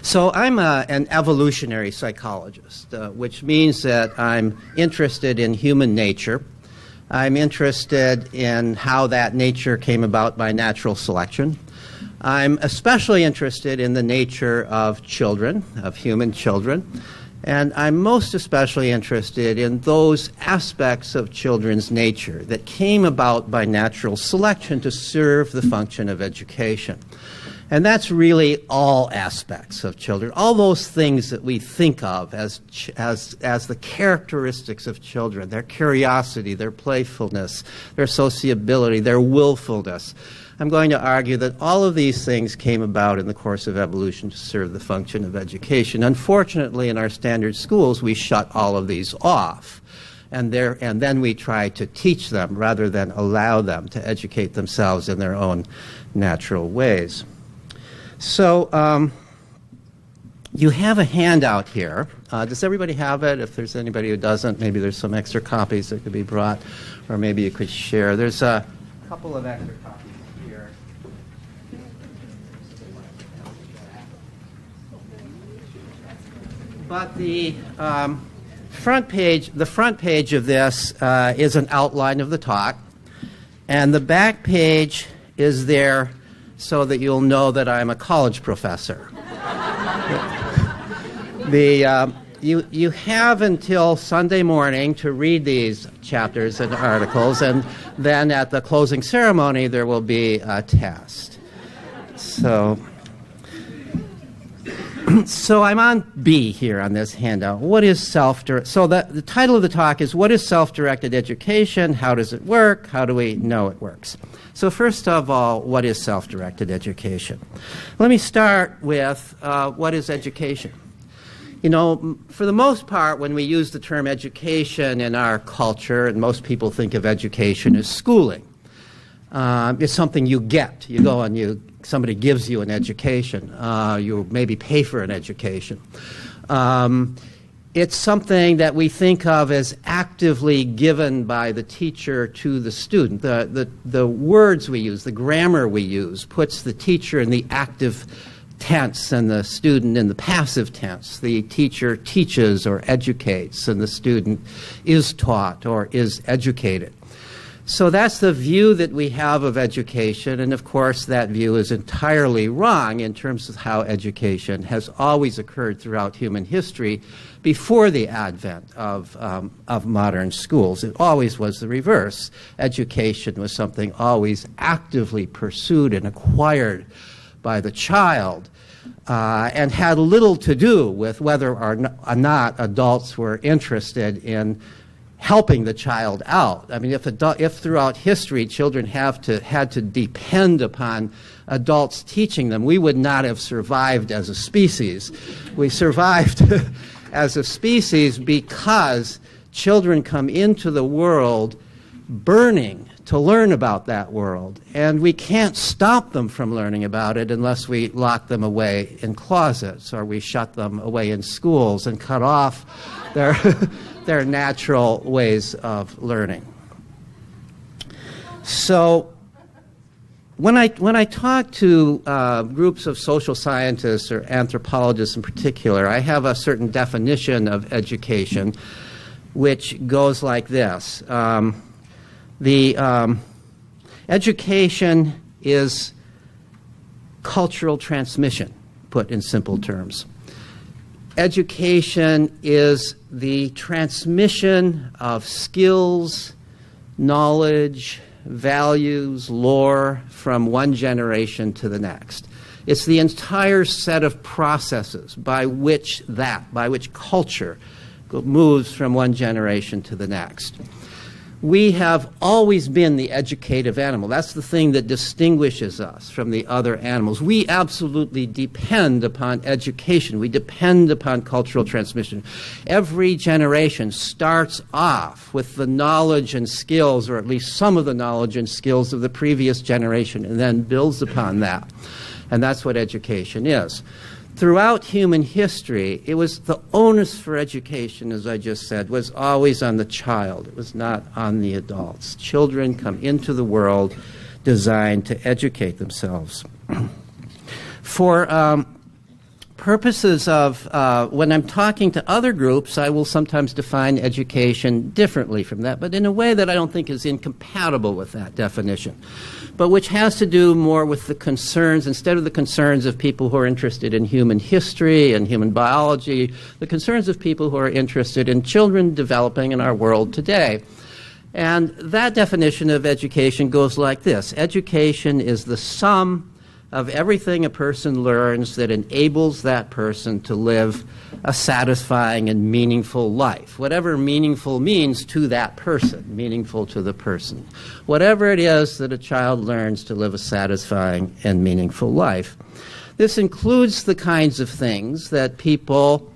So I'm an evolutionary psychologist, which means that I'm interested in human nature. I'm interested in how that nature came about by natural selection. I'm especially interested in the nature of children, of human children. And I'm most especially interested in those aspects of children's nature that came about by natural selection to serve the function of education. And that's really all aspects of children, all those things that we think of as the characteristics of children, their curiosity, their playfulness, their sociability, their willfulness. I'm going to argue that all of these things came about in the course of evolution to serve the function of education. Unfortunately, in our standard schools, we shut all of these off. And then we try to teach them rather than allow them to educate themselves in their own natural ways. So you have a handout here. Does everybody have it? If there's anybody who doesn't, maybe there's some extra copies that could be brought, or maybe you could share. There's a couple of extra copies here. But the front page of this is an outline of the talk, and the back page is there so that you'll know that I'm a college professor. You have until Sunday morning to read these chapters and articles, and then at the closing ceremony there will be a test. So I'm on B here on this handout. What is self-directed? So the title of the talk is, what is self-directed education? How does it work? How do we know it works? So first of all, what is self-directed education? Let me start with what is education. You know, for the most part, when we use the term education in our culture, and most people think of education as schooling, it's something you get. You go and somebody gives you an education. You maybe pay for an education. It's something that we think of as actively given by the teacher to the student. The words we use, the grammar we use, puts the teacher in the active tense and the student in the passive tense. The teacher teaches or educates, and the student is taught or is educated. So that's the view that we have of education, and of course that view is entirely wrong in terms of how education has always occurred throughout human history before the advent of modern schools. It always was the reverse. Education was something always actively pursued and acquired by the child, and had little to do with whether or not adults were interested in helping the child out. I mean, if throughout history children had to depend upon adults teaching them, we would not have survived as a species. We survived as a species because children come into the world burning to learn about that world, and we can't stop them from learning about it unless we lock them away in closets, or we shut them away in schools and cut off their natural ways of learning. So when I talk to groups of social scientists or anthropologists in particular, I have a certain definition of education which goes like this. Education is cultural transmission, put in simple terms. Education is the transmission of skills, knowledge, values, lore from one generation to the next. It's the entire set of processes by which culture moves from one generation to the next. We have always been the educative animal. That's the thing that distinguishes us from the other animals. We absolutely depend upon education. We depend upon cultural transmission. Every generation starts off with the knowledge and skills, or at least some of the knowledge and skills of the previous generation, and then builds upon that. And that's what education is. Throughout human history, it was the onus for education, as I just said, was always on the child. It was not on the adults. Children come into the world designed to educate themselves. For purposes of when I'm talking to other groups, I will sometimes define education differently from that, but in a way that I don't think is incompatible with that definition, but which has to do more with the concerns, instead of the concerns of people who are interested in human history and human biology, the concerns of people who are interested in children developing in our world today. And that definition of education goes like this. Education is the sum of everything a person learns that enables that person to live a satisfying and meaningful life. Whatever meaningful means to that person, meaningful to the person. Whatever it is that a child learns to live a satisfying and meaningful life. This includes the kinds of things that people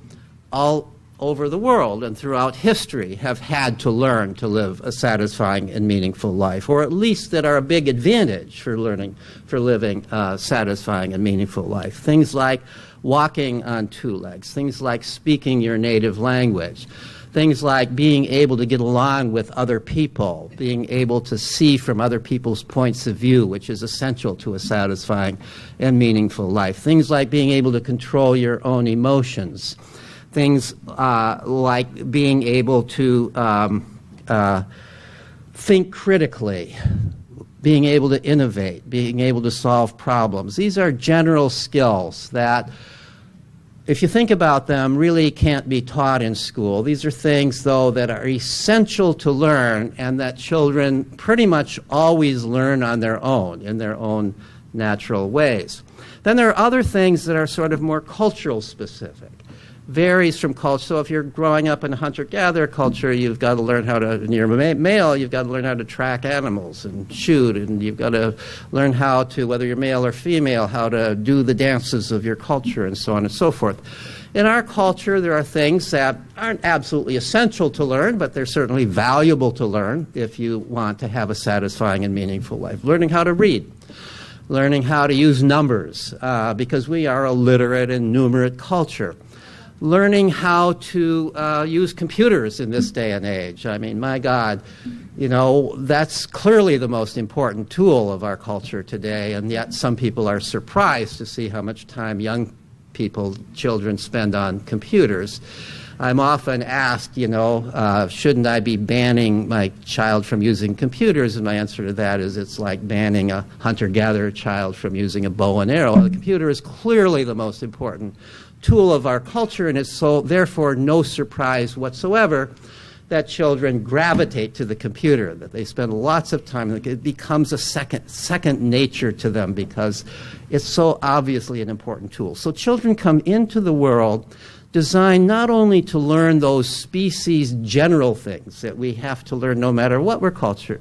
all over the world and throughout history have had to learn to live a satisfying and meaningful life, or at least that are a big advantage for living a satisfying and meaningful life. Things like walking on two legs, things like speaking your native language, things like being able to get along with other people, being able to see from other people's points of view, which is essential to a satisfying and meaningful life. Things like being able to control your own emotions. Things like being able to think critically, being able to innovate, being able to solve problems. These are general skills that, if you think about them, really can't be taught in school. These are things, though, that are essential to learn and that children pretty much always learn on their own, in their own natural ways. Then there are other things that are sort of more cultural specific. Varies from culture. So if you're growing up in a hunter-gatherer culture, you've got to learn how to, and you're male, you've got to learn how to track animals and shoot, and you've got to learn how to, whether you're male or female, how to do the dances of your culture and so on and so forth. In our culture, there are things that aren't absolutely essential to learn, but they're certainly valuable to learn if you want to have a satisfying and meaningful life. Learning how to read. Learning how to use numbers, because we are a literate and numerate culture. Learning how to use computers in this day and age. I mean, my God, you know, that's clearly the most important tool of our culture today, and yet some people are surprised to see how much time young people, children, spend on computers. I'm often asked, you know, shouldn't I be banning my child from using computers? And my answer to that is it's like banning a hunter-gatherer child from using a bow and arrow. The computer is clearly the most important tool of our culture, and it's so therefore no surprise whatsoever that children gravitate to the computer, that they spend lots of time. It becomes a second nature to them because it's so obviously an important tool. So children come into the world designed not only to learn those species general things that we have to learn no matter what culture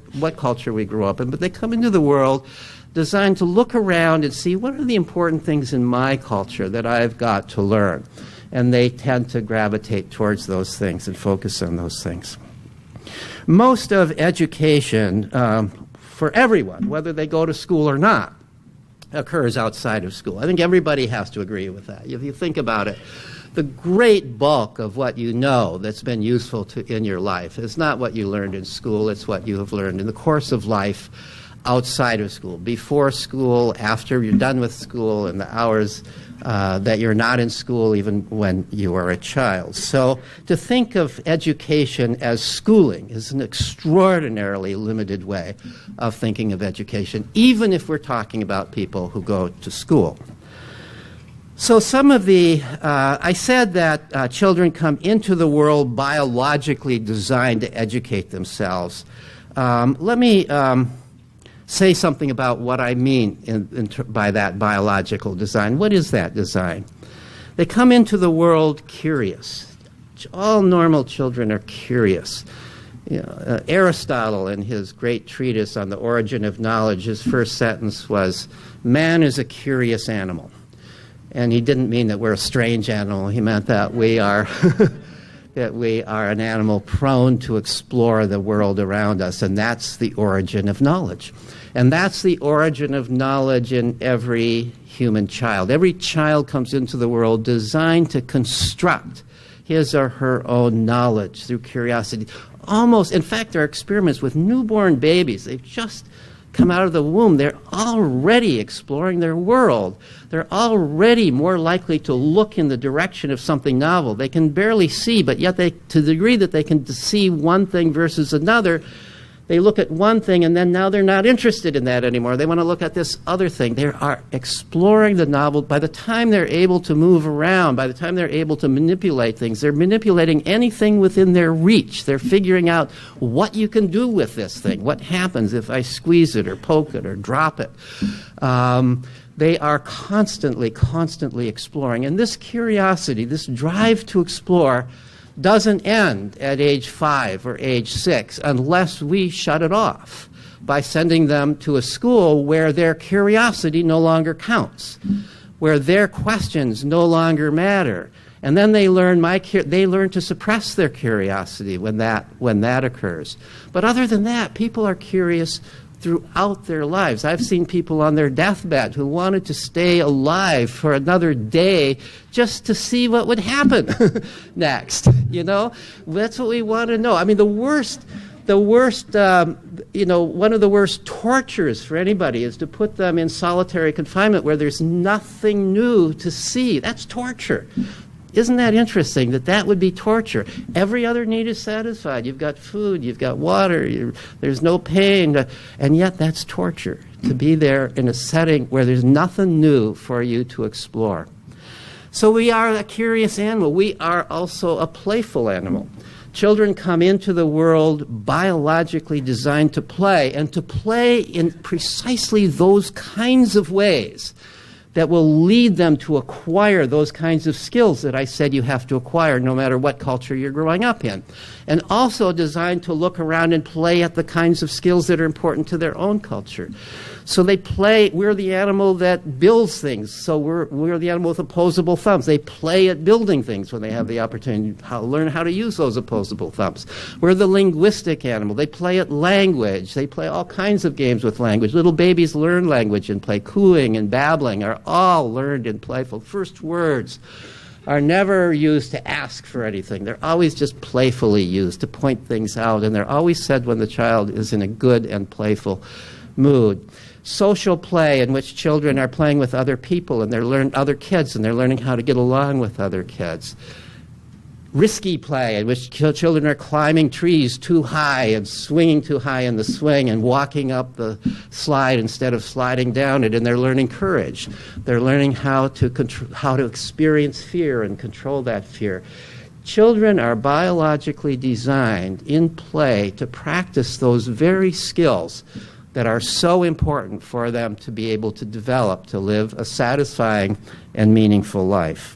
we grew up in, but they come into the world designed to look around and see what are the important things in my culture that I've got to learn. And they tend to gravitate towards those things and focus on those things. Most of education for everyone, whether they go to school or not, occurs outside of school. I think everybody has to agree with that. If you think about it, the great bulk of what you know that's been useful in your life is not what you learned in school, it's what you have learned in the course of life outside of school, before school, after you're done with school, and the hours that you're not in school, even when you are a child. So to think of education as schooling is an extraordinarily limited way of thinking of education, even if we're talking about people who go to school. So some of the, I said that children come into the world biologically designed to educate themselves. Let me say something about what I mean by that biological design. What is that design? They come into the world curious. All normal children are curious. You know, Aristotle, in his great treatise on the origin of knowledge, his first sentence was, "Man is a curious animal." And he didn't mean that we're a strange animal. He meant that we are that we are an animal prone to explore the world around us, and that's the origin of knowledge. And that's the origin of knowledge in every human child. Every child comes into the world designed to construct his or her own knowledge through curiosity. Almost, in fact, there are experiments with newborn babies. They've just come out of the womb, they're already exploring their world. They're already more likely to look in the direction of something novel. They can barely see, but yet to the degree that they can see one thing versus another, they look at one thing and then now they're not interested in that anymore. They want to look at this other thing. They are exploring the novel. By the time they're able to move around, by the time they're able to manipulate things, they're manipulating anything within their reach. They're figuring out what you can do with this thing. What happens if I squeeze it or poke it or drop it? They are constantly exploring. And this curiosity, this drive to explore, doesn't end at age 5 or age 6 unless we shut it off by sending them to a school where their curiosity no longer counts, where their questions no longer matter. And then they learn to suppress their curiosity when that occurs. But other than that, people are curious throughout their lives. I've seen people on their deathbed who wanted to stay alive for another day just to see what would happen next. You know, that's what we want to know. I mean, one of the worst tortures for anybody is to put them in solitary confinement where there's nothing new to see. That's torture. Isn't that interesting that that would be torture? Every other need is satisfied. You've got food, you've got water, there's no pain, and yet that's torture, to be there in a setting where there's nothing new for you to explore. So we are a curious animal. We are also a playful animal. Children come into the world biologically designed to play, and to play in precisely those kinds of ways that will lead them to acquire those kinds of skills that I said you have to acquire no matter what culture you're growing up in. And also designed to look around and play at the kinds of skills that are important to their own culture. So they play, we're the animal that builds things, so we're the animal with opposable thumbs. They play at building things when they have the opportunity to learn how to use those opposable thumbs. We're the linguistic animal. They play at language. They play all kinds of games with language. Little babies learn language and play. Cooing and babbling are all learned and playful. First words are never used to ask for anything. They're always just playfully used to point things out, and they're always said when the child is in a good and playful mood. Social play, in which children are playing with other people and other kids, and they're learning how to get along with other kids. Risky play, in which children are climbing trees too high and swinging too high in the swing and walking up the slide instead of sliding down it, and they're learning courage. They're learning how to experience fear and control that fear. Children are biologically designed in play to practice those very skills that are so important for them to be able to develop, to live a satisfying and meaningful life.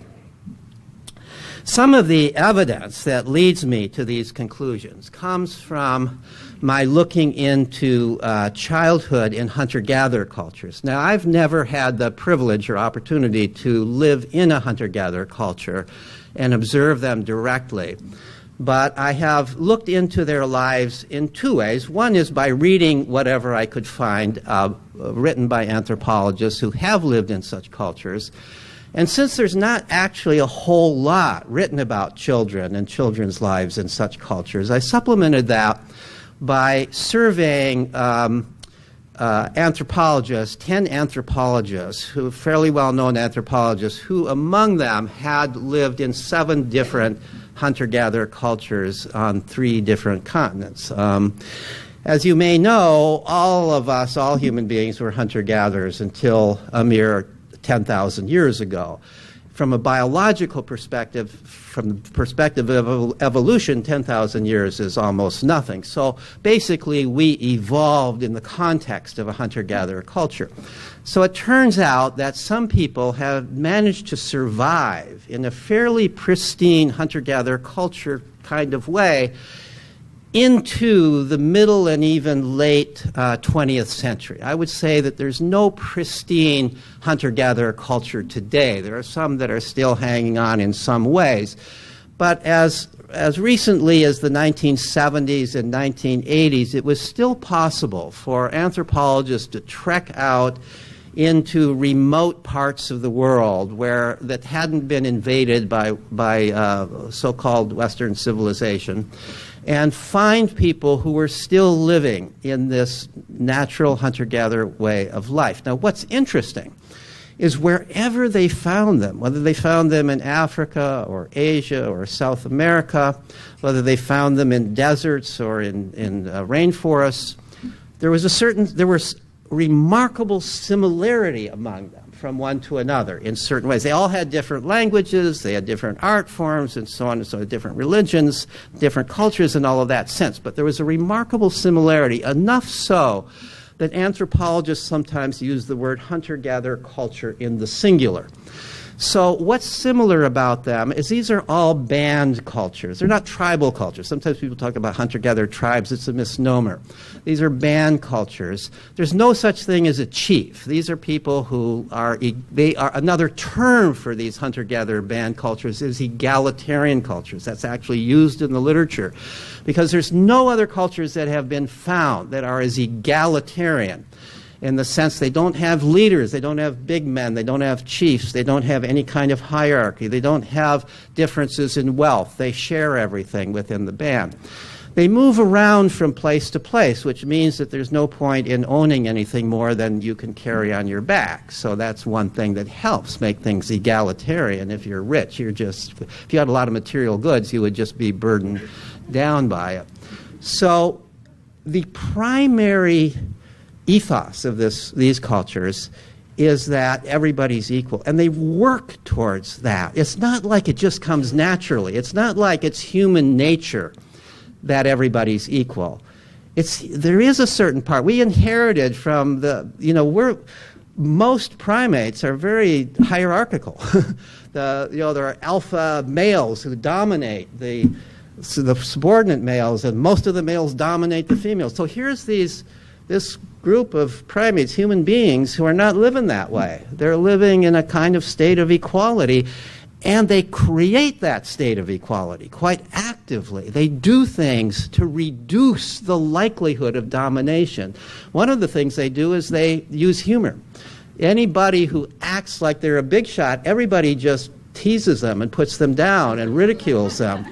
Some of the evidence that leads me to these conclusions comes from my looking into childhood in hunter-gatherer cultures. Now, I've never had the privilege or opportunity to live in a hunter-gatherer culture and observe them directly. But I have looked into their lives in two ways. One is by reading whatever I could find written by anthropologists who have lived in such cultures. And since there's not actually a whole lot written about children and children's lives in such cultures, I supplemented that by surveying anthropologists, 10 anthropologists, who fairly well-known anthropologists, who among them had lived in 7 different hunter-gatherer cultures on 3 different continents. As you may know, all of us, all human beings, were hunter-gatherers until a mere 10,000 years ago. From a biological perspective, from the perspective of evolution, 10,000 years is almost nothing. So basically, we evolved in the context of a hunter-gatherer culture. So it turns out that some people have managed to survive in a fairly pristine hunter-gatherer culture kind of way into the middle and even late 20th century. I would say that there's no pristine hunter-gatherer culture today. There are some that are still hanging on in some ways. But as recently as the 1970s and 1980s, it was still possible for anthropologists to trek out into remote parts of the world that hadn't been invaded by so-called Western civilization, and find people who were still living in this natural hunter-gatherer way of life. Now, what's interesting is wherever they found them, whether they found them in Africa or Asia or South America, whether they found them in deserts or in rainforests, there was remarkable similarity among them from one to another in certain ways. They all had different languages, they had different art forms, and so on and so on, different religions, different cultures, and all of that sense. But there was a remarkable similarity, enough so that anthropologists sometimes use the word hunter-gatherer culture in the singular. So what's similar about them is these are all band cultures. They're not tribal cultures. Sometimes people talk about hunter-gatherer tribes. It's a misnomer. These are band cultures. There's no such thing as a chief. These are people who are another term for these hunter-gatherer band cultures is egalitarian cultures. That's actually used in the literature because there's no other cultures that have been found that are as egalitarian, in the sense they don't have leaders, they don't have big men, they don't have chiefs, they don't have any kind of hierarchy, they don't have differences in wealth, they share everything within the band. They move around from place to place, which means that there's no point in owning anything more than you can carry on your back. So that's one thing that helps make things egalitarian. If you're rich, if you had a lot of material goods, you would just be burdened down by it. So the primary ethos of these cultures is that everybody's equal, and they work towards that. It's not like it just comes naturally. It's not like it's human nature that everybody's equal. There is a certain part. We inherited from most primates are very hierarchical. There are alpha males who dominate the subordinate males, and most of the males dominate the females. So here's this group of primates, human beings, who are not living that way. They're living in a kind of state of equality, and they create that state of equality quite actively. They do things to reduce the likelihood of domination. One of the things they do is they use humor. Anybody who acts like they're a big shot, everybody just teases them and puts them down and ridicules them.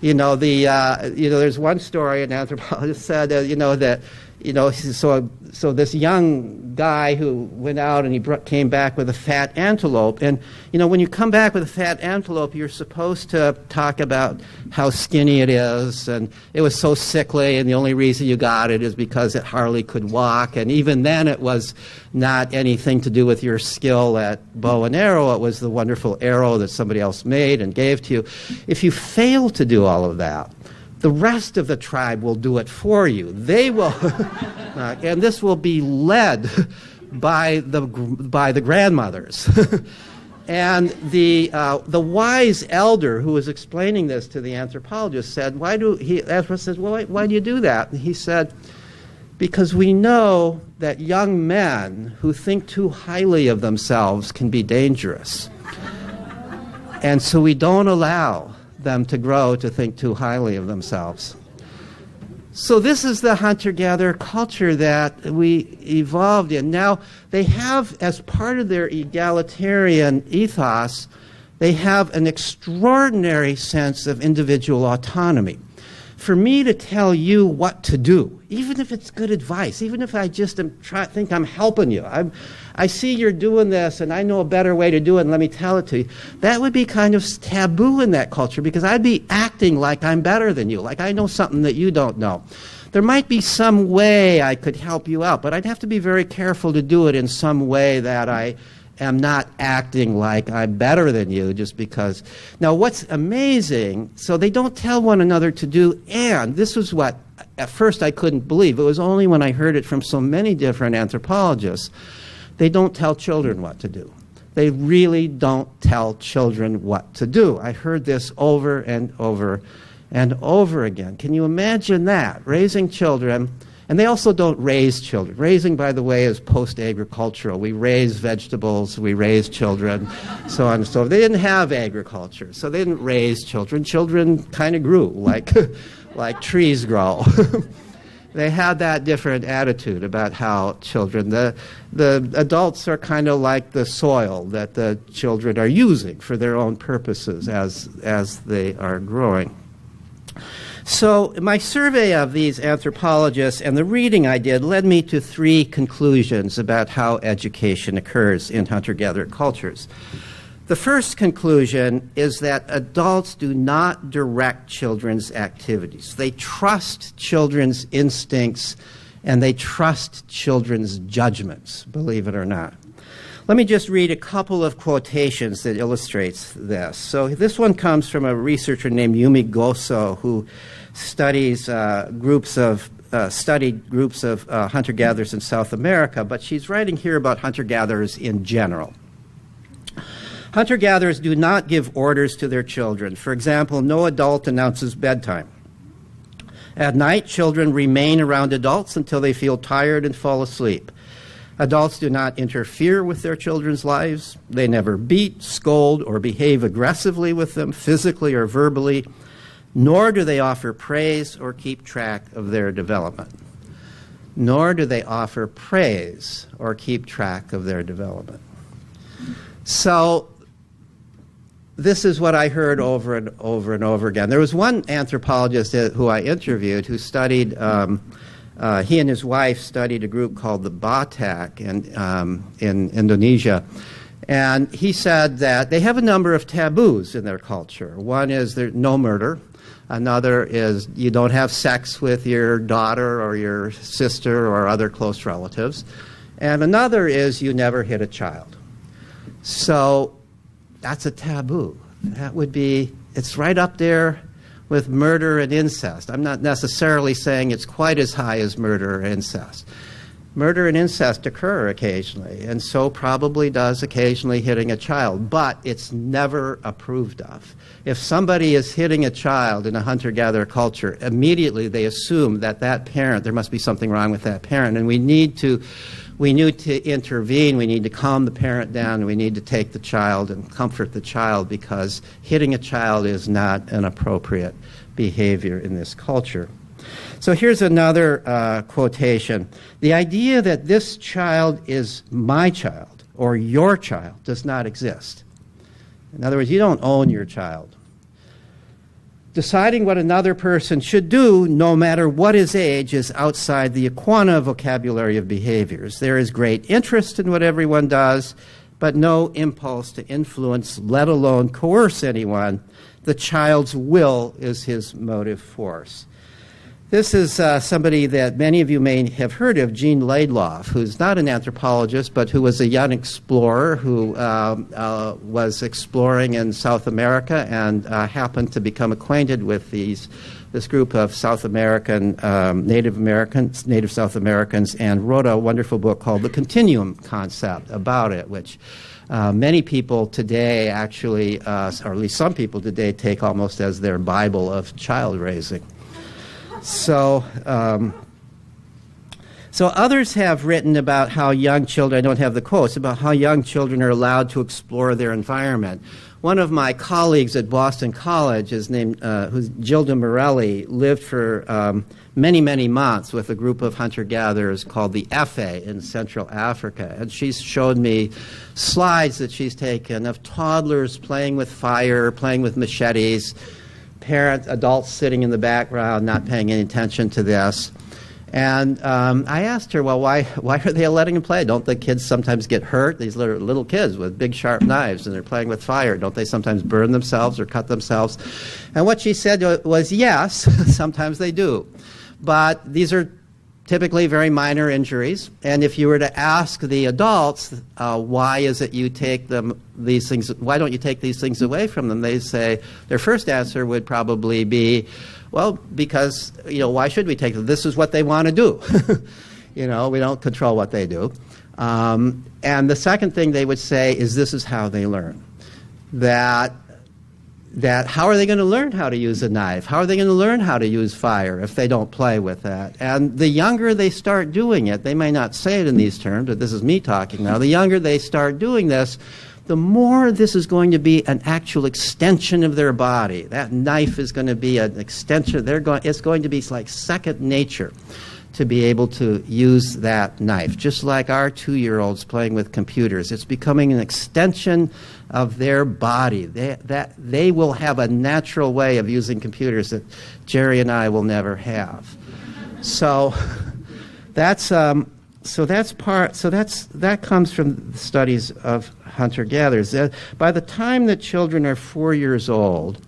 There's one story an anthropologist said, so this young guy who went out and he came back with a fat antelope. And, when you come back with a fat antelope, you're supposed to talk about how skinny it is. And it was so sickly, and the only reason you got it is because it hardly could walk. And even then, it was not anything to do with your skill at bow and arrow. It was the wonderful arrow that somebody else made and gave to you. If you fail to do all of that, the rest of the tribe will do it for you. They will, and this will be led by the grandmothers. And the wise elder who was explaining this to the anthropologist said, "Why do you do that?" And he said, "Because we know that young men who think too highly of themselves can be dangerous, and so we don't allow them to grow to think too highly of themselves." So this is the hunter-gatherer culture that we evolved in. Now, they have, as part of their egalitarian ethos, they have an extraordinary sense of individual autonomy. For me to tell you what to do, even if it's good advice, even if I just think I'm helping you, I see you're doing this and I know a better way to do it and let me tell it to you, that would be kind of taboo in that culture because I'd be acting like I'm better than you, like I know something that you don't know. There might be some way I could help you out, but I'd have to be very careful to do it in some way that I am not acting like I'm better than you just because. Now, what's amazing, so they don't tell one another to do, and this was what at first I couldn't believe. It was only when I heard it from so many different anthropologists. They don't tell children what to do. They really don't tell children what to do. I heard this over and over and over again. Can you imagine that? Raising children. And they also don't raise children. Raising, by the way, is post-agricultural. We raise vegetables, we raise children, so on and so forth. They didn't have agriculture, so they didn't raise children. Children kind of grew like trees grow. They had that different attitude about how children, the adults are kind of like the soil that the children are using for their own purposes as they are growing. So my survey of these anthropologists and the reading I did led me to 3 conclusions about how education occurs in hunter-gatherer cultures. The first conclusion is that adults do not direct children's activities. They trust children's instincts and they trust children's judgments, believe it or not. Let me just read a couple of quotations that illustrates this. So this one comes from a researcher named Yumi Goso, who studied groups of hunter-gatherers in South America, but she's writing here about hunter-gatherers in general. Hunter-gatherers do not give orders to their children. For example, no adult announces bedtime. At night, children remain around adults until they feel tired and fall asleep. Adults do not interfere with their children's lives. They never beat, scold, or behave aggressively with them, physically or verbally, nor do they offer praise or keep track of their development. Nor do they offer praise or keep track of their development. So this is what I heard over and over and over again. There was one anthropologist who I interviewed who studied, he and his wife studied a group called the Batak in Indonesia. And he said that they have a number of taboos in their culture. One is there's no murder. Another is you don't have sex with your daughter or your sister or other close relatives. And another is you never hit a child. So that's a taboo. That would be, it's right up there with murder and incest. I'm not necessarily saying it's quite as high as murder or incest. Murder and incest occur occasionally, and so probably does occasionally hitting a child, but it's never approved of. If somebody is hitting a child in a hunter-gatherer culture, immediately they assume that that parent, there must be something wrong with that parent, and we need to intervene, we need to calm the parent down, we need to take the child and comfort the child, because hitting a child is not an appropriate behavior in this culture. So here's another quotation. The idea that this child is my child or your child does not exist. In other words, you don't own your child. Deciding what another person should do, no matter what his age, is outside the Aquana vocabulary of behaviors. There is great interest in what everyone does, but no impulse to influence, let alone coerce anyone. The child's will is his motive force. This is somebody that many of you may have heard of, Jean Laidlaw, who's not an anthropologist, but who was a young explorer who was exploring in South America and happened to become acquainted with this group of South American, Native South Americans, and wrote a wonderful book called The Continuum Concept about it, which many people today actually, or at least some people today, take almost as their Bible of child raising. So others have written about how young children, I don't have the quotes, about how young children are allowed to explore their environment. One of my colleagues at Boston College is named, who's Gilda Morelli, lived for many, many months with a group of hunter-gatherers called the Efe in Central Africa. And she's showed me slides that she's taken of toddlers playing with fire, playing with machetes, adults sitting in the background, not paying any attention to this. And I asked her, well, why are they letting them play? Don't the kids sometimes get hurt? These little kids with big sharp knives, and they're playing with fire. Don't they sometimes burn themselves or cut themselves? And what she said was, yes, sometimes they do. But these are typically very minor injuries. And if you were to ask the adults, why is it you take these things, why don't you take these things away from them? They say, their first answer would probably be, well, because, why should we take them? This is what they want to do. We don't control what they do. And the second thing they would say is this is how they learn. That how are they going to learn how to use a knife? How are they going to learn how to use fire if they don't play with that? And the younger they start doing it, they may not say it in these terms, but this is me talking now. The younger they start doing this, the more this is going to be an actual extension of their body. That knife is going to be an extension. It's going to be like second nature. to be able to use that knife, just like our 2-year-olds playing with computers. It's becoming an extension of their body. They will have a natural way of using computers that Jerry and I will never have. So that comes from the studies of hunter-gatherers. By the time that children are 4 years old,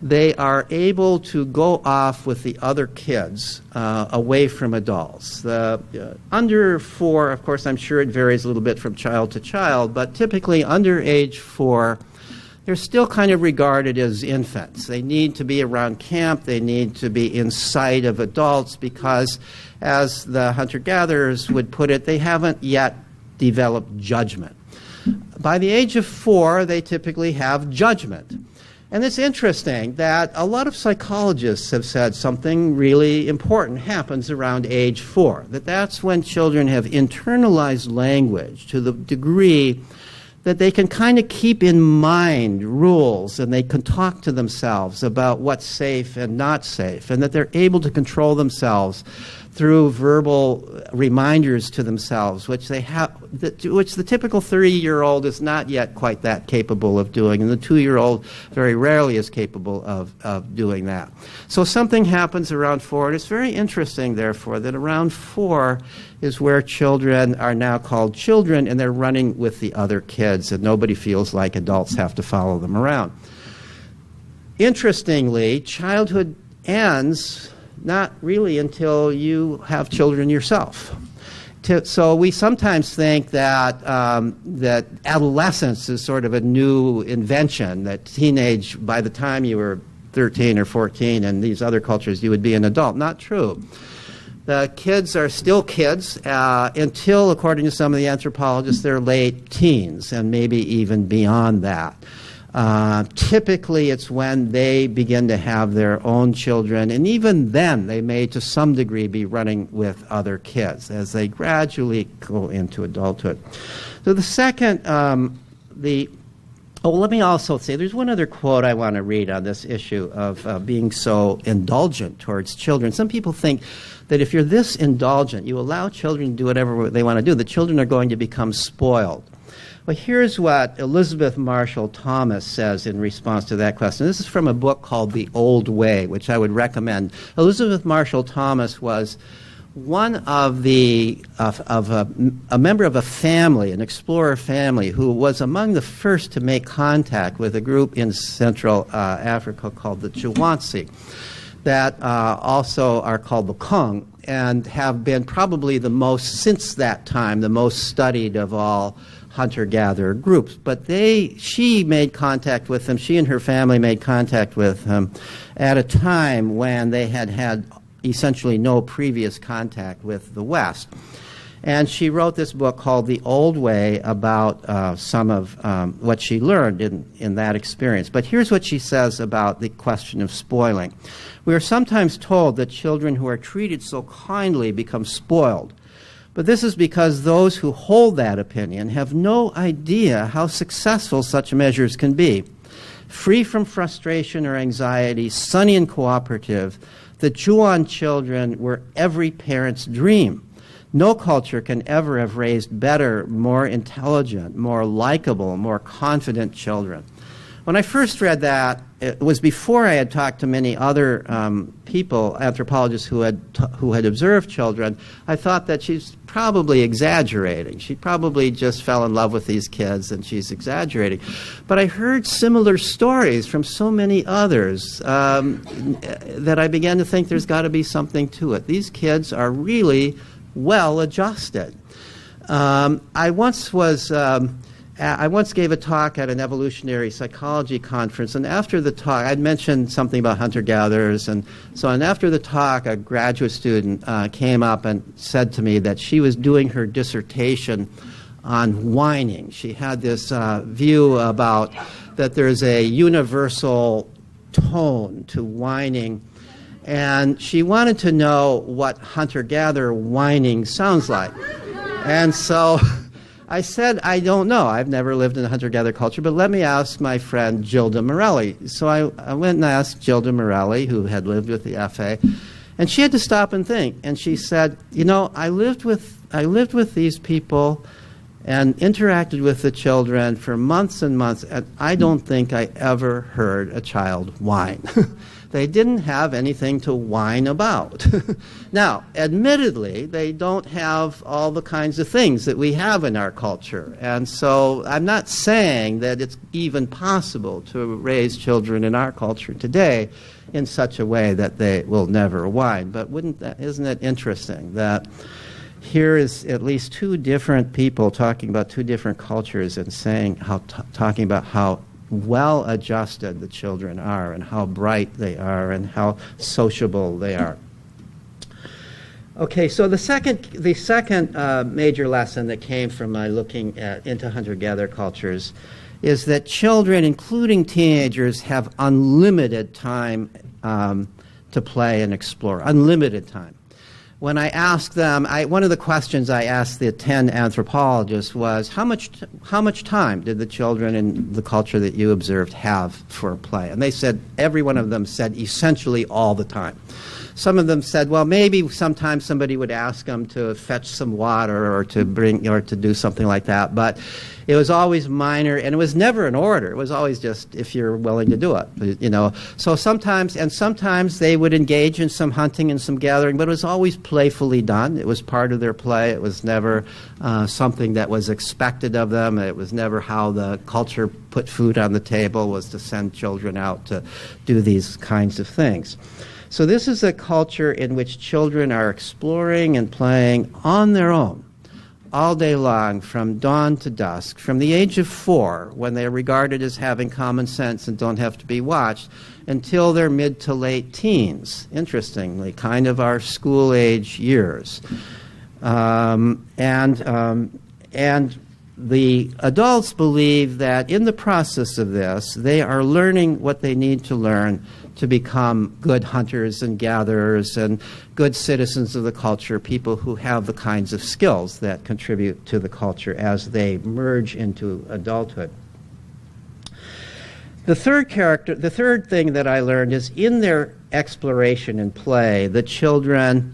they are able to go off with the other kids away from adults. Under 4, of course, I'm sure it varies a little bit from child to child, but typically under age 4, they're still kind of regarded as infants. They need to be around camp. They need to be in sight of adults because, as the hunter-gatherers would put it, they haven't yet developed judgment. By the age of 4, they typically have judgment. And it's interesting that a lot of psychologists have said something really important happens around age 4, that's when children have internalized language to the degree that they can kind of keep in mind rules and they can talk to themselves about what's safe and not safe, and that they're able to control themselves through verbal reminders to themselves, which the typical 30-year-old is not yet quite that capable of doing, and the 2-year-old very rarely is capable of doing that. So something happens around 4, and it's very interesting, therefore, that around 4 is where children are now called children, and they're running with the other kids, and nobody feels like adults have to follow them around. Interestingly, childhood ends not really until you have children yourself. So we sometimes think that that adolescence is sort of a new invention, that teenage, by the time you were 13 or 14 in these other cultures, you would be an adult. Not true. The kids are still kids until, according to some of the anthropologists, they're late teens and maybe even beyond that. Typically, it's when they begin to have their own children, and even then, they may, to some degree, be running with other kids as they gradually go into adulthood. So the second, let me also say, there's one other quote I want to read on this issue of being so indulgent towards children. Some people think that if you're this indulgent, you allow children to do whatever they want to do, the children are going to become spoiled. Well, here's what Elizabeth Marshall Thomas says in response to that question. This is from a book called The Old Way, which I would recommend. Elizabeth Marshall Thomas was one of a member of a family, an explorer family, who was among the first to make contact with a group in Central Africa called the Chwanzi, that also are called the Kong, and have been probably the most, since that time, the most studied of all hunter-gatherer groups. But she made contact with them, she and her family made contact with them at a time when they had essentially no previous contact with the West. And she wrote this book called The Old Way about some of what she learned in that experience. But here's what she says about the question of spoiling. We are sometimes told that children who are treated so kindly become spoiled. But this is because those who hold that opinion have no idea how successful such measures can be. Free from frustration or anxiety, sunny and cooperative, the Juan children were every parent's dream. No culture can ever have raised better, more intelligent, more likable, more confident children. When I first read that, it was before I had talked to many other people, anthropologists who had observed children. I thought that she's probably exaggerating. She probably just fell in love with these kids and she's exaggerating. But I heard similar stories from so many others that I began to think there's got to be something to it. These kids are really well adjusted. I once gave a talk at an evolutionary psychology conference, and after the talk, I'd mentioned something about hunter-gatherers, and after the talk, a graduate student came up and said to me that she was doing her dissertation on whining. She had this view about that there's a universal tone to whining, and she wanted to know what hunter-gatherer whining sounds like. And so I said, I don't know. I've never lived in a hunter-gatherer culture, but let me ask my friend Gilda Morelli. So I went and asked Gilda Morelli, who had lived with the FA, And she had to stop and think. And she said, you know, I lived with these people and interacted with the children for months and months, and I don't think I ever heard a child whine. They didn't have anything to whine about. Now, admittedly, they don't have all the kinds of things that we have in our culture. And so I'm not saying that it's even possible to raise children in our culture today in such a way that they will never whine. But isn't it interesting that here is at least two different people talking about two different cultures and saying talking about how well adjusted the children are and how bright they are and how sociable they are. Okay, so the second major lesson that came from my looking into hunter-gatherer cultures is that children, including teenagers, have unlimited time to play and explore, unlimited time. When I asked them, one of the questions I asked the 10 anthropologists was, how much time did the children in the culture that you observed have for play? And they said, every one of them said essentially all the time. Some of them said, well, maybe sometimes somebody would ask them to fetch some water or to do something like that, but it was always minor, and it was never an order. It was always just if you're willing to do it, you know. So sometimes they would engage in some hunting and some gathering, but it was always playfully done. It was part of their play. It was never something that was expected of them. It was never how the culture put food on the table, was to send children out to do these kinds of things. So this is a culture in which children are exploring and playing on their own all day long, from dawn to dusk, from the age of 4, when they're regarded as having common sense and don't have to be watched, until their mid to late teens, interestingly, kind of our school-age years. And the adults believe that in the process of this, they are learning what they need to learn to become good hunters and gatherers and good citizens of the culture, people who have the kinds of skills that contribute to the culture as they merge into adulthood. The third thing that I learned is in their exploration and play, the children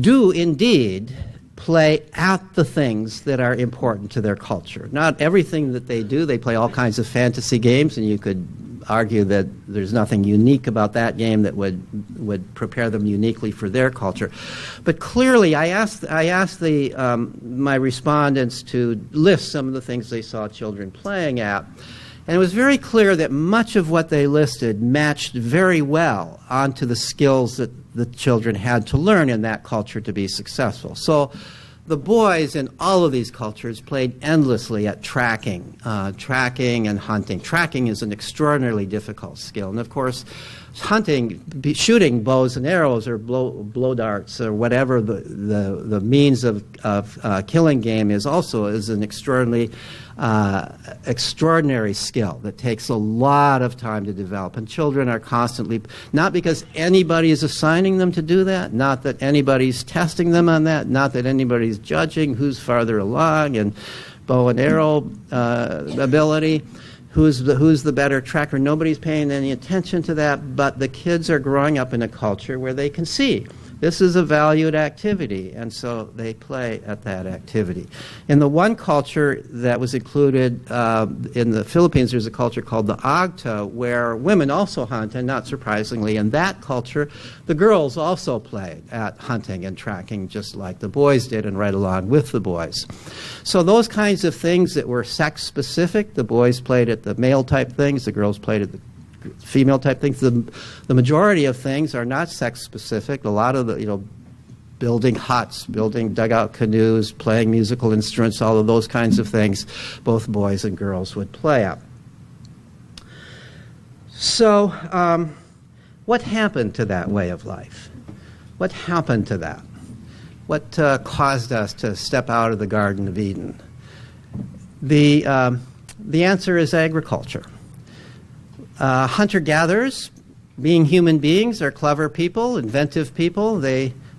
do indeed play at the things that are important to their culture. Not everything that they do. They play all kinds of fantasy games, and you could argue that there's nothing unique about that game that would prepare them uniquely for their culture. But clearly, I asked my respondents to list some of the things they saw children playing at, and it was very clear that much of what they listed matched very well onto the skills that the children had to learn in that culture to be successful. So the boys in all of these cultures played endlessly at tracking and hunting. Tracking is an extraordinarily difficult skill. And of course, hunting, shooting bows and arrows or blow darts or whatever the means of killing game is also is an extraordinary skill that takes a lot of time to develop. And children are constantly, not because anybody is assigning them to do that, not that anybody's testing them on that, not that anybody's judging who's farther along in bow and arrow ability, who's the better tracker. Nobody's paying any attention to that, but the kids are growing up in a culture where they can see this is a valued activity, and so they play at that activity. In the one culture that was included in the Philippines, there's a culture called the Agta, where women also hunt, and not surprisingly, in that culture, the girls also play at hunting and tracking just like the boys did, and right along with the boys. So those kinds of things that were sex-specific, the boys played at the male-type things, the girls played at the female type things. The majority of things are not sex specific. A lot of the, building huts, building dugout canoes, playing musical instruments, all of those kinds of things, both boys and girls would play at. So what happened to that way of life? What happened to that? What caused us to step out of the Garden of Eden? The answer is agriculture. Hunter-gatherers, being human beings, are clever people, inventive people.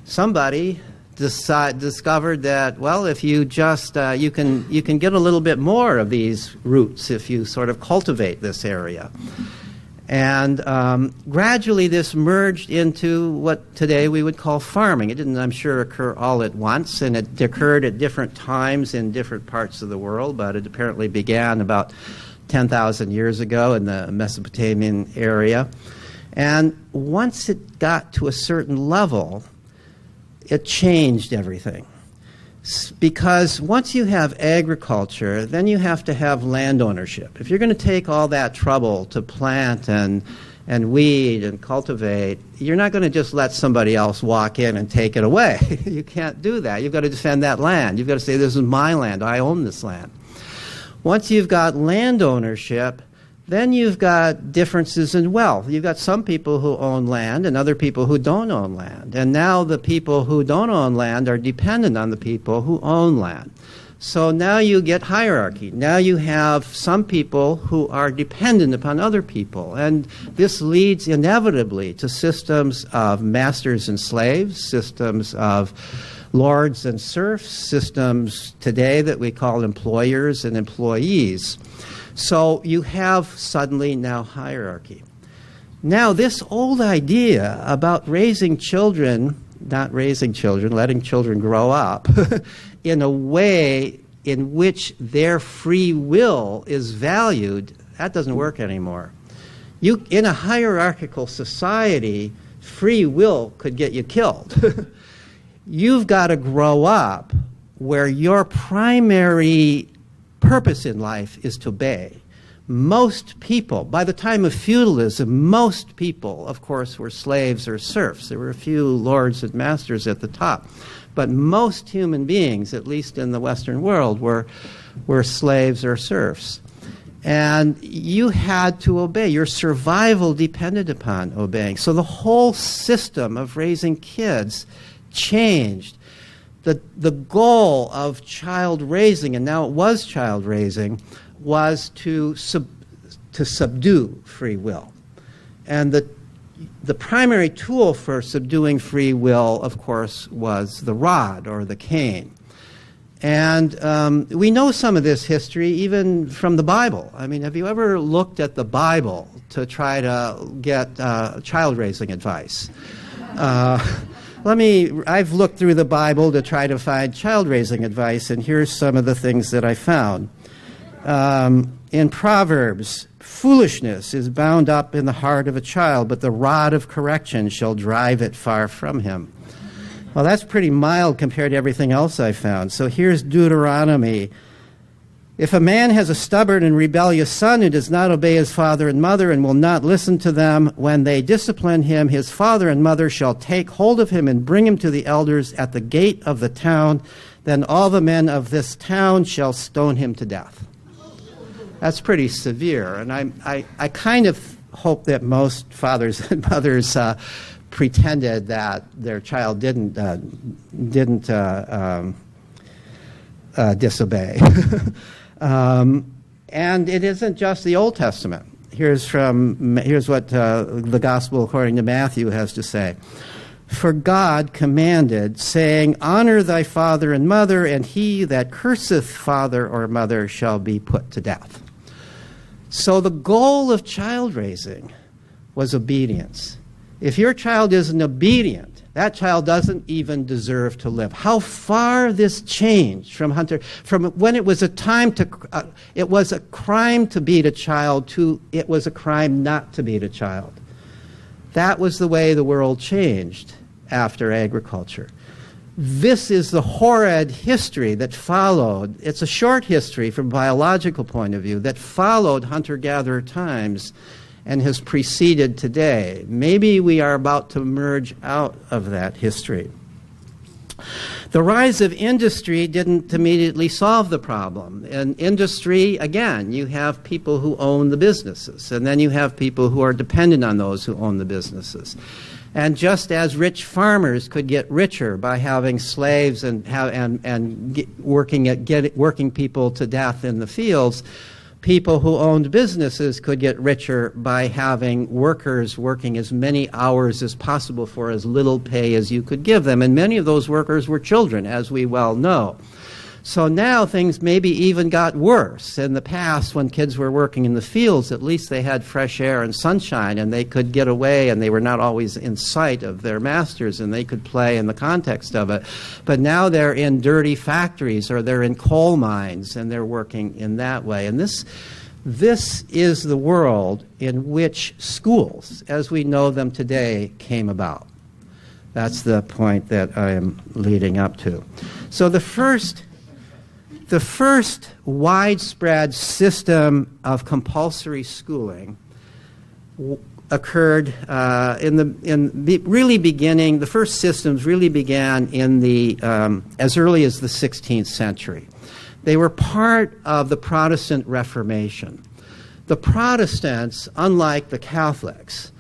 Somebody discovered that, well, if you just you can get a little bit more of these roots if you sort of cultivate this area. And gradually this merged into what today we would call farming. It didn't, I'm sure, occur all at once, and it occurred at different times in different parts of the world, but it apparently began about 10,000 years ago in the Mesopotamian area. And once it got to a certain level, it changed everything. Because once you have agriculture, then you have to have land ownership. If you're going to take all that trouble to plant and weed and cultivate, you're not going to just let somebody else walk in and take it away. You can't do that. You've got to defend that land. You've got to say, this is my land. I own this land. Once you've got land ownership, then you've got differences in wealth. You've got some people who own land and other people who don't own land. And now the people who don't own land are dependent on the people who own land. So now you get hierarchy. Now you have some people who are dependent upon other people. And this leads inevitably to systems of masters and slaves, systems of lords and serfs, systems today that we call employers and employees. So you have suddenly now hierarchy. Now this old idea about raising children, not raising children, letting children grow up in a way in which their free will is valued, that doesn't work anymore. In a hierarchical society, free will could get you killed. You've got to grow up where your primary purpose in life is to obey. Most people, by the time of feudalism, most people, of course, were slaves or serfs. There were a few lords and masters at the top. But most human beings, at least in the Western world, were slaves or serfs. And you had to obey. Your survival depended upon obeying. So the whole system of raising kids changed. The goal of child raising, and now it was child raising, was to subdue free will. And the primary tool for subduing free will, of course, was the rod or the cane. And we know some of this history even from the Bible. I mean, have you ever looked at the Bible to try to get child raising advice? I've looked through the Bible to try to find child-raising advice, and here's some of the things that I found. In Proverbs, foolishness is bound up in the heart of a child, but the rod of correction shall drive it far from him. Well, that's pretty mild compared to everything else I found. So here's Deuteronomy. If a man has a stubborn and rebellious son who does not obey his father and mother and will not listen to them, when they discipline him, his father and mother shall take hold of him and bring him to the elders at the gate of the town. Then all the men of this town shall stone him to death. That's pretty severe. And I kind of hope that most fathers and mothers pretended that their child didn't disobey. And it isn't just the Old Testament. Here's what the Gospel according to Matthew has to say. For God commanded, saying, honor thy father and mother, and he that curseth father or mother shall be put to death. So the goal of child raising was obedience. If your child isn't obedient, that child doesn't even deserve to live. How far this changed from when it was it was a crime to beat a child to it was a crime not to beat a child. That was the way the world changed after agriculture. This is the horrid history that followed. It's a short history from a biological point of view that followed hunter-gatherer times and has preceded today. Maybe we are about to merge out of that history. The rise of industry didn't immediately solve the problem. In industry, again, you have people who own the businesses, and then you have people who are dependent on those who own the businesses. And just as rich farmers could get richer by having slaves and working people to death in the fields, people who owned businesses could get richer by having workers working as many hours as possible for as little pay as you could give them. And many of those workers were children, as we well know. So now things maybe even got worse. In the past, when kids were working in the fields, at least they had fresh air and sunshine, and they could get away, and they were not always in sight of their masters, and they could play in the context of it. But now they're in dirty factories, or they're in coal mines, and they're working in that way. And this is the world in which schools, as we know them today, came about. That's the point that I am leading up to. So the first widespread system of compulsory schooling occurred the first systems really began in the as early as the 16th century. They were part of the Protestant Reformation. The Protestants, unlike the Catholics,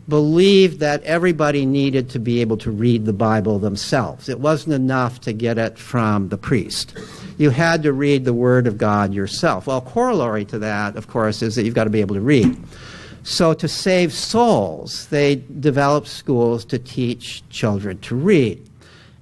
believed that everybody needed to be able to read the Bible themselves. It wasn't enough to get it from the priest. You had to read the Word of God yourself. Well, corollary to that, of course, is that you've got to be able to read. So to save souls, they developed schools to teach children to read.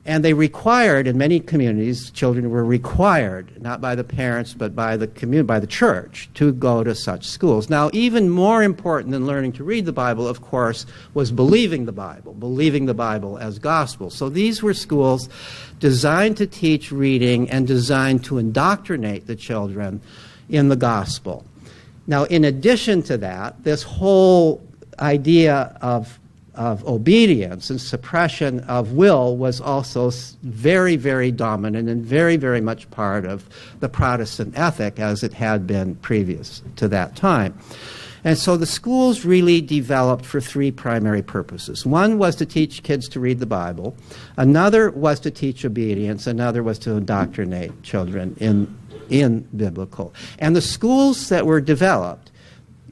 And they required, in many communities, children were required, not by the parents, but by the community, by the church, to go to such schools. Now, even more important than learning to read the Bible, of course, was believing the Bible as gospel. So these were schools designed to teach reading and designed to indoctrinate the children in the gospel. Now, in addition to that, this whole idea of obedience and suppression of will was also very, very dominant and very, very much part of the Protestant ethic as it had been previous to that time. And so the schools really developed for three primary purposes. One was to teach kids to read the Bible. Another was to teach obedience. Another was to indoctrinate children in biblical. And the schools that were developed,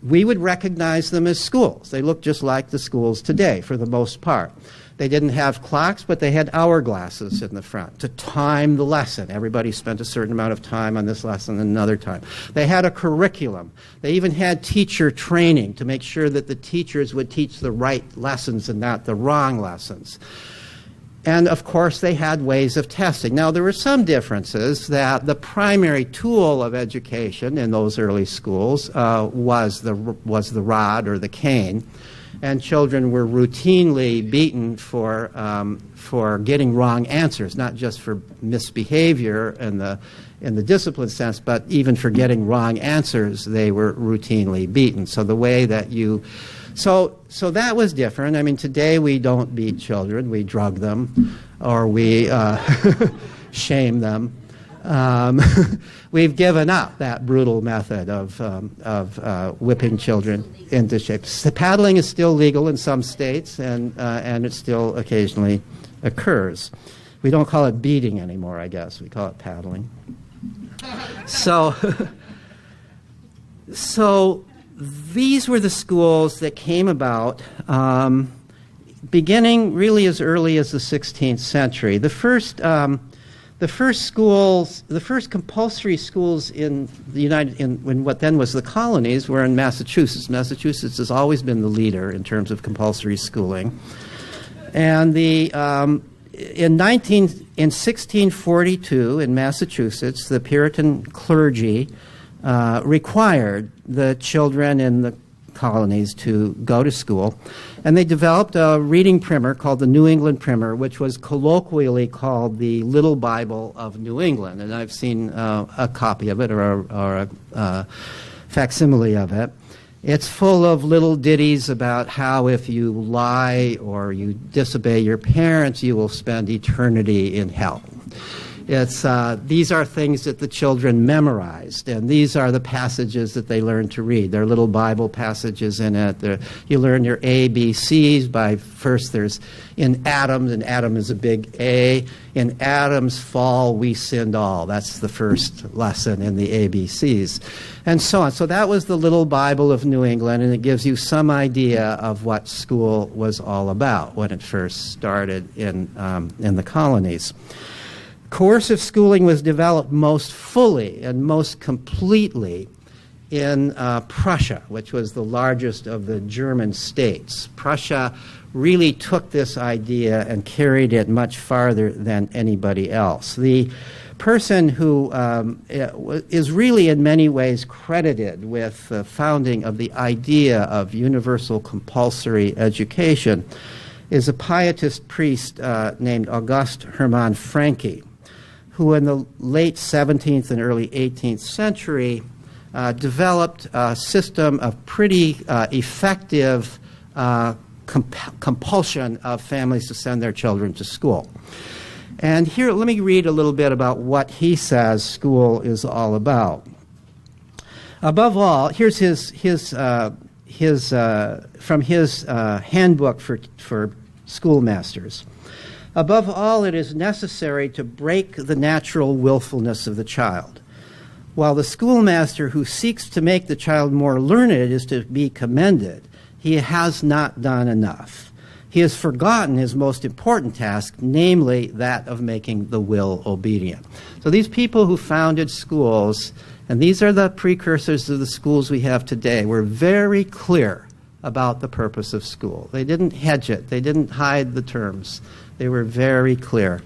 we would recognize them as schools. They look just like the schools today, for the most part. They didn't have clocks, but they had hourglasses in the front to time the lesson. Everybody spent a certain amount of time on this lesson and another time. They had a curriculum. They even had teacher training to make sure that the teachers would teach the right lessons and not the wrong lessons. And, of course, they had ways of testing. Now, there were some differences that the primary tool of education in those early schools was the rod or the cane, and children were routinely beaten for getting wrong answers, not just for misbehavior in the discipline sense, but even for getting wrong answers, they were routinely beaten. So the way that So that was different. I mean, today we don't beat children. We drug them or we shame them. We've given up that brutal method of whipping children into shape. Paddling is still legal in some states, and it still occasionally occurs. We don't call it beating anymore, I guess. We call it paddling. So these were the schools that came about beginning really as early as the 16th century. The first compulsory schools in what then was the colonies were in Massachusetts. Massachusetts has always been the leader in terms of compulsory schooling. And in 1642 in Massachusetts, the Puritan clergy required the children in the colonies to go to school, and they developed a reading primer called the New England Primer, which was colloquially called the Little Bible of New England. And I've seen a copy of it or a facsimile of it. It's full of little ditties about how if you lie or you disobey your parents, you will spend eternity in hell. These are things that the children memorized, and these are the passages that they learned to read. There are little Bible passages in it. You learn your ABCs by first there's in Adam, and Adam is a big A. In Adam's fall, we sinned all. That's the first lesson in the ABCs, and so on. So that was the Little Bible of New England, and it gives you some idea of what school was all about when it first started in the colonies. Coercive schooling was developed most fully and most completely in Prussia, which was the largest of the German states. Prussia really took this idea and carried it much farther than anybody else. The person who is really in many ways credited with the founding of the idea of universal compulsory education, is a pietist priest named August Hermann Francke, who in the late 17th and early 18th century developed a system of pretty effective compulsion of families to send their children to school. And here, let me read a little bit about what he says school is all about. Above all, here's from his handbook for schoolmasters. Above all, it is necessary to break the natural willfulness of the child. While the schoolmaster who seeks to make the child more learned is to be commended, he has not done enough. He has forgotten his most important task, namely that of making the will obedient. So these people who founded schools, and these are the precursors of the schools we have today, were very clear about the purpose of school. They didn't hedge it. They didn't hide the terms. They were very clear.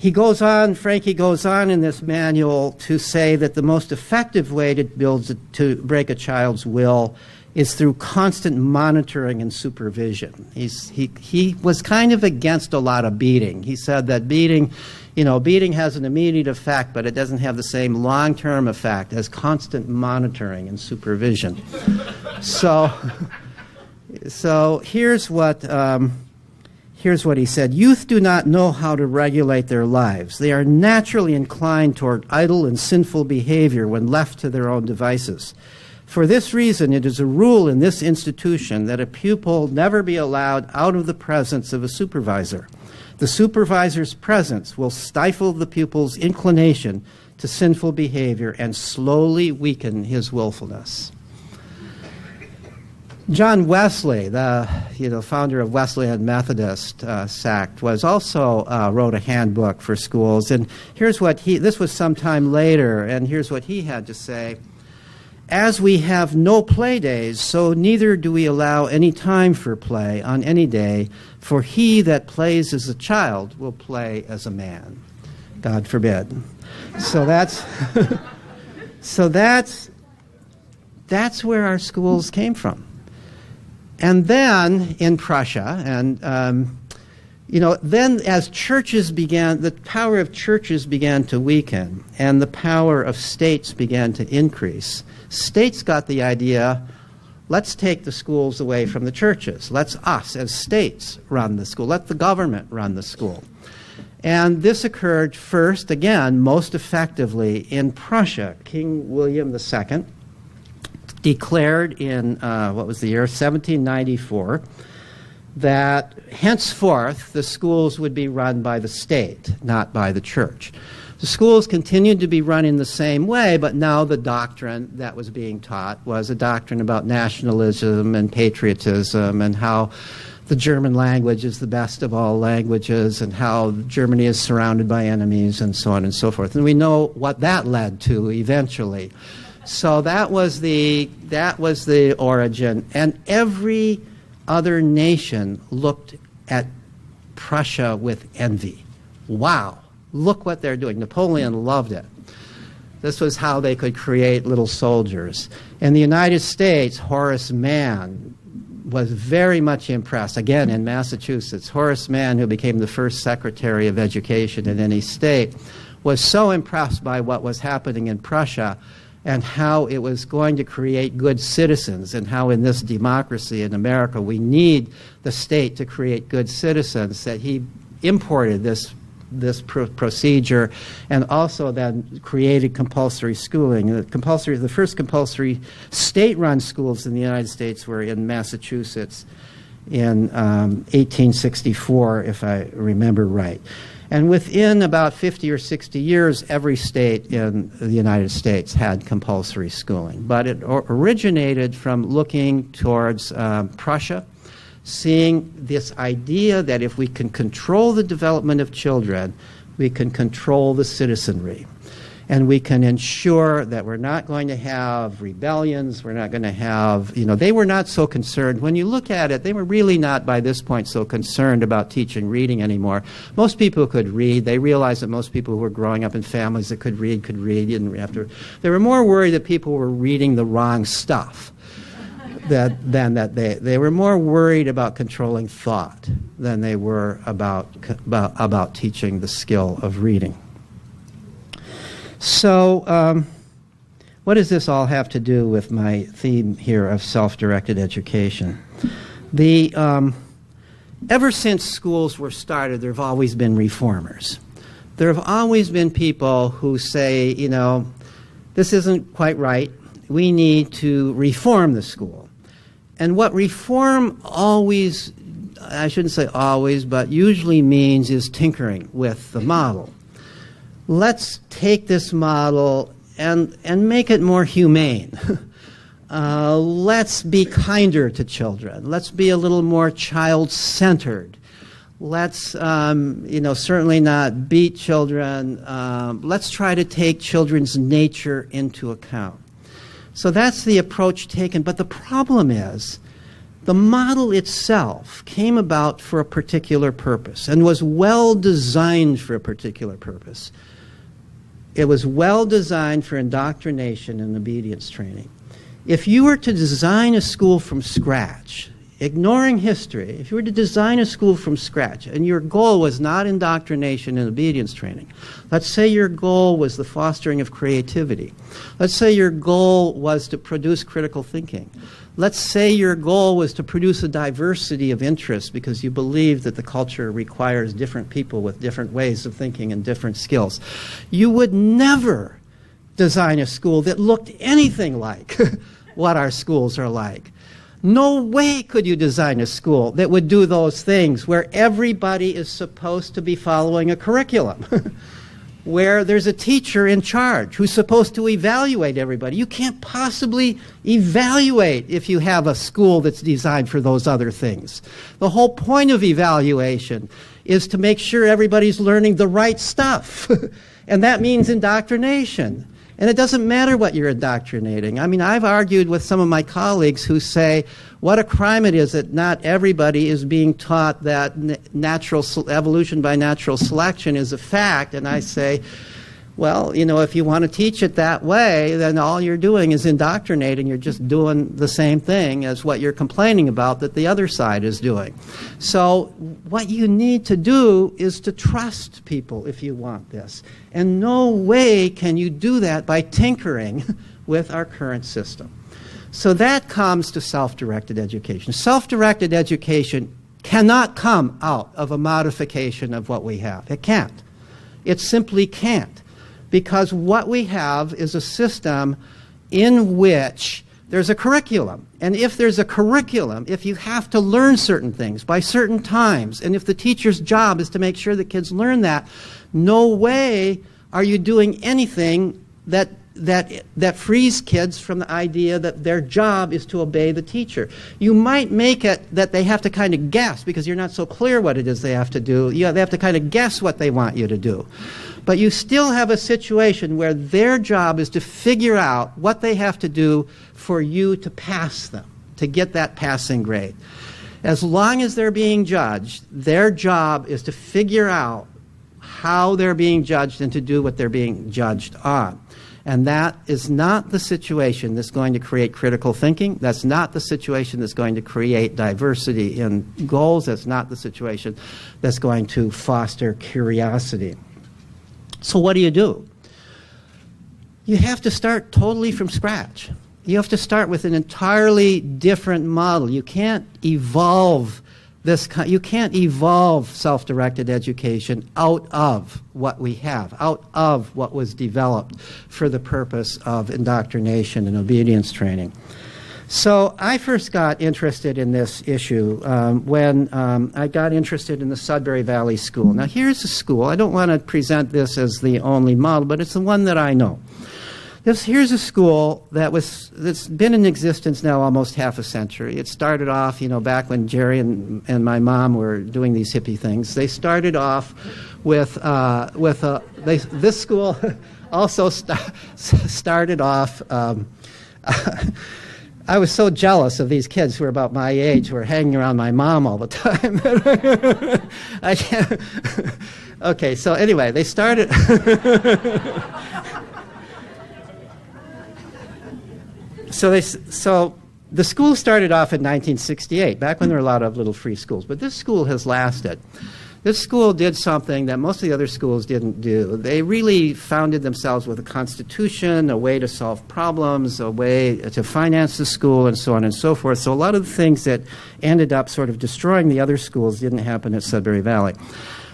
Francke goes on in this manual to say that the most effective way to break a child's will is through constant monitoring and supervision. He was kind of against a lot of beating. He said that beating has an immediate effect, but it doesn't have the same long-term effect as constant monitoring and supervision. So here's what he said. Youth do not know how to regulate their lives. They are naturally inclined toward idle and sinful behavior when left to their own devices. For this reason, it is a rule in this institution that a pupil never be allowed out of the presence of a supervisor. The supervisor's presence will stifle the pupil's inclination to sinful behavior and slowly weaken his willfulness. John Wesley, the founder of Wesleyan Methodist sect, was also wrote a handbook for schools. And here's what this was sometime later, and here's what he had to say. As we have no play days, so neither do we allow any time for play on any day, for he that plays as a child will play as a man. God forbid. So that's where our schools came from. And then in Prussia, and then as churches began, the power of churches began to weaken, and the power of states began to increase. States got the idea, let's take the schools away from the churches. Let's us, as states, run the school. Let the government run the school. And this occurred first, again, most effectively in Prussia. King William II declared in, 1794, that henceforth the schools would be run by the state, not by the church. The schools continued to be run in the same way, but now the doctrine that was being taught was a doctrine about nationalism and patriotism and how the German language is the best of all languages and how Germany is surrounded by enemies and so on and so forth. And we know what that led to eventually. So that was the origin. And every other nation looked at Prussia with envy. Wow. Look what they're doing. Napoleon loved it. This was how they could create little soldiers. In the United States, Horace Mann was very much impressed. Again, in Massachusetts, Horace Mann, who became the first Secretary of Education in any state, was so impressed by what was happening in Prussia and how it was going to create good citizens, and how in this democracy in America we need the state to create good citizens, that he imported this procedure and also then created compulsory schooling. The first compulsory state-run schools in the United States were in Massachusetts in 1864, if I remember right. And within about 50 or 60 years, every state in the United States had compulsory schooling. But it originated from looking towards Prussia, seeing this idea that if we can control the development of children, we can control the citizenry. and we can ensure that we're not going to have rebellions, we're not going to have, they were not so concerned. When you look at it, they were really not by this point so concerned about teaching reading anymore. Most people could read. They realized that most people who were growing up in families that could read. You didn't have to. They were more worried that people were reading the wrong stuff than that they were more worried about controlling thought than they were about teaching the skill of reading. So what does this all have to do with my theme here of self-directed education? Ever since schools were started, there have always been reformers. There have always been people who say, this isn't quite right. We need to reform the school. And what reform always, I shouldn't say always, but usually means is tinkering with the model. Let's take this model and make it more humane. Let's be kinder to children. Let's be a little more child-centered. Let's, certainly not beat children. Let's try to take children's nature into account. So that's the approach taken. But the problem is, the model itself came about for a particular purpose and was well designed for a particular purpose. It was well designed for indoctrination and obedience training. If you were to design a school from scratch, ignoring history, if you were to design a school from scratch and your goal was not indoctrination and obedience training, let's say your goal was the fostering of creativity, let's say your goal was to produce critical thinking, let's say your goal was to produce a diversity of interests because you believe that the culture requires different people with different ways of thinking and different skills, you would never design a school that looked anything like what our schools are like. No way could you design a school that would do those things where everybody is supposed to be following a curriculum, where there's a teacher in charge who's supposed to evaluate everybody. You can't possibly evaluate if you have a school that's designed for those other things. The whole point of evaluation is to make sure everybody's learning the right stuff, and that means indoctrination. And it doesn't matter what you're indoctrinating. I mean, I've argued with some of my colleagues who say what a crime it is that not everybody is being taught that evolution by natural selection is a fact. And I say, well, if you want to teach it that way, then all you're doing is indoctrinating. You're just doing the same thing as what you're complaining about that the other side is doing. So what you need to do is to trust people if you want this. And no way can you do that by tinkering with our current system. So that comes to self-directed education. Self-directed education cannot come out of a modification of what we have. It can't. It simply can't. Because what we have is a system in which there's a curriculum. And if there's a curriculum, if you have to learn certain things by certain times, and if the teacher's job is to make sure that kids learn that, no way are you doing anything that frees kids from the idea that their job is to obey the teacher. You might make it that they have to kind of guess because you're not so clear what it is they have to do. They have to kind of guess what they want you to do. But you still have a situation where their job is to figure out what they have to do for you to pass them, to get that passing grade. As long as they're being judged, their job is to figure out how they're being judged and to do what they're being judged on. And that is not the situation that's going to create critical thinking. That's not the situation that's going to create diversity in goals. That's not the situation that's going to foster curiosity. So what do? You have to start totally from scratch. You have to start with an entirely different model. You can't evolve you can't evolve self-directed education out of what we have, out of what was developed for the purpose of indoctrination and obedience training. So I first got interested in this issue when I got interested in the Sudbury Valley School. Now here's a school. I don't want to present this as the only model, but it's the one that I know. Here's a school that's been in existence now almost half a century. It started off, back when Jerry and my mom were doing these hippie things. They started off with this school also started off, I was so jealous of these kids who were about my age, who were hanging around my mom all the time. I can't. Okay, so anyway, they started. So the school started off in 1968, back when there were a lot of little free schools. But this school has lasted. This school did something that most of the other schools didn't do. They really founded themselves with a constitution, a way to solve problems, a way to finance the school, and so on and so forth. So a lot of the things that ended up sort of destroying the other schools didn't happen at Sudbury Valley.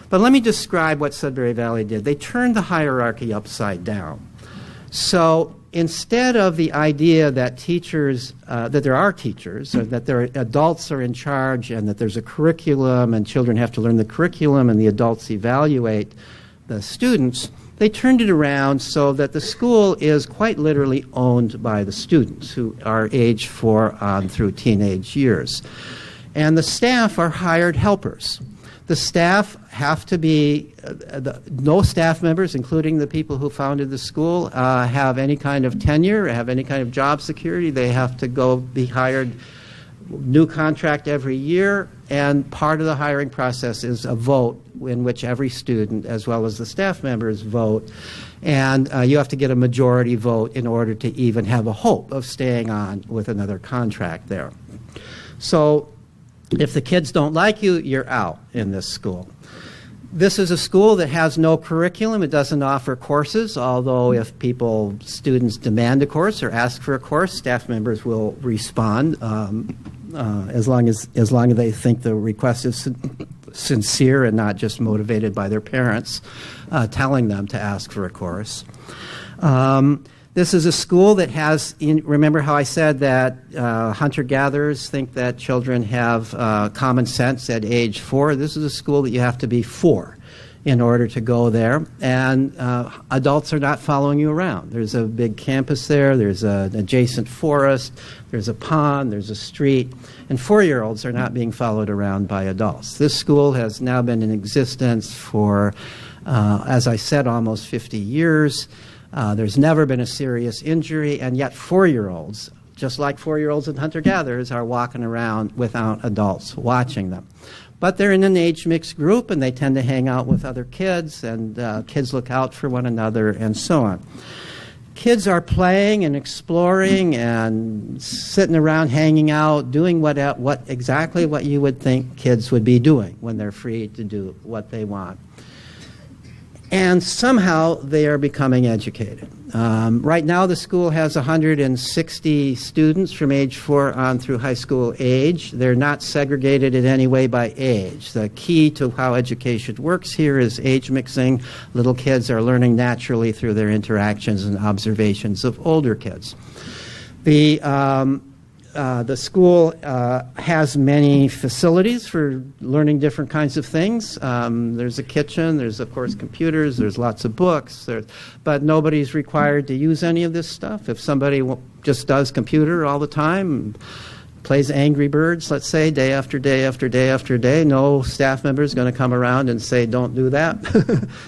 But let me describe what Sudbury Valley did. They turned the hierarchy upside down. So instead of the idea that teachers, that there are teachers, or that there are adults are in charge, and that there's a curriculum, and children have to learn the curriculum, and the adults evaluate the students, they turned it around so that the school is quite literally owned by the students, who are age 4 on through teenage years. And the staff are hired helpers. The staff have to be, no staff members, including the people who founded the school, have any kind of tenure, have any kind of job security. They have to go be hired, new contract every year, and part of the hiring process is a vote in which every student, as well as the staff members, vote. And you have to get a majority vote in order to even have a hope of staying on with another contract there. So if the kids don't like you, you're out in this school. This is a school that has no curriculum. It doesn't offer courses, although if students demand a course or ask for a course, staff members will respond as long as they think the request is sincere and not just motivated by their parents telling them to ask for a course. This is a school that has, remember how I said that hunter-gatherers think that children have common sense at age 4? This is a school that you have to be 4 in order to go there, and adults are not following you around. There's a big campus there, there's an adjacent forest, there's a pond, there's a street, and 4-year-olds are not being followed around by adults. This school has now been in existence for, as I said, almost 50 years. There's never been a serious injury, and yet 4-year-olds, just like 4-year-olds and hunter-gatherers, are walking around without adults watching them. But they're in an age-mixed group, and they tend to hang out with other kids, and kids look out for one another, and so on. Kids are playing and exploring and sitting around, hanging out, doing exactly what you would think kids would be doing when they're free to do what they want. And somehow they are becoming educated. Right now the school has 160 students from age 4 on through high school age. They're not segregated in any way by age. The key to how education works here is age mixing. Little kids are learning naturally through their interactions and observations of older kids. The school has many facilities for learning different kinds of things. There's a kitchen, there's of course computers, there's lots of books, but nobody's required to use any of this stuff. If somebody just does computer all the time, plays Angry Birds, let's say, day after day after day after day, no staff member is going to come around and say, don't do that,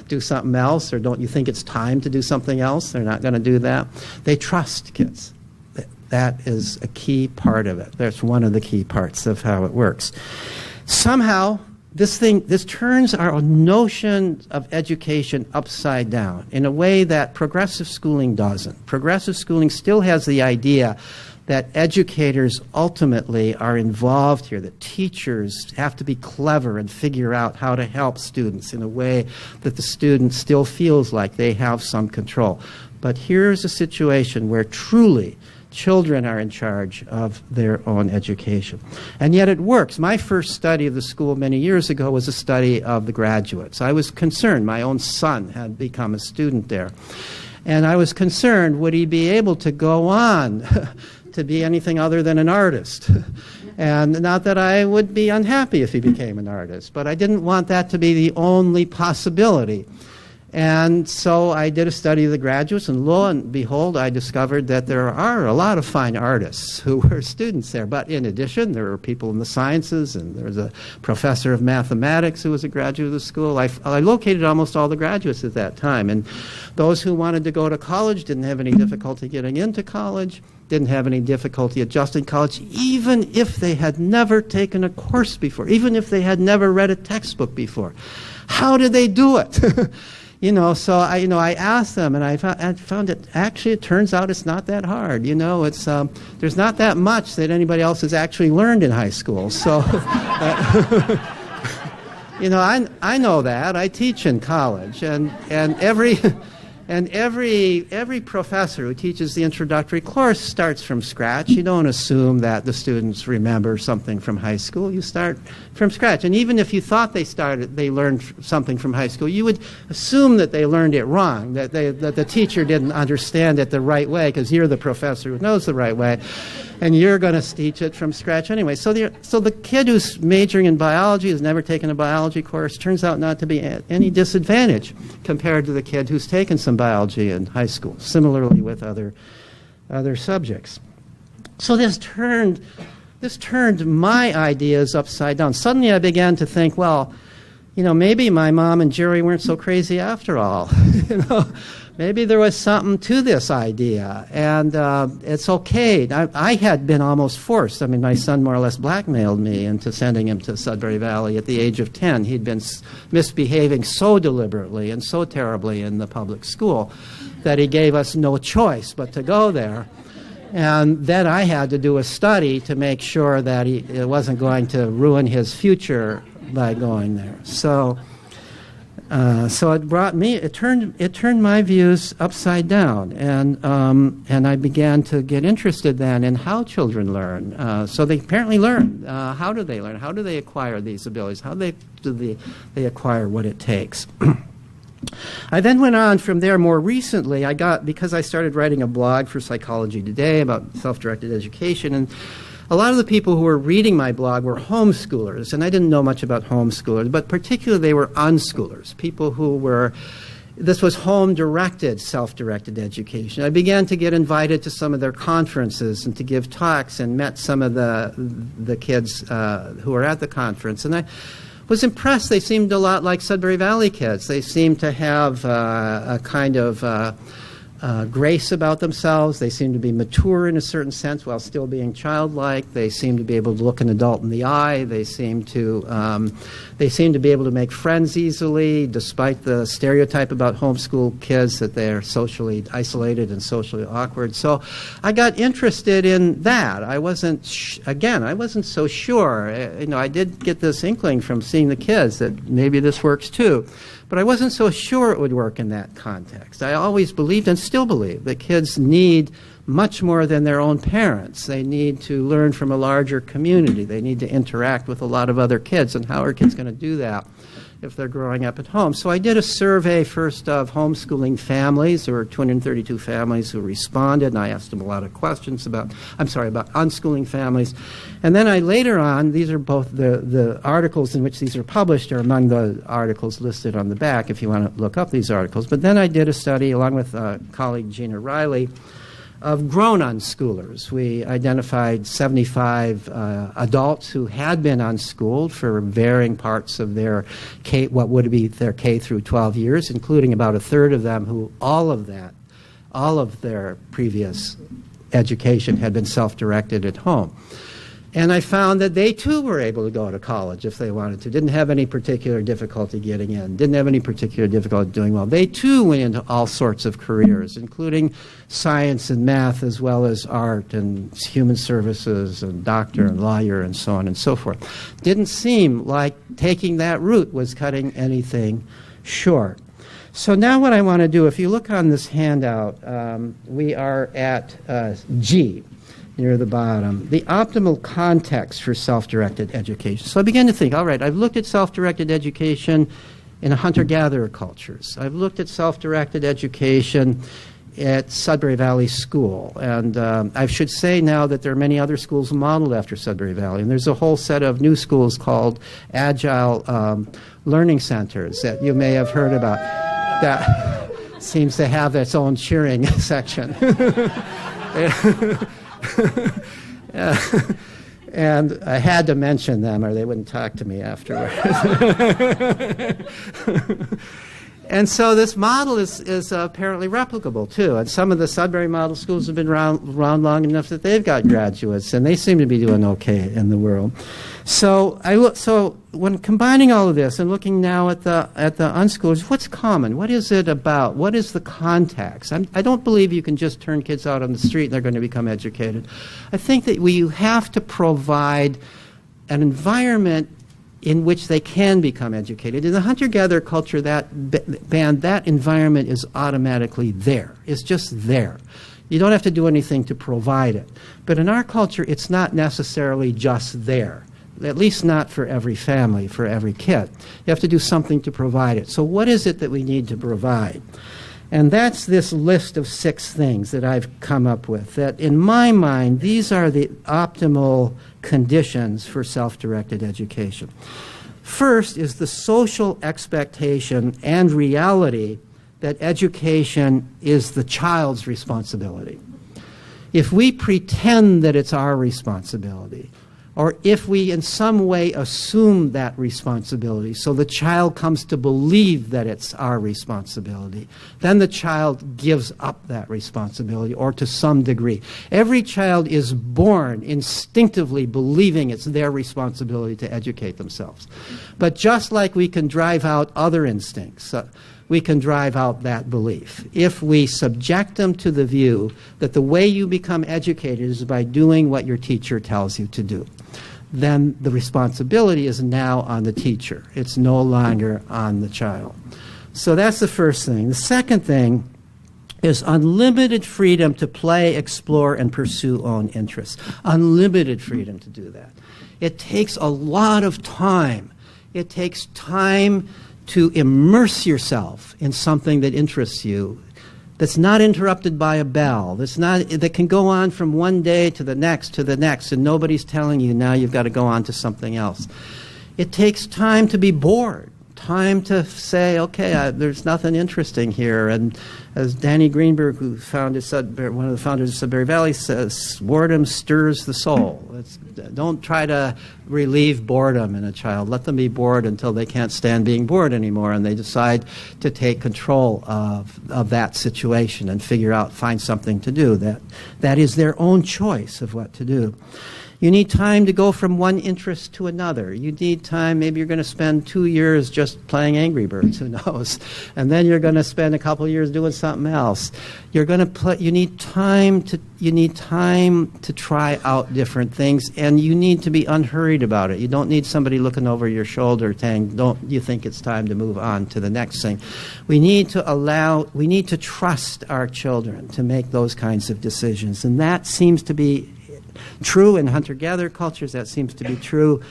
do something else, or don't you think it's time to do something else? They're not going to do that. They trust kids. That is a key part of it. That's one of the key parts of how it works. Somehow, this turns our notion of education upside down in a way that progressive schooling doesn't. Progressive schooling still has the idea that educators ultimately are involved here, that teachers have to be clever and figure out how to help students in a way that the student still feels like they have some control. But here's a situation where truly children are in charge of their own education. And yet it works. My first study of the school many years ago was a study of the graduates. I was concerned. My own son had become a student there. And I was concerned, would he be able to go on to be anything other than an artist? And not that I would be unhappy if he became an artist, but I didn't want that to be the only possibility. And so I did a study of the graduates, and lo and behold, I discovered that there are a lot of fine artists who were students there. But in addition, there were people in the sciences, and there was a professor of mathematics who was a graduate of the school. I located almost all the graduates at that time. And those who wanted to go to college didn't have any difficulty getting into college, didn't have any difficulty adjusting college, even if they had never taken a course before, even if they had never read a textbook before. How did they do it? So I asked them, and I found it, actually, it turns out it's not that hard. It's there's not that much that anybody else has actually learned in high school. So, I know that. I teach in college, and every professor who teaches the introductory course starts from scratch. You don't assume that the students remember something from high school. You start from scratch. And even if you thought they learned something from high school, you would assume that they learned it wrong, that the teacher didn't understand it the right way, because you're the professor who knows the right way, and you're going to teach it from scratch anyway. So the kid who's majoring in biology, has never taken a biology course, turns out not to be at any disadvantage compared to the kid who's taken some biology in high school, similarly with other subjects. So this turned my ideas upside down. Suddenly I began to think, well, maybe my mom and Jerry weren't so crazy after all. Maybe there was something to this idea, and it's okay. I had been almost forced. I mean, my son more or less blackmailed me into sending him to Sudbury Valley at the age of 10. He'd been misbehaving so deliberately and so terribly in the public school that he gave us no choice but to go there. And then I had to do a study to make sure that it wasn't going to ruin his future by going there. So it turned my views upside down, and I began to get interested then in how children learn. So they apparently learn. How do they learn? How do they acquire these abilities? How do they acquire what it takes? I then went on from there more recently. Because I started writing a blog for Psychology Today about self-directed education, and a lot of the people who were reading my blog were homeschoolers, and I didn't know much about homeschoolers, but particularly they were unschoolers, people this was home-directed, self-directed education. I began to get invited to some of their conferences and to give talks, and met some of the kids who were at the conference, and I was impressed. They seemed a lot like Sudbury Valley kids. They seemed to have a kind of grace about themselves. They seemed to be mature in a certain sense while still being childlike. They seemed to be able to look an adult in the eye. They seemed to be able to make friends easily, despite the stereotype about homeschool kids that they're socially isolated and socially awkward. So I got interested in that. I wasn't so sure. I did get this inkling from seeing the kids that maybe this works too. But I wasn't so sure it would work in that context. I always believed, and still believe, that kids need much more than their own parents. They need to learn from a larger community. They need to interact with a lot of other kids. And how are kids going to do that if they're growing up at home? So I did a survey first of homeschooling families. There were 232 families who responded, and I asked them a lot of questions about unschooling families. And then later on, these are both the articles in which these are published are among the articles listed on the back if you want to look up these articles. But then I did a study, along with colleague Gina Riley, of grown unschoolers. We identified 75 adults who had been unschooled for varying parts of their what would be their K through 12 years, including about a third of them who all of their previous education had been self-directed at home. And I found that they too were able to go to college if they wanted to, didn't have any particular difficulty getting in, didn't have any particular difficulty doing well. They too went into all sorts of careers, including science and math, as well as art and human services and doctor and lawyer and so on and so forth. Didn't seem like taking that route was cutting anything short. So now what I want to do, if you look on this handout, we are at G, near the bottom, the optimal context for self-directed education. So I began to think, all right, I've looked at self-directed education in hunter-gatherer cultures. I've looked at self-directed education at Sudbury Valley School. And I should say now that there are many other schools modeled after Sudbury Valley. And there's a whole set of new schools called Agile Learning Centers that you may have heard about. that seems to have its own cheering section. And I had to mention them or they wouldn't talk to me afterwards. And so this model is apparently replicable, too. And some of the Sudbury model schools have been around long enough that they've got graduates, and they seem to be doing okay in the world. So when combining all of this and looking now at the unschoolers, what's common? What is it about? What is the context? I don't believe you can just turn kids out on the street and they're going to become educated. I think that you have to provide an environment in which they can become educated. In the hunter-gatherer culture, that environment is automatically there. It's just there. You don't have to do anything to provide it. But in our culture, it's not necessarily just there, at least not for every family, for every kid. You have to do something to provide it. So what is it that we need to provide? And that's this list of 6 things that I've come up with, that in my mind, these are the optimal conditions for self-directed education. First is the social expectation and reality that education is the child's responsibility. If we pretend that it's our responsibility, or if we in some way assume that responsibility, so the child comes to believe that it's our responsibility, then the child gives up that responsibility, or to some degree. Every child is born instinctively believing it's their responsibility to educate themselves. But just like we can drive out other instincts, we can drive out that belief. If we subject them to the view that the way you become educated is by doing what your teacher tells you to do, then the responsibility is now on the teacher. It's no longer on the child. So that's the first thing. The second thing is unlimited freedom to play, explore, and pursue own interests. Unlimited freedom to do that. It takes a lot of time. It takes time to immerse yourself in something that interests you, that's not interrupted by a bell, that can go on from one day to the next, and nobody's telling you now you've got to go on to something else. It takes time to be bored, time to say, okay, there's nothing interesting here. And as Danny Greenberg, who founded one of the founders of Sudbury Valley, says, boredom stirs the soul. Don't try to relieve boredom in a child. Let them be bored until they can't stand being bored anymore, and they decide to take control of that situation and find something to do. That is their own choice of what to do. You need time to go from one interest to another. You need time, maybe you're going to spend 2 years just playing Angry Birds, who knows? And then you're going to spend a couple of years doing something else. You need time to try out different things, and you need to be unhurried about it. You don't need somebody looking over your shoulder saying, don't you think it's time to move on to the next thing? We need to trust our children to make those kinds of decisions, and that seems to be true in hunter-gatherer cultures. That seems to be true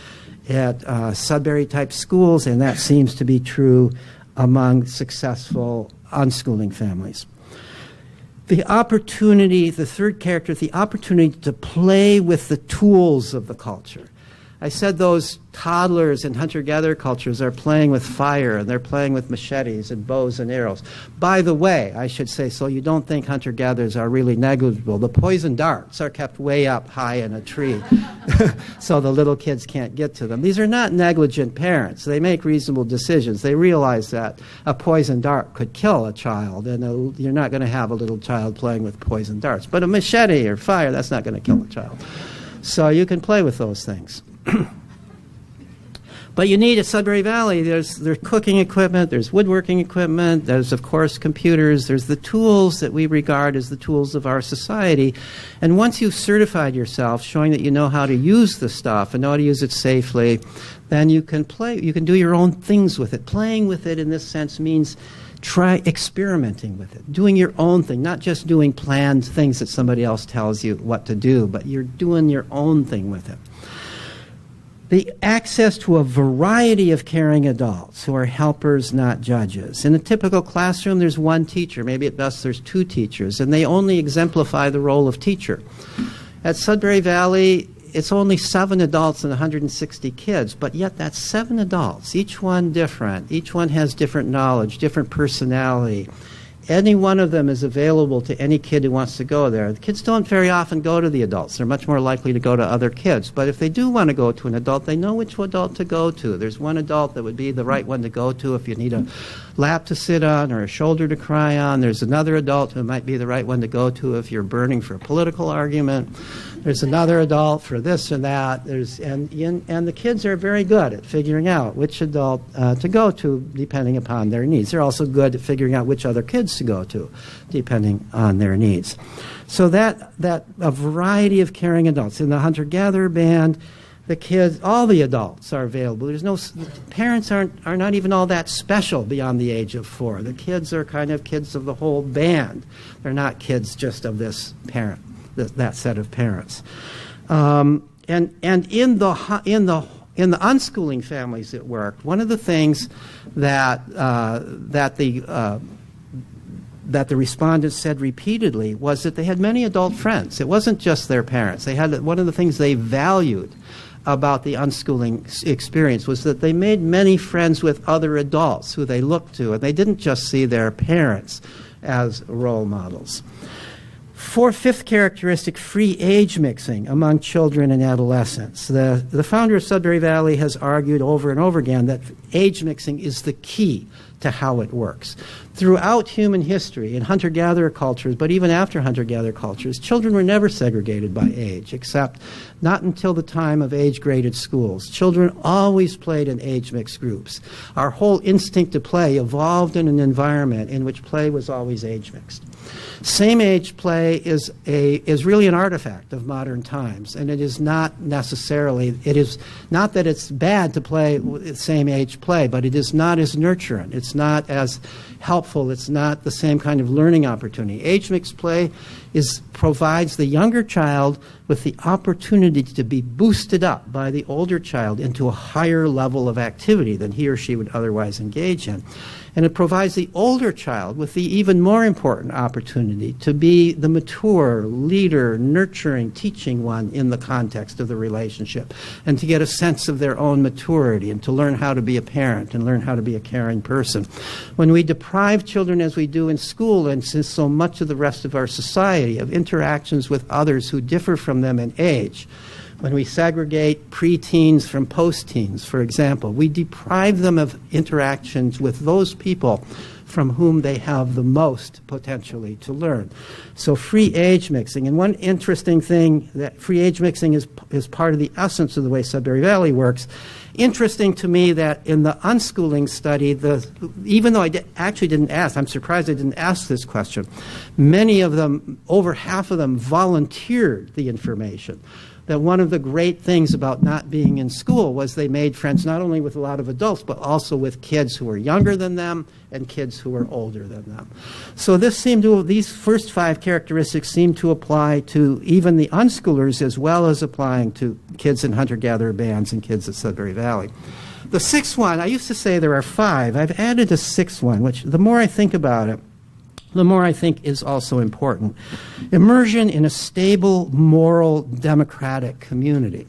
at Sudbury-type schools, and that seems to be true among successful unschooling families. The third character, the opportunity to play with the tools of the culture. I said those toddlers in hunter-gatherer cultures are playing with fire, and they're playing with machetes and bows and arrows. By the way, I should say, so you don't think hunter-gatherers are really negligible, the poison darts are kept way up high in a tree so the little kids can't get to them. These are not negligent parents. They make reasonable decisions. They realize that a poison dart could kill a child, and you're not going to have a little child playing with poison darts. But a machete or fire, that's not going to kill a child. So you can play with those things. But you need at Sudbury Valley, there's cooking equipment, there's woodworking equipment, there's, of course, computers, there's the tools that we regard as the tools of our society. And once you've certified yourself, showing that you know how to use the stuff and know how to use it safely, then you can do your own things with it. Playing with it in this sense means try experimenting with it, doing your own thing, not just doing planned things that somebody else tells you what to do, but you're doing your own thing with it. The access to a variety of caring adults who are helpers, not judges. In a typical classroom, there's one teacher. Maybe at best there's 2 teachers, and they only exemplify the role of teacher. At Sudbury Valley, it's only 7 adults and 160 kids, but yet that's 7 adults, each one different. Each one has different knowledge, different personality. Any one of them is available to any kid who wants to go there. The kids don't very often go to the adults. They're much more likely to go to other kids. But if they do want to go to an adult, they know which adult to go to. There's one adult that would be the right one to go to if you need a lap to sit on or a shoulder to cry on. There's another adult who might be the right one to go to if you're burning for a political argument. There's another adult for this or that. And the kids are very good at figuring out which adult to go to depending upon their needs. They're also good at figuring out which other kids to go to depending on their needs. So that a variety of caring adults. In the hunter-gatherer band, the kids, all the adults are available. Parents are not even all that special beyond the age of 4. The kids are kind of kids of the whole band. They're not kids just of this parent. That set of parents, and in the unschooling families that worked, one of the things that the respondents said repeatedly was that they had many adult friends. It wasn't just their parents. They had one of the things they valued about the unschooling experience was that they made many friends with other adults who they looked to, and they didn't just see their parents as role models. Fifth characteristic, free age mixing among children and adolescents. The founder of Sudbury Valley has argued over and over again that age mixing is the key to how it works. Throughout human history, in hunter-gatherer cultures, but even after hunter-gatherer cultures, children were never segregated by age, except not until the time of age-graded schools. Children always played in age-mixed groups. Our whole instinct to play evolved in an environment in which play was always age-mixed. Same-age play is really an artifact of modern times, and it is not that it's bad to play same-age play, but it is not as nurturant. It's not as helpful. It's not the same kind of learning opportunity. Age-mixed play provides the younger child with the opportunity to be boosted up by the older child into a higher level of activity than he or she would otherwise engage in. And it provides the older child with the even more important opportunity to be the mature, leader, nurturing, teaching one in the context of the relationship, and to get a sense of their own maturity, and to learn how to be a parent and learn how to be a caring person. When we deprive children, as we do in school and since so much of the rest of our society, of interactions with others who differ from them in age, when we segregate preteens from post-teens, for example, we deprive them of interactions with those people from whom they have the most potentially to learn. So free age mixing. And one interesting thing, that free age mixing is part of the essence of the way Sudbury Valley works. Interesting to me that in the unschooling study, even though I actually didn't ask, I'm surprised I didn't ask this question, many of them, over half of them, volunteered the information. That one of the great things about not being in school was they made friends not only with a lot of adults, but also with kids who were younger than them and kids who were older than them. So these first 5 characteristics seem to apply to even the unschoolers as well as applying to kids in hunter-gatherer bands and kids at Sudbury Valley. The 6th one, I used to say there are 5. I've added a 6th one, which the more I think about it, the more I think is also important. Immersion in a stable, moral, democratic community.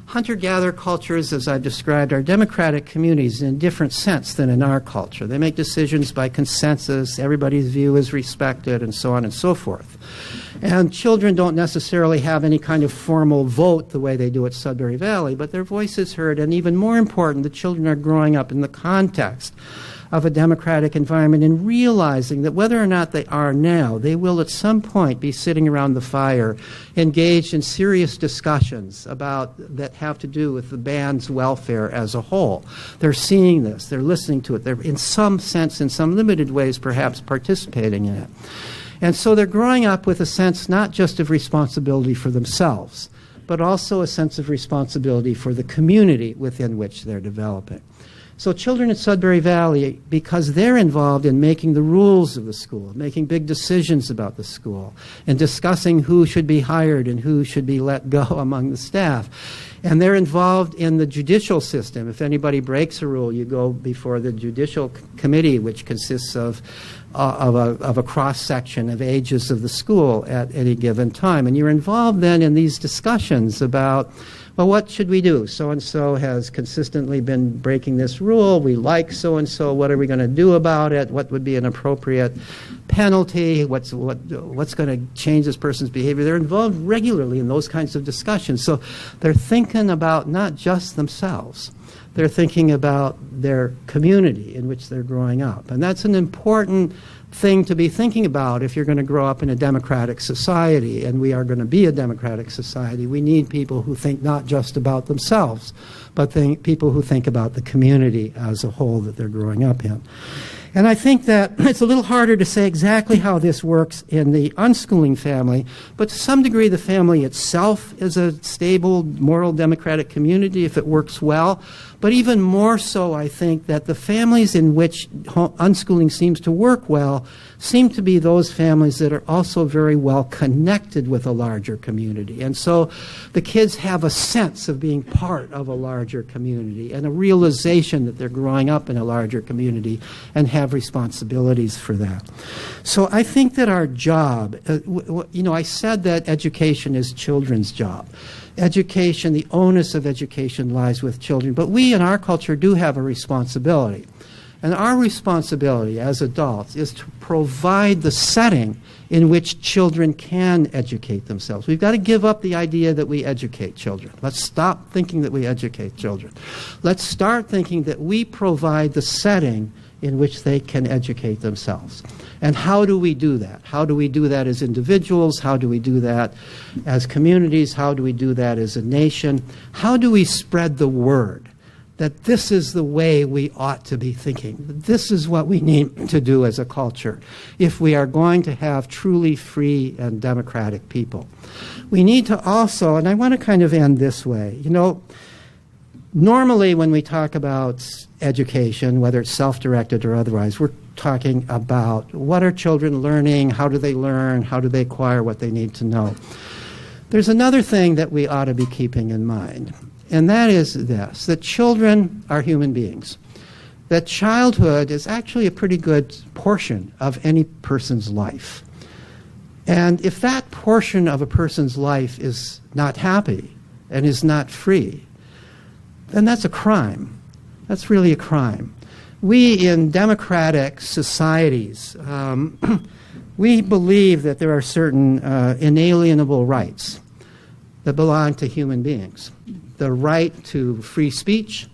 Hunter-gatherer cultures, as I've described, are democratic communities in a different sense than in our culture. They make decisions by consensus, everybody's view is respected, and so on and so forth. And children don't necessarily have any kind of formal vote the way they do at Sudbury Valley, but their voice is heard, and even more important, the children are growing up in the context of a democratic environment and realizing that whether or not they are now, they will at some point be sitting around the fire, engaged in serious discussions that have to do with the band's welfare as a whole. They're seeing this, they're listening to it, they're in some sense, in some limited ways, perhaps participating in it. And so they're growing up with a sense not just of responsibility for themselves, but also a sense of responsibility for the community within which they're developing. So children at Sudbury Valley, because they're involved in making the rules of the school, making big decisions about the school, and discussing who should be hired and who should be let go among the staff. And they're involved in the judicial system. If anybody breaks a rule, you go before the judicial committee, which consists of a cross-section of ages of the school at any given time. And you're involved then in these discussions about, well, what should we do? So-and-so has consistently been breaking this rule. We like so-and-so. What are we going to do about it? What would be an appropriate penalty? What's going to change this person's behavior? They're involved regularly in those kinds of discussions. So they're thinking about not just themselves. They're thinking about their community in which they're growing up. And that's an important thing to be thinking about if you're going to grow up in a democratic society, and we are going to be a democratic society. We need people who think not just about themselves, but people who think about the community as a whole that they're growing up in. And I think that it's a little harder to say exactly how this works in the unschooling family, but to some degree the family itself is a stable, moral, democratic community if it works well. But even more so, I think that the families in which unschooling seems to work well seem to be those families that are also very well connected with a larger community. And so the kids have a sense of being part of a larger community and a realization that they're growing up in a larger community and have responsibilities for that. So I think that our job, I said that education is children's job. Education, the onus of education lies with children, but we in our culture do have a responsibility. And our responsibility as adults is to provide the setting in which children can educate themselves. We've got to give up the idea that we educate children. Let's stop thinking that we educate children. Let's start thinking that we provide the setting in which they can educate themselves. And how do we do that? How do we do that as individuals? How do we do that as communities? How do we do that as a nation? How do we spread the word that this is the way we ought to be thinking? This is what we need to do as a culture if we are going to have truly free and democratic people. We need to also, and I want to kind of end this way, normally when we talk about education, whether it's self-directed or otherwise, we're talking about what are children learning, how do they learn, how do they acquire what they need to know. There's another thing that we ought to be keeping in mind, and that is this, that children are human beings. That childhood is actually a pretty good portion of any person's life. And if that portion of a person's life is not happy and is not free, then that's a crime. That's really a crime. We in democratic societies, we believe that there are certain inalienable rights that belong to human beings. The right to free speech,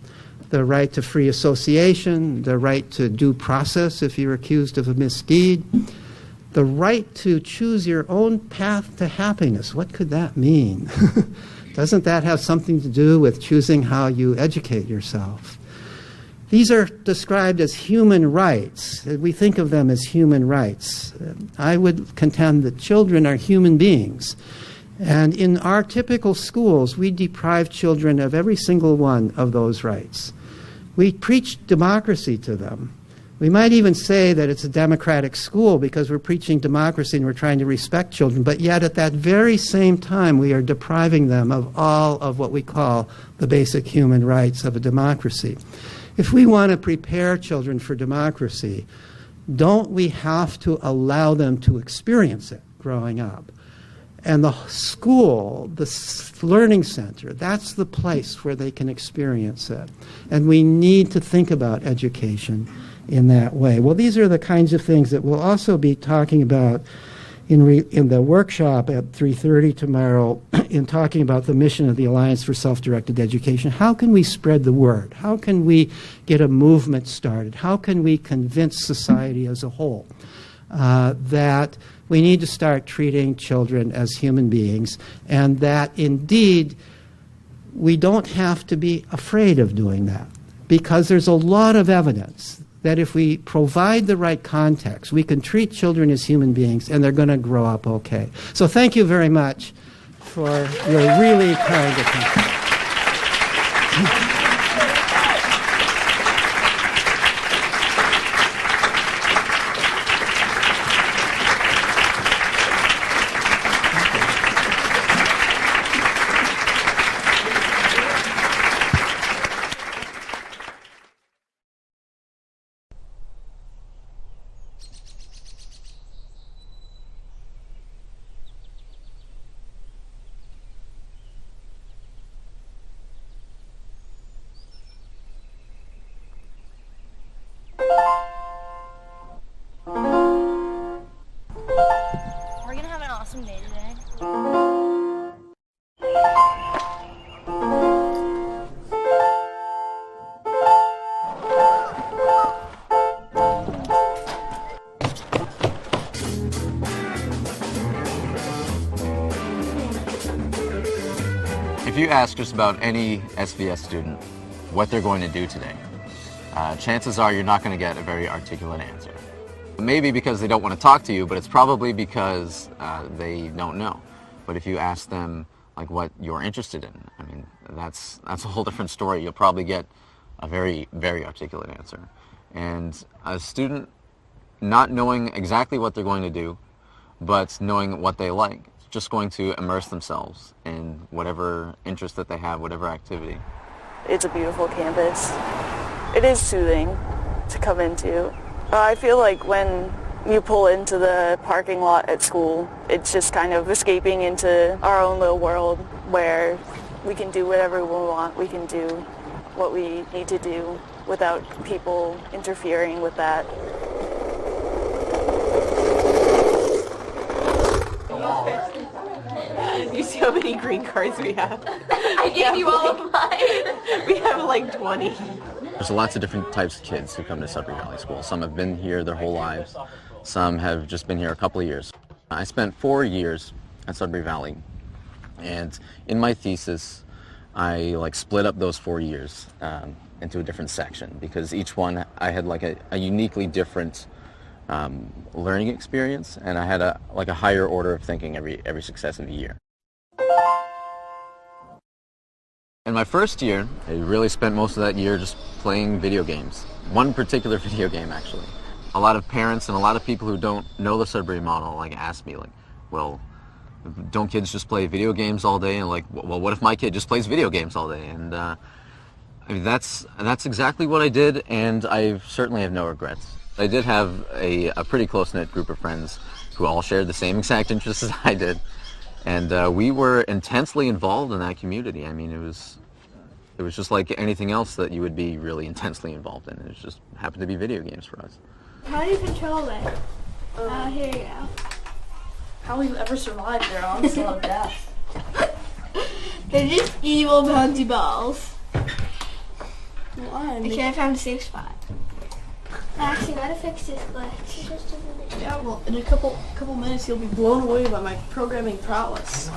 the right to free association, the right to due process if you're accused of a misdeed, the right to choose your own path to happiness. What could that mean? Doesn't that have something to do with choosing how you educate yourself? These are described as human rights. We think of them as human rights. I would contend that children are human beings. And in our typical schools, we deprive children of every single one of those rights. We preach democracy to them. We might even say that it's a democratic school because we're preaching democracy and we're trying to respect children, but yet at that very same time we are depriving them of all of what we call the basic human rights of a democracy. If we want to prepare children for democracy, don't we have to allow them to experience it growing up? And the school, the learning center, that's the place where they can experience it. And we need to think about education in that way. Well, these are the kinds of things that we'll also be talking about in the workshop at 3:30 tomorrow in talking about the mission of the Alliance for Self-Directed Education. How can we spread the word? How can we get a movement started? How can we convince society as a whole that we need to start treating children as human beings, and that indeed we don't have to be afraid of doing that, because there's a lot of evidence that if we provide the right context, we can treat children as human beings and they're going to grow up okay. So thank you very much for your really kind attention. If you ask just about any SVS student what they're going to do today, chances are you're not going to get a very articulate answer. Maybe because they don't want to talk to you, but it's probably because they don't know. But if you ask them like what you're interested in, I mean, that's a whole different story. You'll probably get a very, very articulate answer. And a student not knowing exactly what they're going to do, but knowing what they like, just going to immerse themselves in whatever interest that they have, whatever activity. It's a beautiful campus. It is soothing to come into. I feel like when you pull into the parking lot at school, it's just kind of escaping into our own little world where we can do whatever we want. We can do what we need to do without people interfering with that. You see how many green cards we have? I gave you all of mine. We have like 20. There's lots of different types of kids who come to Sudbury Valley School. Some have been here their whole lives. Some have just been here a couple of years. I spent 4 years at Sudbury Valley, and in my thesis, I split up those 4 years into a different section, because each one I had a uniquely different learning experience, and I had a higher order of thinking every successive year. In my first year, I really spent most of that year just playing video games. One particular video game, actually. A lot of parents and a lot of people who don't know the Sudbury model ask me, well, don't kids just play video games all day? And well, what if my kid just plays video games all day? And I mean, that's exactly what I did, and I certainly have no regrets. I did have a pretty close-knit group of friends who all shared the same exact interests as I did. And we were intensely involved in that community. I mean, it was just like anything else that you would be really intensely involved in. It just happened to be video games for us. How do you control it? Here you go. How we've ever survived their onslaught of death. They're just evil bouncy balls. Why? I should have found a safe spot. I actually gotta fix this glitch. Yeah, well, in a couple minutes you'll be blown away by my programming prowess.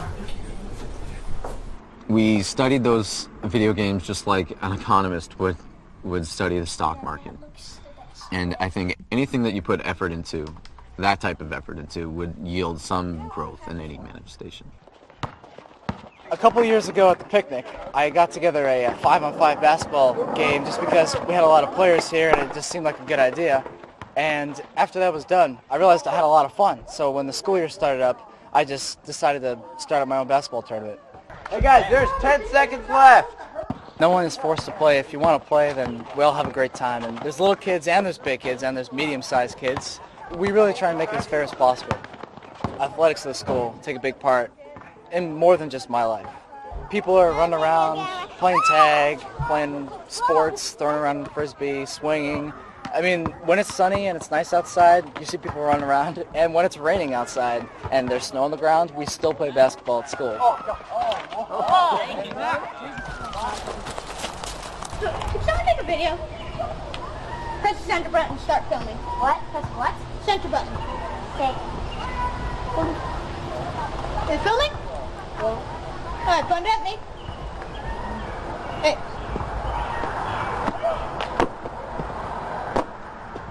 We studied those video games just like an economist would study the stock market. And I think anything that you put effort into, that type of effort into, would yield some growth in any manifestation. A couple years ago at the picnic, I got together a 5-on-5 basketball game just because we had a lot of players here and it just seemed like a good idea. And after that was done, I realized I had a lot of fun. So when the school year started up, I just decided to start up my own basketball tournament. Hey guys, there's 10 seconds left. No one is forced to play. If you want to play, then we all have a great time. And there's little kids and there's big kids and there's medium-sized kids. We really try and make it as fair as possible. Athletics of the school take a big part in more than just my life. People are running around, playing tag, playing sports, throwing around frisbee, swinging. I mean, when it's sunny and it's nice outside, you see people running around. And when it's raining outside and there's snow on the ground, we still play basketball at school. Can someone take a video? Press the center button and start filming. What? Press what? Center button. Okay. Are you filming? Yeah. Alright, point at me. Hey.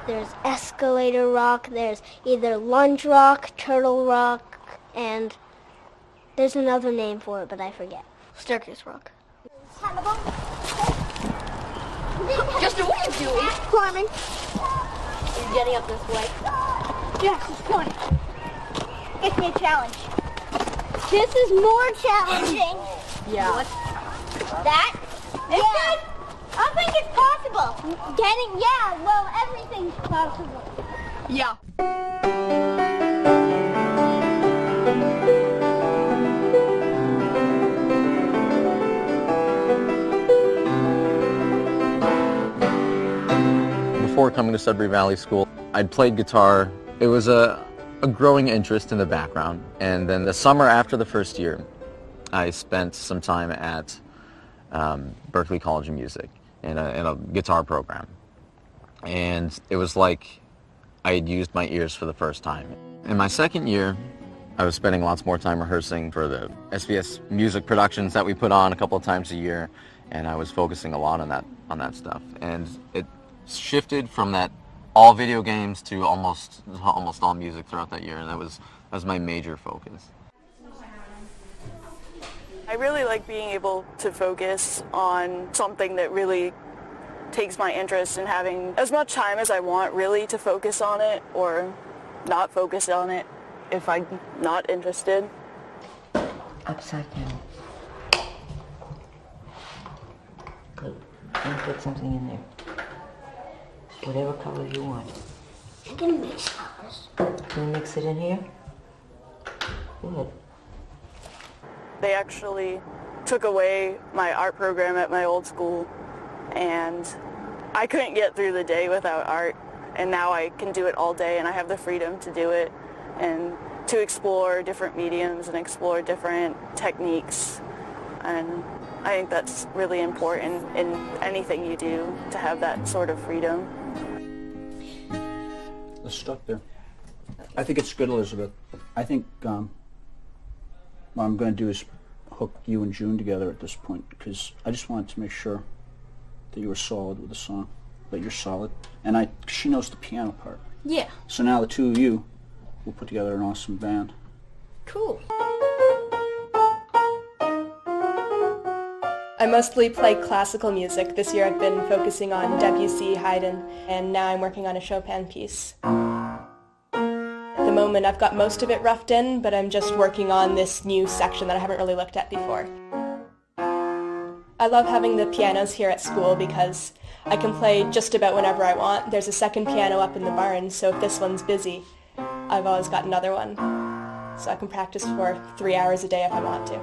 There's escalator rock, there's either lunge rock, turtle rock, and there's another name for it, but I forget. Staircase rock. Justin, what are you doing? Climbing. You're getting up this way. Yes, it's climbing. Give me a challenge. This is more challenging. Yeah. What? That? Yeah. I think it's possible. Everything's possible. Yeah. Before coming to Sudbury Valley School, I'd played guitar. It was a growing interest in the background. And then the summer after the first year, I spent some time at Berklee College of Music in a guitar program. And it was like I had used my ears for the first time. In my second year, I was spending lots more time rehearsing for the SBS music productions that we put on a couple of times a year, and I was focusing a lot on that stuff. And it shifted from that all video games to almost all music throughout that year, and that was my major focus. I really like being able to focus on something that really takes my interest and having as much time as I want really to focus on it or not focus on it if I'm not interested. Upside down. Good. And put something in there. Whatever color you want. I'm gonna mix colors. Can you mix it in here? Good. They actually took away my art program at my old school, and I couldn't get through the day without art, and now I can do it all day, and I have the freedom to do it and to explore different mediums and explore different techniques, and I think that's really important in anything you do, to have that sort of freedom. Let's stop there. I think it's good, Elizabeth. I think what I'm going to do is hook you and June together at this point, because I just wanted to make sure that you were solid with the song, that you're solid. And she knows the piano part. Yeah. So now the two of you will put together an awesome band. Cool. I mostly play classical music. This year I've been focusing on Debussy, Haydn, and now I'm working on a Chopin piece. At the moment I've got most of it roughed in, but I'm just working on this new section that I haven't really looked at before. I love having the pianos here at school because I can play just about whenever I want. There's a second piano up in the barn, so if this one's busy, I've always got another one. So I can practice for 3 hours a day if I want to.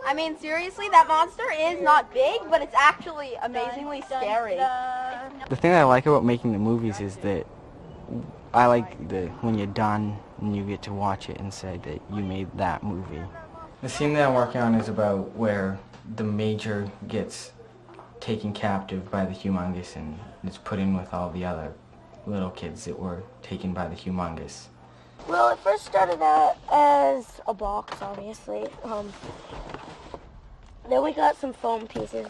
I mean, seriously, that monster is not big, but it's actually amazingly scary. The thing that I like about making the movies is that I like when you're done and you get to watch it and say that you made that movie. The scene that I'm working on is about where the major gets taken captive by the humongous and is put in with all the other little kids that were taken by the humongous. Well, it first started out as a box, obviously. Then we got some foam pieces.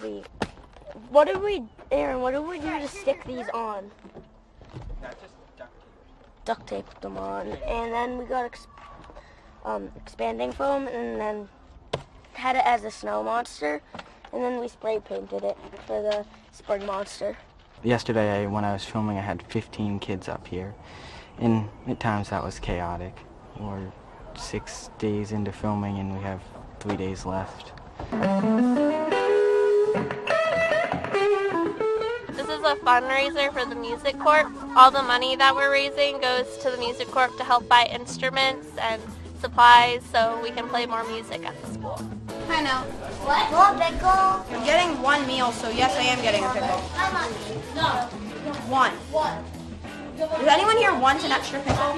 Aaron, what did we do to stick these on? Duct taped them on. And then we got expanding foam and then had it as a snow monster. And then we spray painted it for the spring monster. Yesterday, when I was filming, I had 15 kids up here. And at times that was chaotic. We're 6 days into filming and we have 3 days left. This is a fundraiser for the Music Corp. All the money that we're raising goes to the Music Corp to help buy instruments and supplies so we can play more music at the school. I know. What pickle? I'm getting one meal, so yes, I am getting a pickle. How much? No. One. Does anyone here want an extra pickle?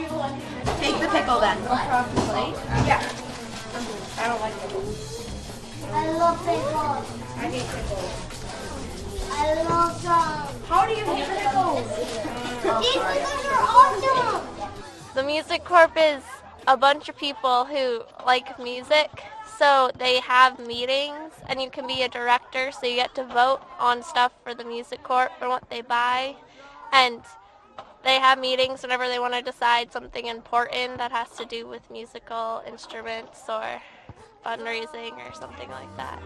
Take the pickle then. Yeah. I don't like pickles. I love pickles. I hate pickles. I love them. How do you hate pickles? These pickles are awesome. The Music Corp is a bunch of people who like music, so they have meetings, and you can be a director, so you get to vote on stuff for the Music Corp and what they buy, and they have meetings whenever they want to decide something important that has to do with musical instruments or fundraising or something like that.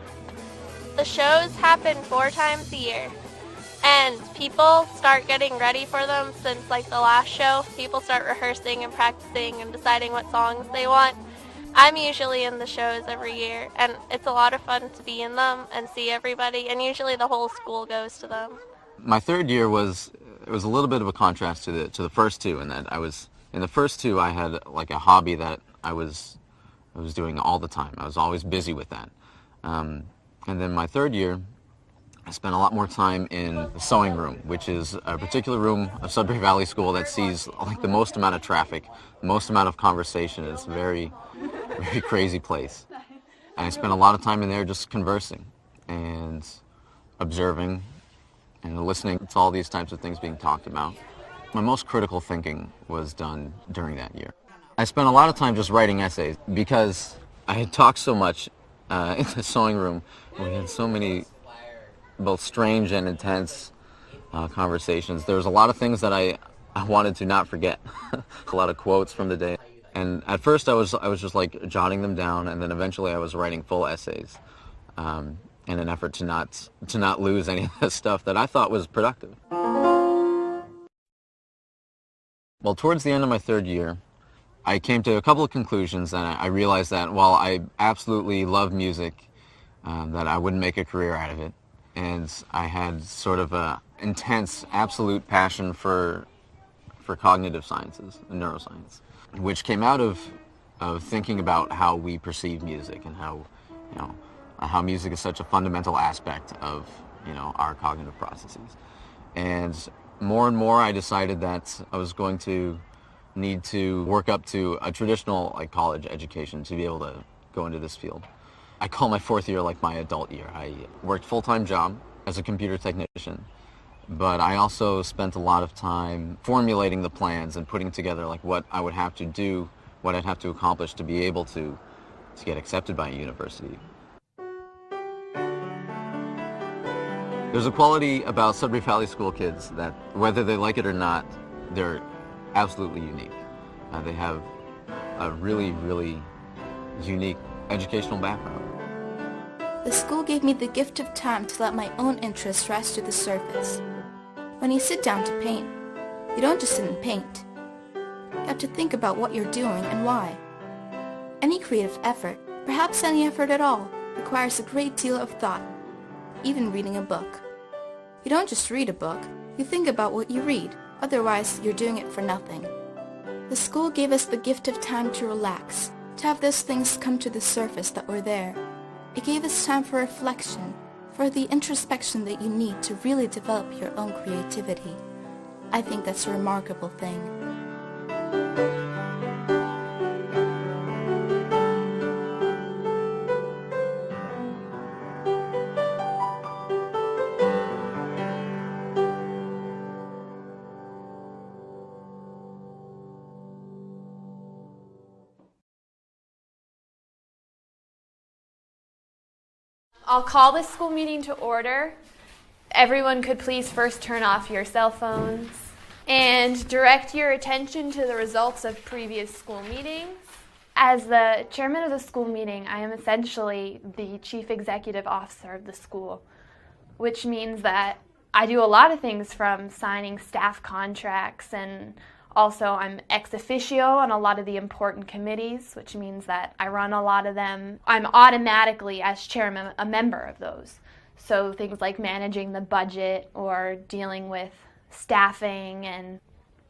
The shows happen 4 times a year, and people start getting ready for them since like the last show. People start rehearsing and practicing and deciding what songs they want. I'm usually in the shows every year, and it's a lot of fun to be in them and see everybody, and usually the whole school goes to them. My third year was a little bit of a contrast to the first two, in that in the first two I had like a hobby that I was doing all the time. I was always busy with that. And then my third year, I spent a lot more time in the sewing room, which is a particular room of Sudbury Valley School that sees like the most amount of traffic, the most amount of conversation. It's a very, very crazy place. And I spent a lot of time in there just conversing and observing and listening to all these types of things being talked about. My most critical thinking was done during that year. I spent a lot of time just writing essays because I had talked so much in the sewing room. We had so many both strange and intense conversations. There was a lot of things that I wanted to not forget. A lot of quotes from the day. And at first I was just like jotting them down, and then eventually I was writing full essays in an effort to not lose any of the stuff that I thought was productive. Well, towards the end of my third year, I came to a couple of conclusions, and I realized that while I absolutely love music, that I wouldn't make a career out of it. And I had sort of a intense, absolute passion for cognitive sciences and neuroscience, which came out of thinking about how we perceive music and how music is such a fundamental aspect of our cognitive processes. And more I decided that I was going to need to work up to a traditional college education to be able to go into this field. I call my fourth year like my adult year. I worked full-time job as a computer technician, but I also spent a lot of time formulating the plans and putting together what I would have to do, what I'd have to accomplish to be able to get accepted by a university. There's a quality about Sudbury Valley School kids that, whether they like it or not, they're absolutely unique. They have a really, really unique educational background. The school gave me the gift of time to let my own interests rise to the surface. When you sit down to paint, you don't just sit and paint. You have to think about what you're doing and why. Any creative effort, perhaps any effort at all, requires a great deal of thought, even reading a book. You don't just read a book, you think about what you read, otherwise you're doing it for nothing. The school gave us the gift of time to relax, to have those things come to the surface that were there. It gave us time for reflection, for the introspection that you need to really develop your own creativity. I think that's a remarkable thing. I'll call this school meeting to order. Everyone could please first turn off your cell phones and direct your attention to the results of previous school meetings. As the chairman of the school meeting, I am essentially the chief executive officer of the school, which means that I do a lot of things from signing staff contracts, and also I'm ex officio on a lot of the important committees, which means that I run a lot of them. I'm automatically, as chairman, a member of those. So things like managing the budget or dealing with staffing and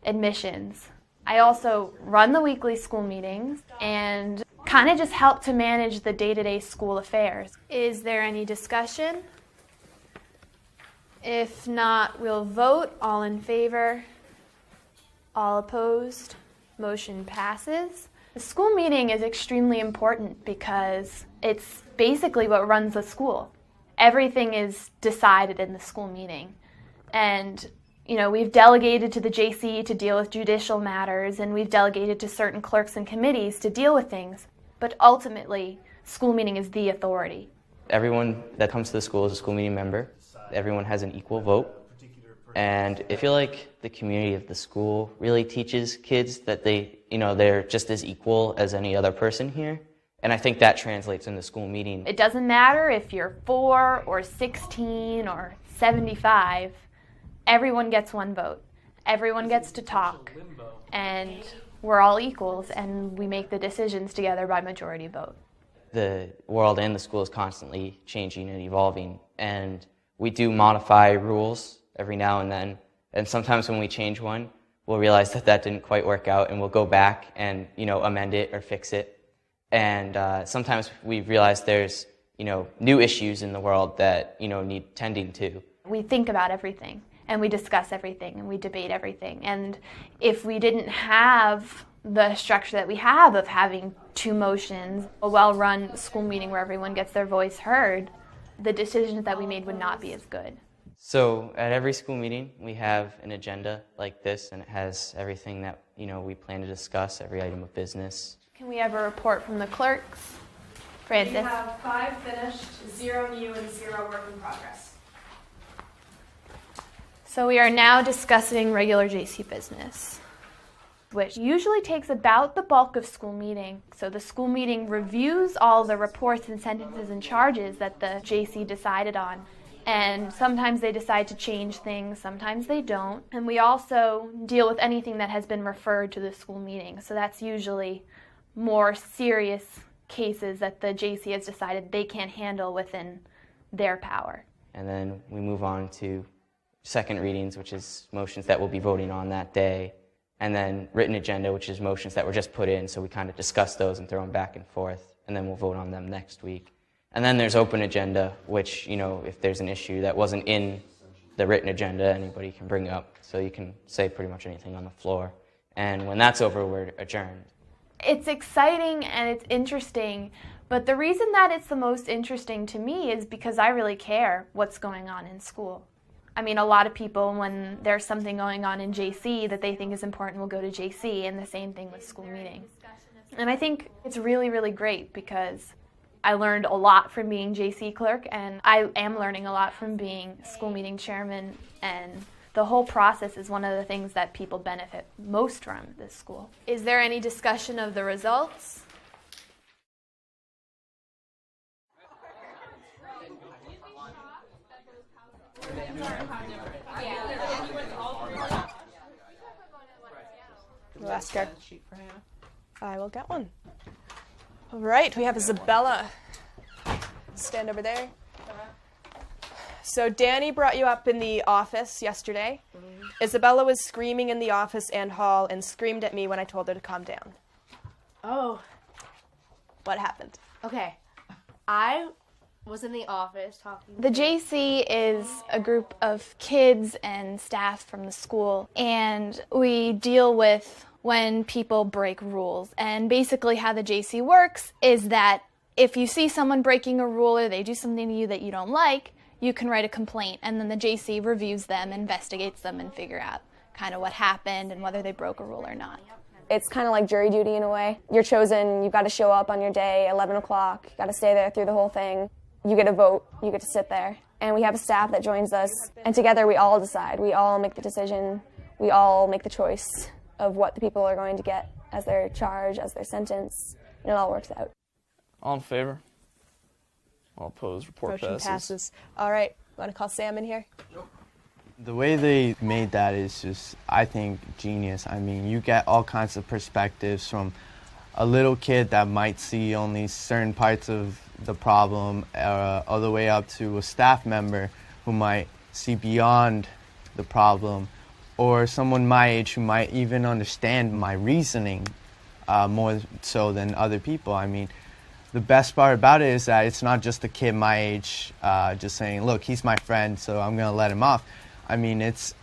admissions. I also run the weekly school meetings and kind of just help to manage the day-to-day school affairs. Is there any discussion? If not, we'll vote. All in favor? All opposed? Motion passes. The school meeting is extremely important because it's basically what runs the school. Everything is decided in the school meeting. And, we've delegated to the JC to deal with judicial matters, and we've delegated to certain clerks and committees to deal with things. But ultimately, school meeting is the authority. Everyone that comes to the school is a school meeting member. Everyone has an equal vote. And I feel like the community of the school really teaches kids that they're just as equal as any other person here. And I think that translates in the school meeting. It doesn't matter if you're 4 or 16 or 75, everyone gets one vote. Everyone gets to talk. And we're all equals, and we make the decisions together by majority vote. The world and the school is constantly changing and evolving, and we do modify rules every now and then, and sometimes when we change one, we'll realize that didn't quite work out, and we'll go back and amend it or fix it. And sometimes we realize there's new issues in the world that need tending to. We think about everything, and we discuss everything, and we debate everything. And if we didn't have the structure that we have of having 2 motions, a well-run school meeting where everyone gets their voice heard, the decisions that we made would not be as good. So at every school meeting, we have an agenda like this, and it has everything that we plan to discuss, every item of business. Can we have a report from the clerks? Francis? We have 5 finished, 0 new, and 0 work in progress. So we are now discussing regular JC business, which usually takes about the bulk of school meeting. So the school meeting reviews all the reports and sentences and charges that the JC decided on. And sometimes they decide to change things, sometimes they don't. And we also deal with anything that has been referred to the school meeting. So that's usually more serious cases that the JC has decided they can't handle within their power. And then we move on to second readings, which is motions that we'll be voting on that day. And then written agenda, which is motions that were just put in, so we kind of discuss those and throw them back and forth. And then we'll vote on them next week. And then there's open agenda, which, if there's an issue that wasn't in the written agenda, anybody can bring up. So you can say pretty much anything on the floor. And when that's over, we're adjourned. It's exciting and it's interesting, but the reason that it's the most interesting to me is because I really care what's going on in school. I mean, a lot of people, when there's something going on in JC that they think is important, will go to JC, and the same thing with school meeting. And I think it's really, really great because I learned a lot from being JC clerk, and I am learning a lot from being school meeting chairman, and the whole process is one of the things that people benefit most from this school. Is there any discussion of the results? We'll ask her. I will get one. All right, we have Isabella. Stand over there. So Danny brought you up in the office yesterday. Isabella was screaming in the office and hall and screamed at me when I told her to calm down. Oh. What happened? Okay. I was in the office talking. The JC is a group of kids and staff from the school, and we deal with when people break rules. And basically how the JC works is that if you see someone breaking a rule or they do something to you that you don't like, you can write a complaint, and then the JC reviews them, investigates them, and figure out kind of what happened and whether they broke a rule or not. It's kind of like jury duty in a way. You're chosen, you've got to show up on your day, 11 o'clock, you've got to stay there through the whole thing. You get a vote, you get to sit there. And we have a staff that joins us, and together we all decide. We all make the decision, we all make the choice of what the people are going to get as their charge, as their sentence, and it all works out. All in favor? All opposed? Report Motion passes. All right, want to call Sam in here? The way they made that is just, I think, genius. I mean, you get all kinds of perspectives from a little kid that might see only certain parts of the problem, all the way up to a staff member who might see beyond the problem, or someone my age who might even understand my reasoning more so than other people. I mean, the best part about it is that it's not just a kid my age just saying, look, he's my friend, so I'm going to let him off. I mean, it's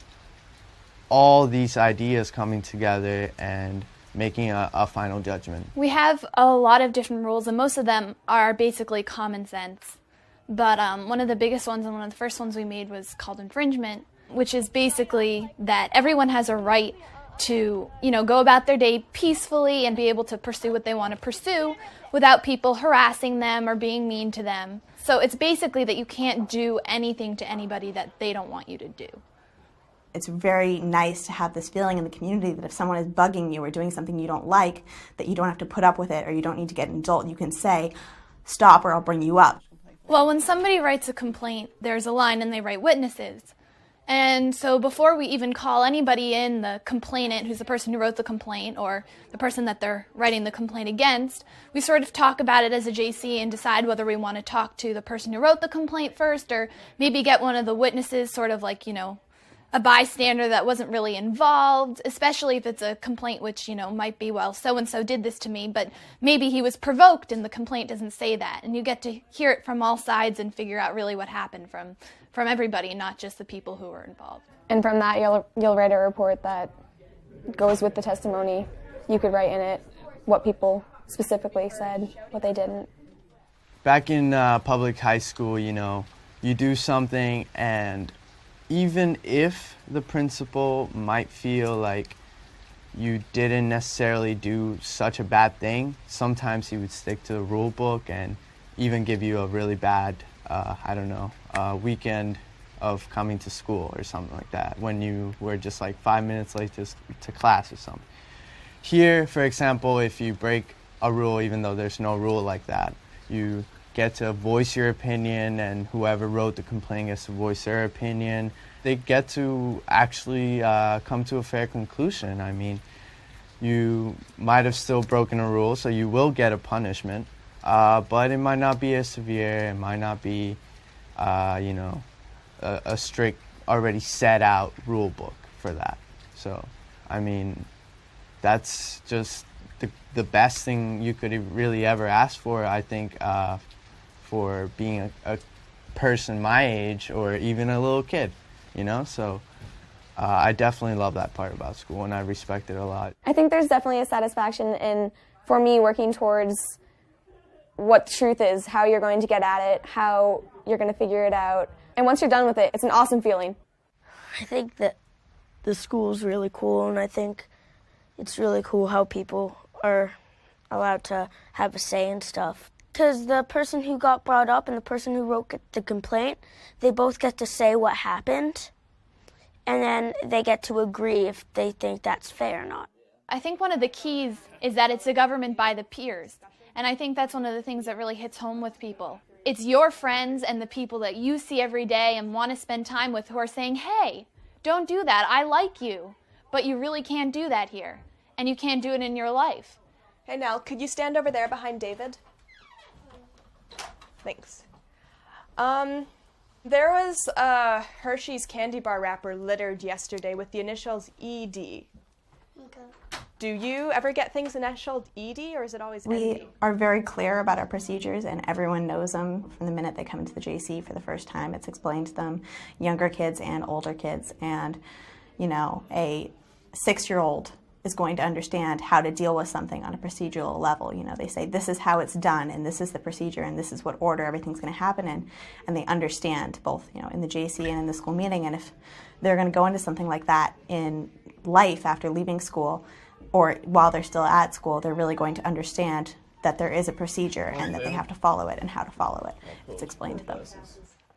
all these ideas coming together and making a final judgment. We have a lot of different rules, and most of them are basically common sense. But one of the biggest ones and one of the first ones we made was called infringement, which is basically that everyone has a right to, go about their day peacefully and be able to pursue what they want to pursue without people harassing them or being mean to them. So it's basically that you can't do anything to anybody that they don't want you to do. It's very nice to have this feeling in the community that if someone is bugging you or doing something you don't like, that you don't have to put up with it or you don't need to get an adult. You can say, stop or I'll bring you up. Well, when somebody writes a complaint, there's a line and they write witnesses. And so before we even call anybody in, the complainant, who's the person who wrote the complaint, or the person that they're writing the complaint against, we sort of talk about it as a JC and decide whether we want to talk to the person who wrote the complaint first, or maybe get one of the witnesses, sort of like, a bystander that wasn't really involved, especially if it's a complaint which, might be, well, so-and-so did this to me, but maybe he was provoked and the complaint doesn't say that. And you get to hear it from all sides and figure out really what happened from everybody, not just the people who were involved. And from that, you'll write a report that goes with the testimony. You could write in it what people specifically said, what they didn't. Back in public high school, you do something and even if the principal might feel like you didn't necessarily do such a bad thing, sometimes he would stick to the rule book and even give you a really bad, weekend of coming to school or something like that when you were just like 5 minutes late to class or something. Here, for example, if you break a rule, even though there's no rule like that, you get to voice your opinion, and whoever wrote the complaint gets to voice their opinion. They get to actually come to a fair conclusion. I mean, you might have still broken a rule, so you will get a punishment, but it might not be as severe. It might not be, a strict, already set out rule book for that. So, I mean, that's just the best thing you could really ever ask for, I think, for being a person my age or even a little kid, So I definitely love that part about school, and I respect it a lot. I think there's definitely a satisfaction in, for me, working towards what the truth is, how you're going to get at it, how you're going to figure it out. And once you're done with it, it's an awesome feeling. I think that the school's really cool, and I think it's really cool how people are allowed to have a say in stuff. Because the person who got brought up and the person who wrote the complaint, they both get to say what happened, and then they get to agree if they think that's fair or not. I think one of the keys is that it's a government by the peers. And I think that's one of the things that really hits home with people. It's your friends and the people that you see every day and want to spend time with who are saying, hey, don't do that, I like you. But you really can't do that here. And you can't do it in your life. Hey, Nell, could you stand over there behind David? Thanks. There was a Hershey's candy bar wrapper littered yesterday with the initials ED. Okay. Do you ever get things initialed ED, or is it always ND? We are very clear about our procedures, and everyone knows them from the minute they come into the JC for the first time. It's explained to them, younger kids and older kids, and a 6-year-old is going to understand how to deal with something on a procedural level. They say, this is how it's done, and this is the procedure, and this is what order everything's going to happen in, and they understand both, in the JC and in the school meeting. And if they're going to go into something like that in life after leaving school, or while they're still at school, they're really going to understand that there is a procedure and that they have to follow it and how to follow it. It's explained to them.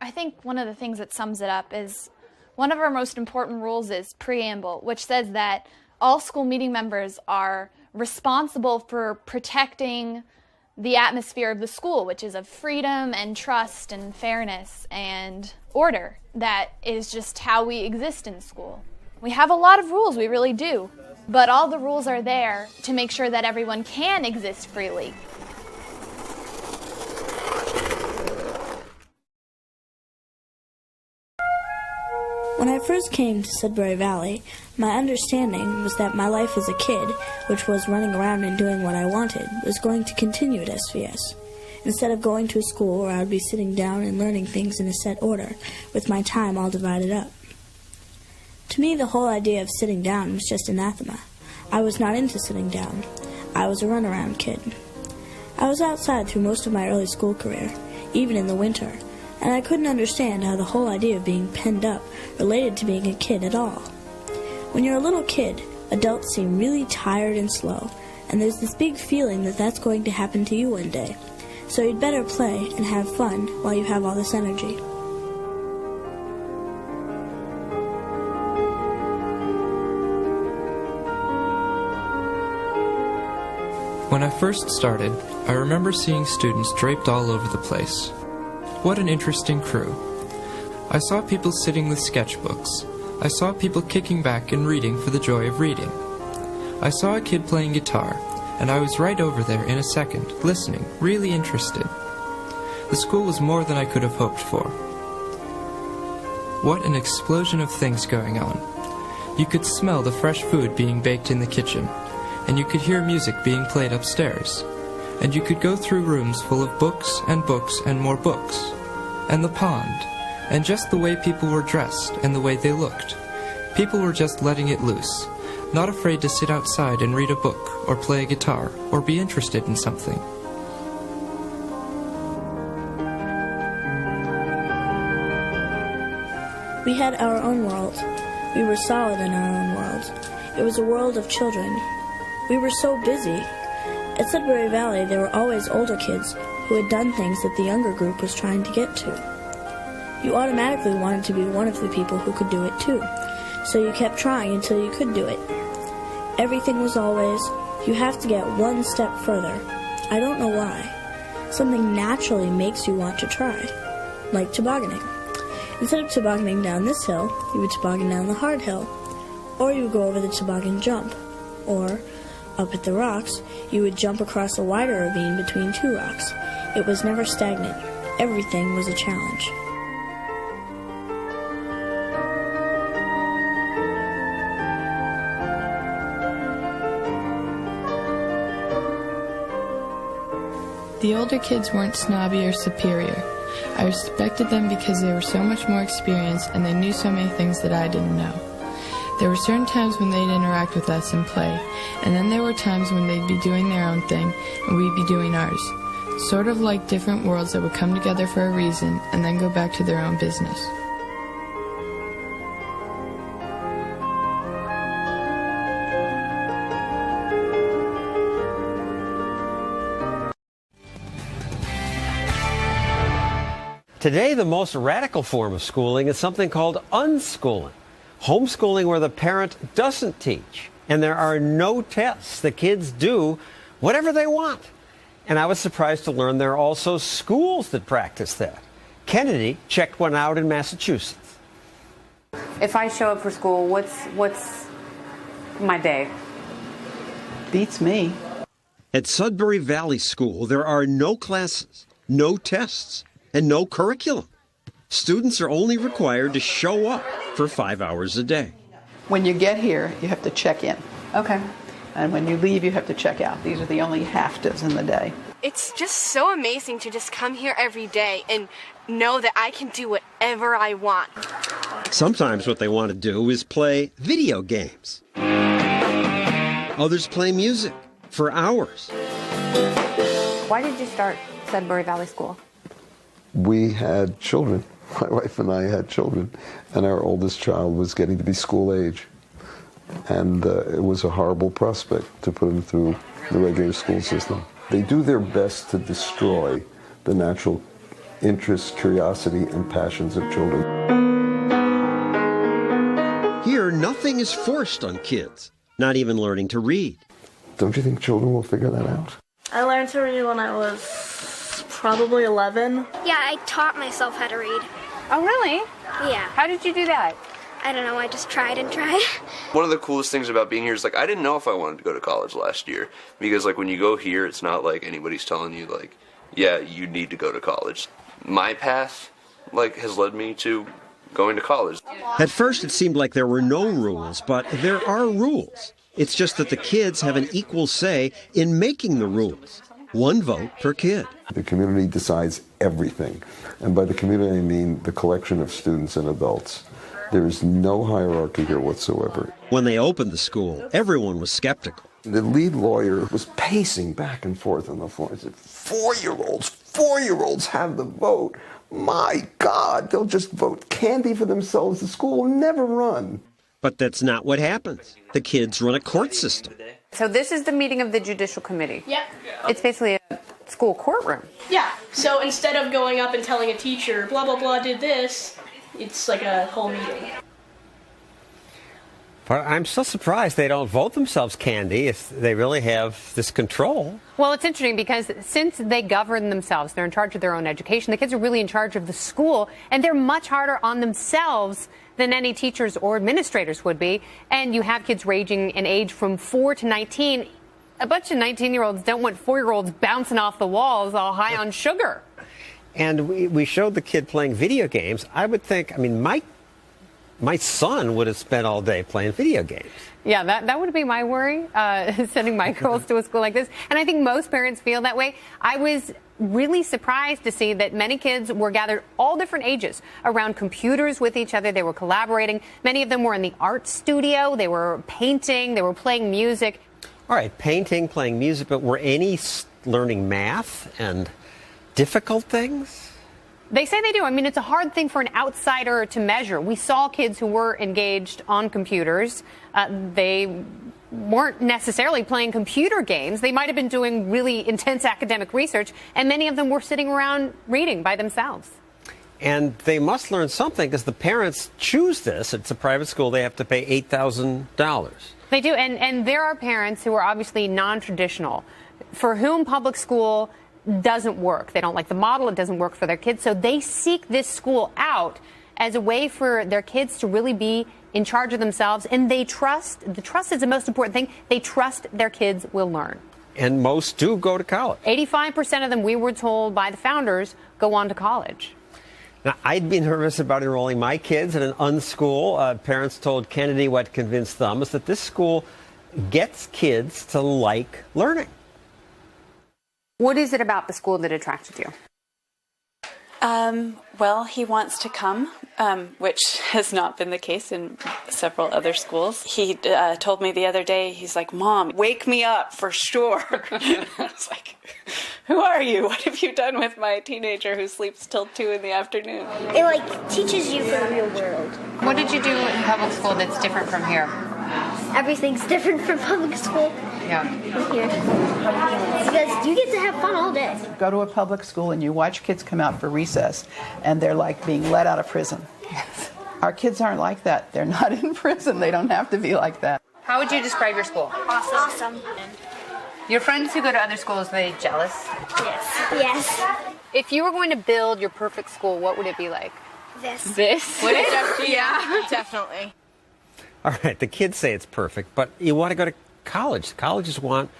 I think one of the things that sums it up is one of our most important rules is preamble, which says that all school meeting members are responsible for protecting the atmosphere of the school, which is of freedom and trust and fairness and order. That is just how we exist in school. We have a lot of rules, we really do. But all the rules are there to make sure that everyone can exist freely. When I first came to Sudbury Valley, my understanding was that my life as a kid, which was running around and doing what I wanted, was going to continue at SVS. Instead of going to a school where I would be sitting down and learning things in a set order, with my time all divided up. To me, the whole idea of sitting down was just anathema. I was not into sitting down. I was a runaround kid. I was outside through most of my early school career, even in the winter, and I couldn't understand how the whole idea of being penned up related to being a kid at all. When you're a little kid, adults seem really tired and slow, and there's this big feeling that that's going to happen to you one day. So you'd better play and have fun while you have all this energy. When I first started, I remember seeing students draped all over the place. What an interesting crew. I saw people sitting with sketchbooks. I saw people kicking back and reading for the joy of reading. I saw a kid playing guitar, and I was right over there in a second, listening, really interested. The school was more than I could have hoped for. What an explosion of things going on. You could smell the fresh food being baked in the kitchen, and you could hear music being played upstairs, and you could go through rooms full of books and more books, and the pond, and just the way people were dressed and the way they looked. People were just letting it loose, not afraid to sit outside and read a book, or play a guitar, or be interested in something. We had our own world. We were solid in our own world. It was a world of children. We were so busy. At Sudbury Valley, there were always older kids who had done things that the younger group was trying to get to. You automatically wanted to be one of the people who could do it too, so you kept trying until you could do it. Everything was always, you have to get one step further. I don't know why. Something naturally makes you want to try, like tobogganing. Instead of tobogganing down this hill, you would toboggan down the hard hill, or you would go over the toboggan jump, or, up at the rocks, you would jump across a wider ravine between two rocks. It was never stagnant. Everything was a challenge. The older kids weren't snobby or superior. I respected them because they were so much more experienced and they knew so many things that I didn't know. There were certain times when they'd interact with us and play, and then there were times when they'd be doing their own thing and we'd be doing ours. Sort of like different worlds that would come together for a reason and then go back to their own business. Today, the most radical form of schooling is something called unschooling. Homeschooling where the parent doesn't teach, and there are no tests. The kids do whatever they want. And I was surprised to learn there are also schools that practice that. Kennedy checked one out in Massachusetts. If I show up for school, what's my day? Beats me. At Sudbury Valley School, there are no classes, no tests, and no curriculum. Students are only required to show up for 5 hours a day. When you get here, you have to check in. Okay. And when you leave, you have to check out. These are the only half-days in the day. It's just so amazing to just come here every day and know that I can do whatever I want. Sometimes what they want to do is play video games. Others play music for hours. Why did you start Sudbury Valley School? We had children. My wife and I had children, and our oldest child was getting to be school age. And it was a horrible prospect to put him through the regular school system. They do their best to destroy the natural interests, curiosity, and passions of children. Here, nothing is forced on kids, not even learning to read. Don't you think children will figure that out? I learned to read when I was probably 11. Yeah, I taught myself how to read. Oh, really? Yeah. How did you do that? I don't know, I just tried and tried. One of the coolest things about being here is, like, I didn't know if I wanted to go to college last year. Because, like, when you go here, it's not like anybody's telling you, like, yeah, you need to go to college. My path, like, has led me to going to college. At first, it seemed like there were no rules, but there are rules. It's just that the kids have an equal say in making the rules. One vote per kid. The community decides everything. And by the community, I mean the collection of students and adults. There is no hierarchy here whatsoever. When they opened the school, everyone was skeptical. The lead lawyer was pacing back and forth on the floor. He said, 4-year-olds have the vote. My God, they'll just vote candy for themselves. The school will never run. But that's not what happens. The kids run a court system. So this is the meeting of the Judicial Committee. Yep. It's basically a school courtroom. Yeah, so instead of going up and telling a teacher, blah, blah, blah, did this, it's like a whole meeting. But I'm so surprised they don't vote themselves candy if they really have this control. Well, it's interesting because since they govern themselves, they're in charge of their own education, the kids are really in charge of the school, and they're much harder on themselves than any teachers or administrators would be. And you have kids ranging in age from 4 to 19. A bunch of 19-year-olds don't want 4-year-olds bouncing off the walls all high on sugar. And we showed the kid playing video games. I would think, I mean, my son would have spent all day playing video games. Yeah, that would be my worry, sending my girls to a school like this. And I think most parents feel that way. I was really surprised to see that many kids were gathered all different ages around computers with each other. They were collaborating. Many of them were in the art studio. They were painting. They were playing music. All right, painting, playing music, but were any learning math and difficult things? They say they do. I mean, it's a hard thing for an outsider to measure. We saw kids who were engaged on computers. They weren't necessarily playing computer games. They might have been doing really intense academic research, and many of them were sitting around reading by themselves. And they must learn something because the parents choose this. It's a private school. They have to pay $8,000. They do. And there are parents who are obviously non-traditional, for whom public school doesn't work. They don't like the model. It doesn't work for their kids. So they seek this school out as a way for their kids to really be in charge of themselves. And they trust. The trust is the most important thing. They trust their kids will learn. And most do go to college. 85% of them, we were told by the founders, go on to college. Now, I'd be nervous about enrolling my kids in an unschool. Parents told Kennedy what convinced them is that this school gets kids to like learning. What is it about the school that attracted you? Well, he wants to come, which has not been the case in several other schools. He told me the other day, he's like, Mom, wake me up for sure. I was like, who are you? What have you done with my teenager who sleeps till 2 in the afternoon? It teaches you the real world. What did you do in public school that's different from here? Everything's different from public school. Yeah. Here. Because you get to have fun all day. Go to a public school and you watch kids come out for recess and they're like being let out of prison. Yes. Our kids aren't like that. They're not in prison. They don't have to be like that. How would you describe your school? Awesome. Your friends who go to other schools, are they jealous? Yes. If you were going to build your perfect school, what would it be like? This. Would it? Yeah, definitely. All right, the kids say it's perfect, but you want to go to college. Colleges want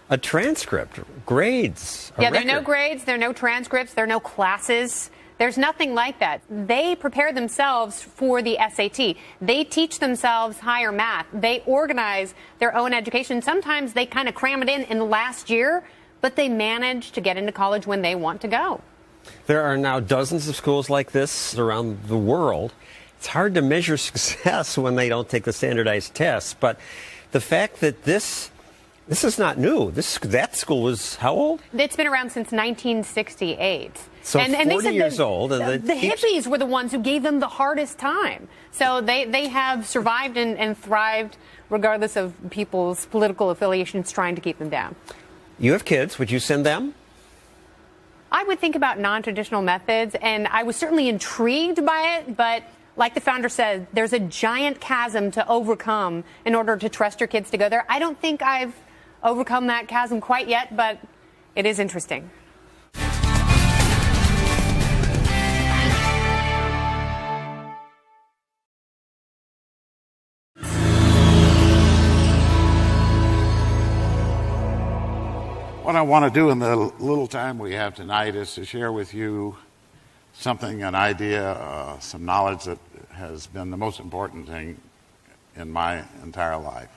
a transcript, grades, a Yeah, there are no record. grades, there are no transcripts, there are no classes. There's nothing like that. They prepare themselves for the SAT. They teach themselves higher math. They organize their own education. Sometimes they kind of cram it in the last year, but they manage to get into college when they want to go. There are now dozens of schools like this around the world. It's hard to measure success when they don't take the standardized tests, but the fact that this is not new. That school was how old? It's been around since 1968. So and 40 they said years old. And the hippies were the ones who gave them the hardest time. So they have survived and thrived regardless of people's political affiliations trying to keep them down. You have kids. Would you send them? I would think about non-traditional methods, and I was certainly intrigued by it, but like the founder said, there's a giant chasm to overcome in order to trust your kids to go there. I don't think I've overcome that chasm quite yet, but it is interesting. What I want to do in the little time we have tonight is to share with you something, an idea, some knowledge that has been the most important thing in my entire life.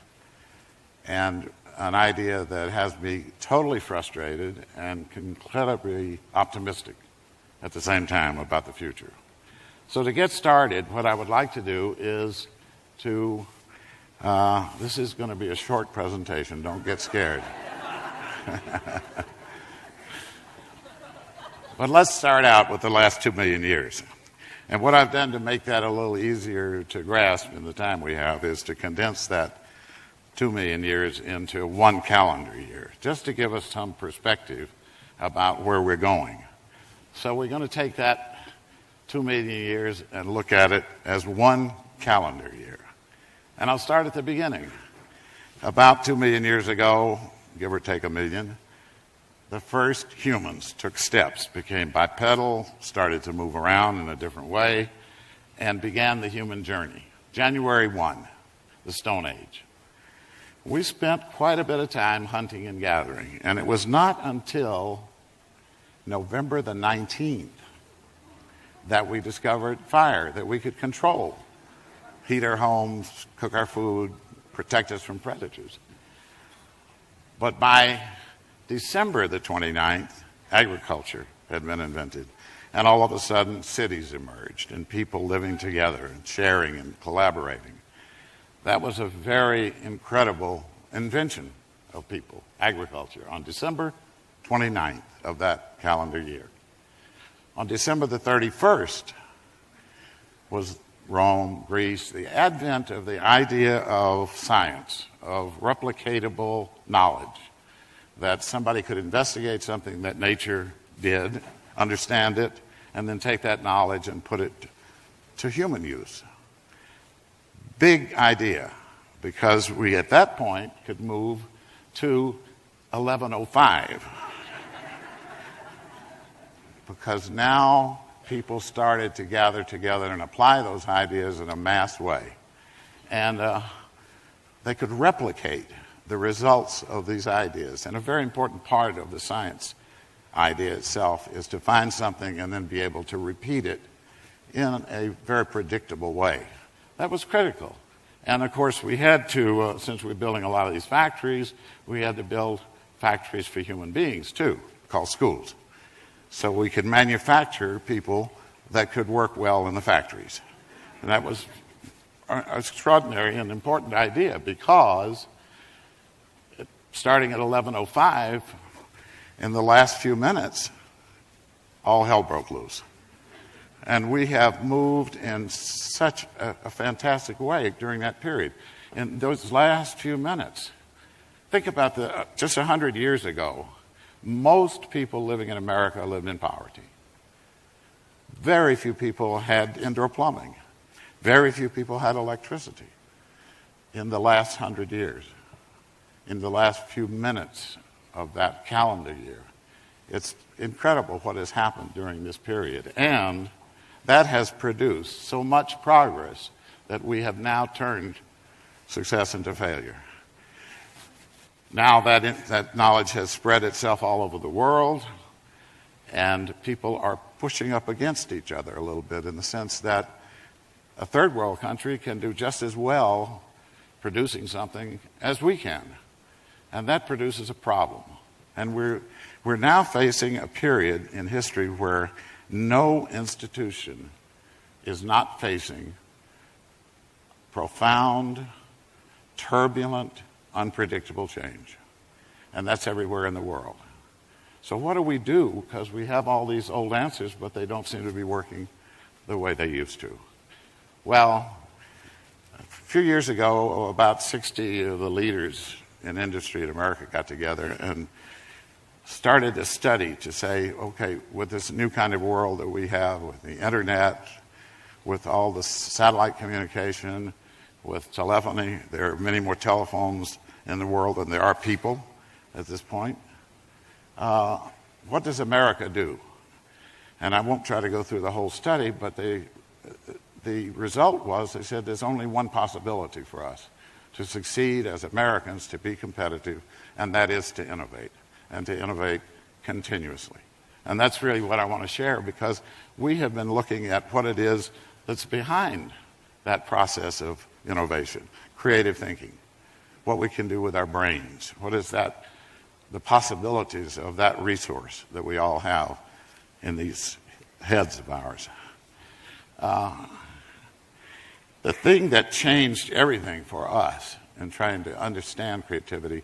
And an idea that has me totally frustrated and incredibly optimistic at the same time about the future. So to get started, what I would like to do is to, this is going to be a short presentation, don't get scared. But let's start out with the last 2 million years. And what I've done to make that a little easier to grasp in the time we have is to condense that 2 million years into 1 calendar year, just to give us some perspective about where we're going. So we're going to take that 2 million years and look at it as 1 calendar year. And I'll start at the beginning. About 2 million years ago, give or take a million, the first humans took steps, became bipedal, started to move around in a different way, and began the human journey. January 1, the Stone Age. We spent quite a bit of time hunting and gathering, and it was not until November the 19th that we discovered fire that we could control, heat our homes, cook our food, protect us from predators. But by December the 29th, agriculture had been invented. And all of a sudden, cities emerged and people living together and sharing and collaborating. That was a very incredible invention of people, agriculture, on December 29th of that calendar year. On December the 31st was Rome, Greece, the advent of the idea of science, of replicatable knowledge, that somebody could investigate something that nature did, understand it, and then take that knowledge and put it to human use. Big idea, because we at that point could move to 1105. Because now people started to gather together and apply those ideas in a mass way. And they could replicate the results of these ideas. And a very important part of the science idea itself is to find something and then be able to repeat it in a very predictable way. That was critical. And of course, we had to, since we're building a lot of these factories, we had to build factories for human beings too, called schools. So we could manufacture people that could work well in the factories. And that was an extraordinary and important idea, because starting at 1105, in the last few minutes, all hell broke loose. And we have moved in such a fantastic way during that period. In those last few minutes, think about just 100 years ago, most people living in America lived in poverty. Very few people had indoor plumbing. Very few people had electricity. In the last 100 years, in the last few minutes of that calendar year, it's incredible what has happened during this period. And that has produced so much progress that we have now turned success into failure. Now that knowledge has spread itself all over the world, and people are pushing up against each other a little bit, in the sense that a third world country can do just as well producing something as we can. And that produces a problem. And we're now facing a period in history where no institution is not facing profound, turbulent, unpredictable change. And that's everywhere in the world. So what do we do? Because we have all these old answers, but they don't seem to be working the way they used to. Well, a few years ago, about 60 of the leaders in industry in America got together and started a study to say, okay, with this new kind of world that we have, with the internet, with all the satellite communication, with telephony, there are many more telephones in the world than there are people at this point. What does America do? And I won't try to go through the whole study, but the result was, they said, there's only one possibility for us to succeed as Americans, to be competitive, and that is to innovate, and to innovate continuously. And that's really what I want to share, because we have been looking at what it is that's behind that process of innovation, creative thinking, what we can do with our brains, what is that, the possibilities of that resource that we all have in these heads of ours. The thing that changed everything for us in trying to understand creativity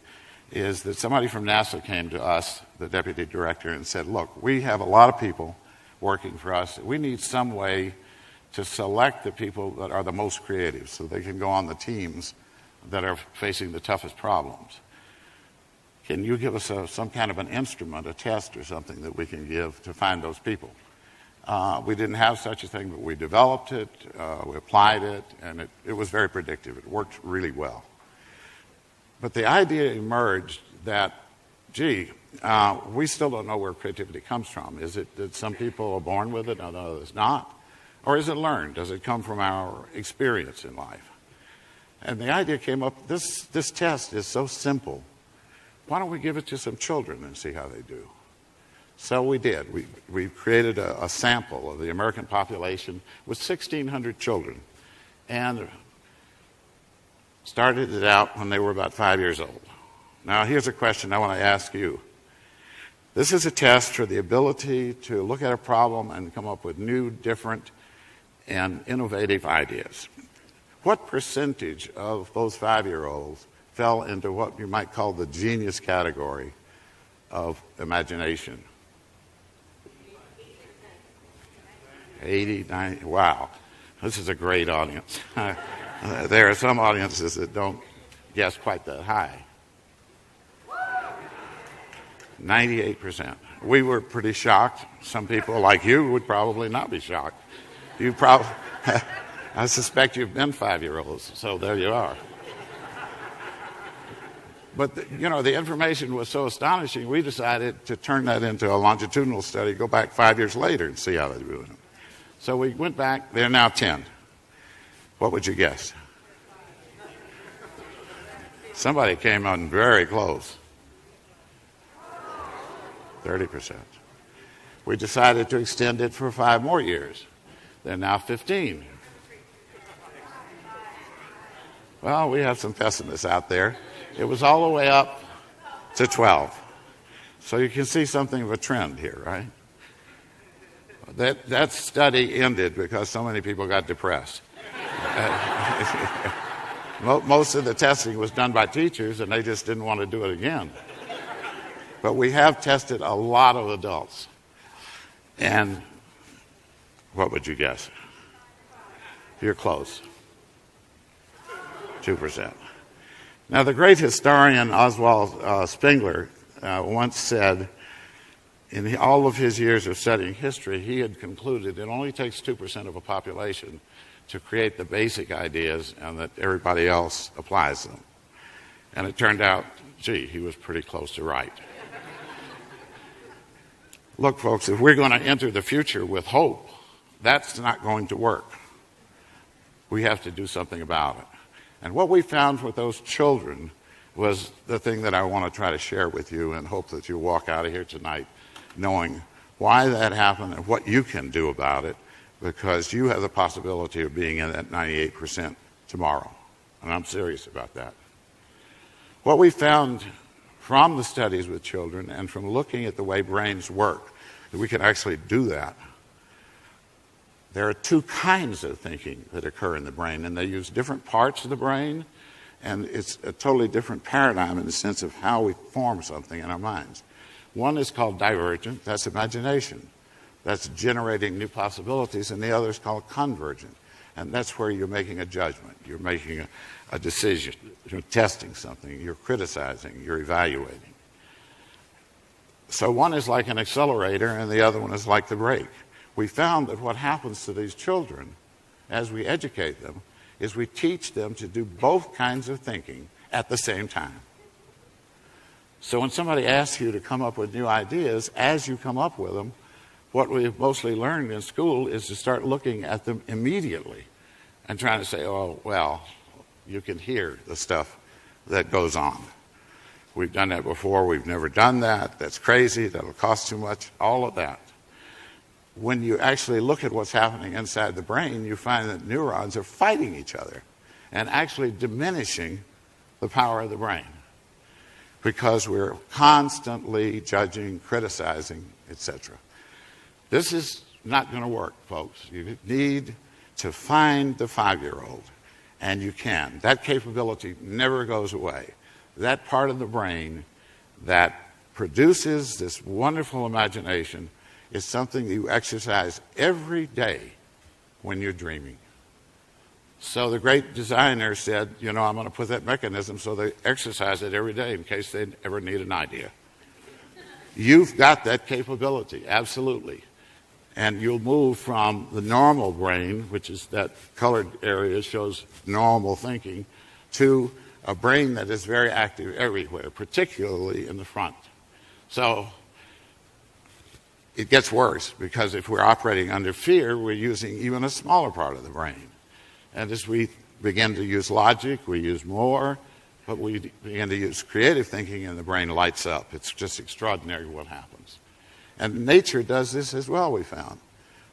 is that somebody from NASA came to us, the deputy director, and said, look, we have a lot of people working for us. We need some way to select the people that are the most creative so they can go on the teams that are facing the toughest problems. Can you give us some kind of an instrument, a test or something that we can give to find those people? We didn't have such a thing, but we developed it, we applied it, and it was very predictive. It worked really well. But the idea emerged that, gee, we still don't know where creativity comes from. Is it that some people are born with it and others not? Or is it learned? Does it come from our experience in life? And the idea came up, this test is so simple. Why don't we give it to some children and see how they do? So we did. We created a sample of the American population with 1,600 children, and started it out when they were about 5 years old. Now, here's a question I want to ask you. This is a test for the ability to look at a problem and come up with new, different, and innovative ideas. What percentage of those 5-year-olds fell into what you might call the genius category of imagination? 80, 90, wow. This is a great audience. There are some audiences that don't guess quite that high. 98%. We were pretty shocked. Some people like you would probably not be shocked. You probably, I suspect you've been 5-year-olds, so there you are. But, the information was so astonishing, we decided to turn that into a longitudinal study, go back 5 years later and see how they're doing it. So we went back, they're now 10. What would you guess? Somebody came on very close. 30%. We decided to extend it for 5 more years. They're now 15. Well, we have some pessimists out there. It was all the way up to 12. So you can see something of a trend here, right? That study ended because so many people got depressed. Most of the testing was done by teachers, and they just didn't want to do it again. But we have tested a lot of adults. And what would you guess? You're close. 2%. Now, the great historian Oswald Spengler once said, in all of his years of studying history, he had concluded it only takes 2% of a population to create the basic ideas and that everybody else applies them. And it turned out, gee, he was pretty close to right. Look, folks, if we're going to enter the future with hope, that's not going to work. We have to do something about it. And what we found with those children was the thing that I want to try to share with you and hope that you walk out of here tonight knowing why that happened and what you can do about it, because you have the possibility of being in that 98% tomorrow. And I'm serious about that. What we found from the studies with children and from looking at the way brains work, that we can actually do that. There are 2 kinds of thinking that occur in the brain, and they use different parts of the brain, and it's a totally different paradigm in the sense of how we form something in our minds. One is called divergent, that's imagination. That's generating new possibilities, and the other is called convergent, and that's where you're making a judgment, you're making a decision, you're testing something, you're criticizing, you're evaluating. So one is like an accelerator, and the other one is like the brake. We found that what happens to these children as we educate them is we teach them to do both kinds of thinking at the same time. So when somebody asks you to come up with new ideas, as you come up with them, what we've mostly learned in school is to start looking at them immediately and trying to say, oh, well, you can hear the stuff that goes on. We've done that before. We've never done that. That's crazy. That'll cost too much. All of that. When you actually look at what's happening inside the brain, you find that neurons are fighting each other and actually diminishing the power of the brain because we're constantly judging, criticizing, etc. This is not going to work, folks. You need to find the 5-year-old, and you can. That capability never goes away. That part of the brain that produces this wonderful imagination is something you exercise every day when you're dreaming. So the great designer said, I'm going to put that mechanism so they exercise it every day in case they ever need an idea. You've got that capability, absolutely. And you'll move from the normal brain, which is that colored area shows normal thinking, to a brain that is very active everywhere, particularly in the front. So it gets worse because if we're operating under fear, we're using even a smaller part of the brain. And as we begin to use logic, we use more, but we begin to use creative thinking and the brain lights up. It's just extraordinary what happens. And nature does this as well, we found.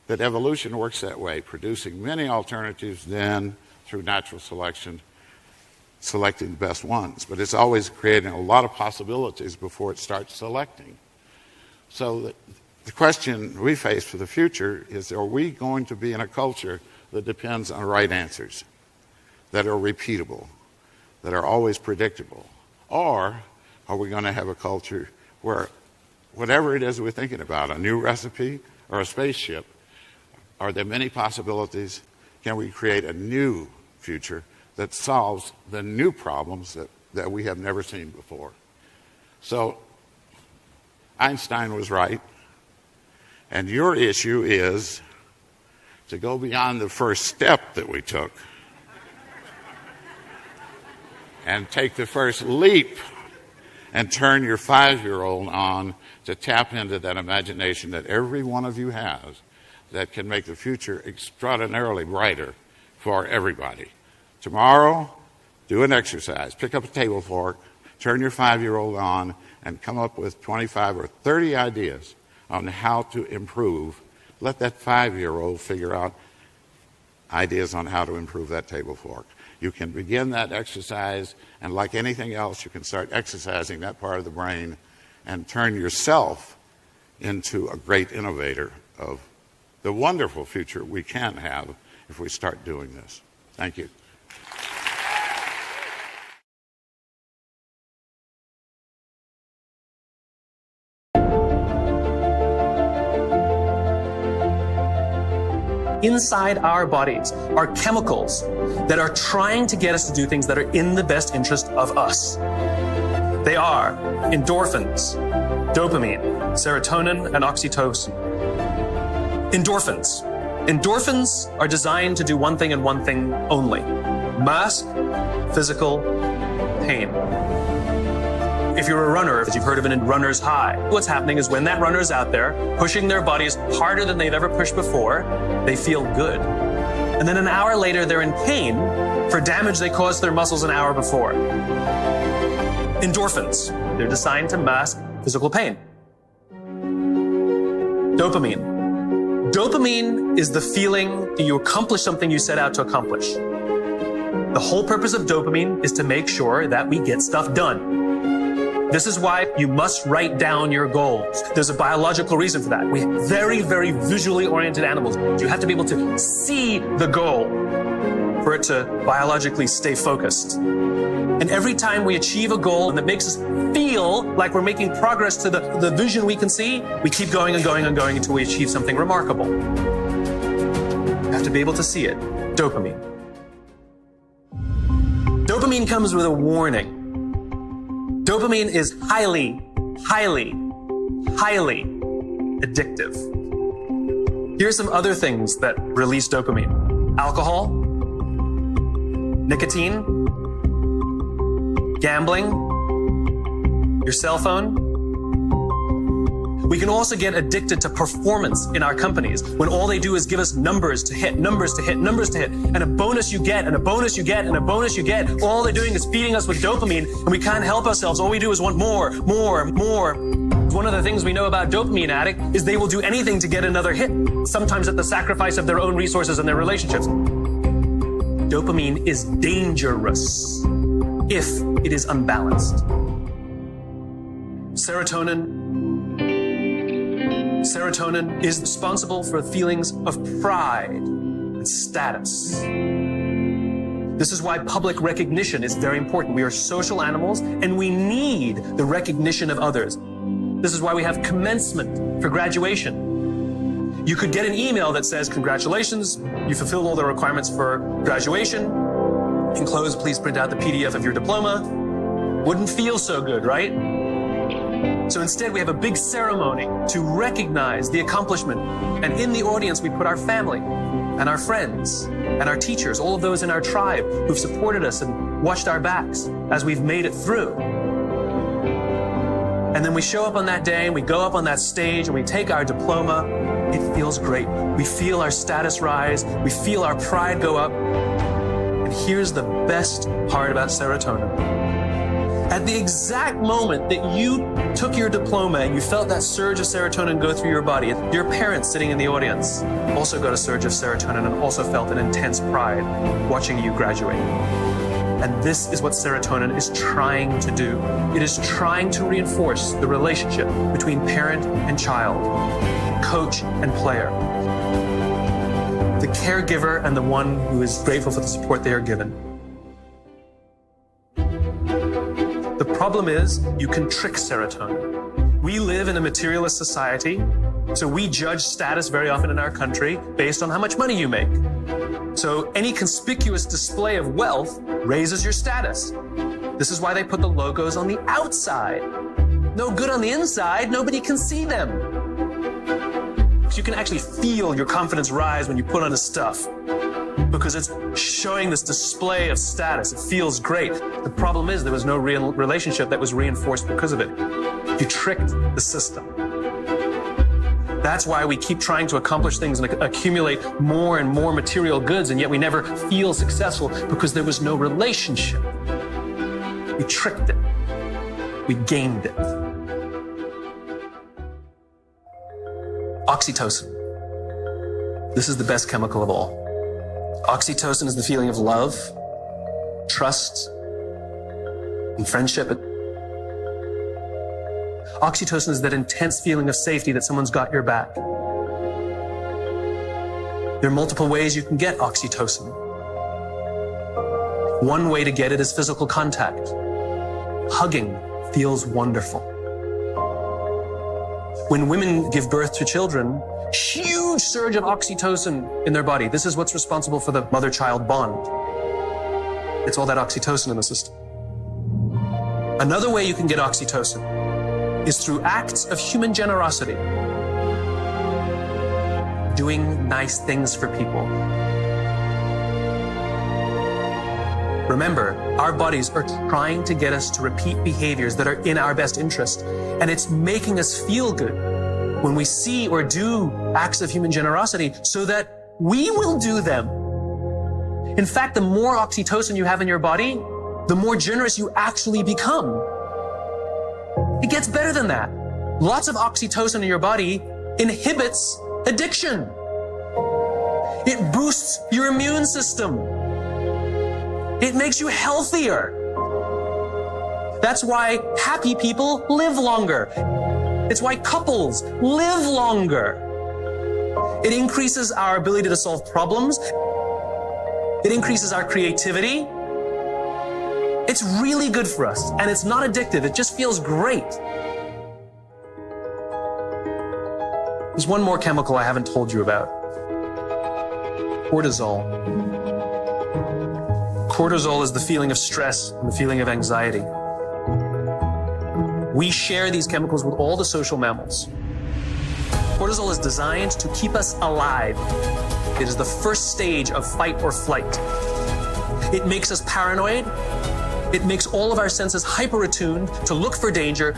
That evolution works that way, producing many alternatives, then through natural selection, selecting the best ones. But it's always creating a lot of possibilities before it starts selecting. So the question we face for the future is, are we going to be in a culture that depends on right answers, that are repeatable, that are always predictable? Or are we going to have a culture where whatever it is we're thinking about, a new recipe or a spaceship, Are there many possibilities? Can we create a new future that solves the new problems that we have never seen before? So Einstein was right, and your issue is to go beyond the first step that we took and take the first leap and turn your 5-year-old on to tap into that imagination that every one of you has that can make the future extraordinarily brighter for everybody. Tomorrow, do an exercise. Pick up a table fork, turn your 5-year-old on, and come up with 25 or 30 ideas on how to improve. Let that 5-year-old figure out ideas on how to improve that table fork. You can begin that exercise, and like anything else, you can start exercising that part of the brain and turn yourself into a great innovator of the wonderful future we can have if we start doing this. Thank you. Inside our bodies are chemicals that are trying to get us to do things that are in the best interest of us. They are endorphins, dopamine, serotonin, and oxytocin. Endorphins. Endorphins are designed to do one thing and one thing only: mask physical pain. If you're a runner, if you've heard of a runner's high, what's happening is when that runner's out there pushing their bodies harder than they've ever pushed before, they feel good. And then an hour later, they're in pain for damage they caused their muscles an hour before. Endorphins. They're designed to mask physical pain. Dopamine. Dopamine is the feeling that you accomplish something you set out to accomplish. The whole purpose of dopamine is to make sure that we get stuff done. This is why you must write down your goals. There's a biological reason for that. We're very, very visually oriented animals. You have to be able to see the goal for it to biologically stay focused. And every time we achieve a goal that makes us feel like we're making progress to the vision we can see, we keep going and going and going until we achieve something remarkable. You have to be able to see it. Dopamine. Dopamine comes with a warning. Dopamine is highly, highly, highly addictive. Here's some other things that release dopamine: alcohol, nicotine, gambling, your cell phone. We can also get addicted to performance in our companies when all they do is give us numbers to hit, numbers to hit, numbers to hit, and a bonus you get, and a bonus you get, and a bonus you get. All they're doing is feeding us with dopamine, and we can't help ourselves. All we do is want more, more, more. One of the things we know about dopamine addict is they will do anything to get another hit, sometimes at the sacrifice of their own resources and their relationships. Dopamine is dangerous if it is unbalanced. Serotonin is responsible for feelings of pride and status. This is why public recognition is very important. We are social animals, and we need the recognition of others. This is why we have commencement for graduation. You could get an email that says, "Congratulations, you fulfilled all the requirements for graduation. Enclosed, please print out the PDF of your diploma." Wouldn't feel so good, right? So instead, we have a big ceremony to recognize the accomplishment. And in the audience, we put our family and our friends and our teachers, all of those in our tribe who've supported us and watched our backs as we've made it through. And then we show up on that day and we go up on that stage and we take our diploma. It feels great. We feel our status rise. We feel our pride go up. And here's the best part about serotonin. At the exact moment that you took your diploma and you felt that surge of serotonin go through your body, your parents sitting in the audience also got a surge of serotonin and also felt an intense pride watching you graduate. And this is what serotonin is trying to do. It is trying to reinforce the relationship between parent and child, coach and player, the caregiver and the one who is grateful for the support they are given. The problem is, you can trick serotonin. We live in a materialist society So we judge status very often in our country based on how much money you make. So any conspicuous display of wealth raises your status. This is why they put the logos on the outside. No good on the inside, nobody can see them. So you can actually feel your confidence rise when you put on the stuff, because it's showing this display of status. It feels great. The problem is there was no real relationship that was reinforced because of it. You tricked the system. That's why we keep trying to accomplish things and accumulate more and more material goods, and yet we never feel successful because there was no relationship. We tricked it. We gamed it. Oxytocin. This is the best chemical of all. Oxytocin is the feeling of love, trust, and friendship. Oxytocin is that intense feeling of safety that someone's got your back. There are multiple ways you can get oxytocin. One way to get it is physical contact. Hugging feels wonderful. When women give birth to children, huge surge of oxytocin in their body. This is what's responsible for the mother-child bond. It's all that oxytocin in the system. Another way you can get oxytocin is through acts of human generosity. Doing nice things for people. Remember, our bodies are trying to get us to repeat behaviors that are in our best interest, and it's making us feel good when we see or do acts of human generosity so that we will do them. In fact, the more oxytocin you have in your body, the more generous you actually become. It gets better than that. Lots of oxytocin in your body inhibits addiction. It boosts your immune system. It makes you healthier. That's why happy people live longer. It's why couples live longer. It increases our ability to solve problems. It increases our creativity. It's really good for us, and it's not addictive. It just feels great. There's one more chemical I haven't told you about. Cortisol. Cortisol is the feeling of stress and the feeling of anxiety. We share these chemicals with all the social mammals. Cortisol is designed to keep us alive. It is the first stage of fight or flight. It makes us paranoid. It makes all of our senses hyper-attuned to look for danger.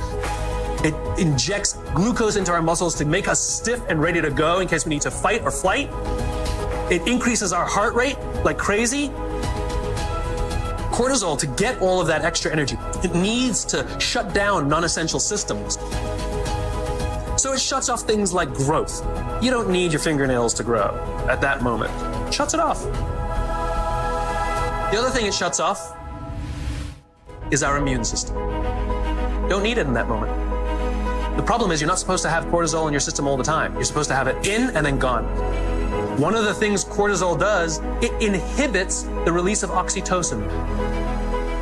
It injects glucose into our muscles to make us stiff and ready to go in case we need to fight or flight. It increases our heart rate like crazy. Cortisol, to get all of that extra energy, it needs to shut down non-essential systems. So it shuts off things like growth. You don't need your fingernails to grow at that moment. It shuts it off. The other thing it shuts off is our immune system. Don't need it in that moment. The problem is you're not supposed to have cortisol in your system all the time. You're supposed to have it in and then gone. One of the things cortisol does, it inhibits the release of oxytocin.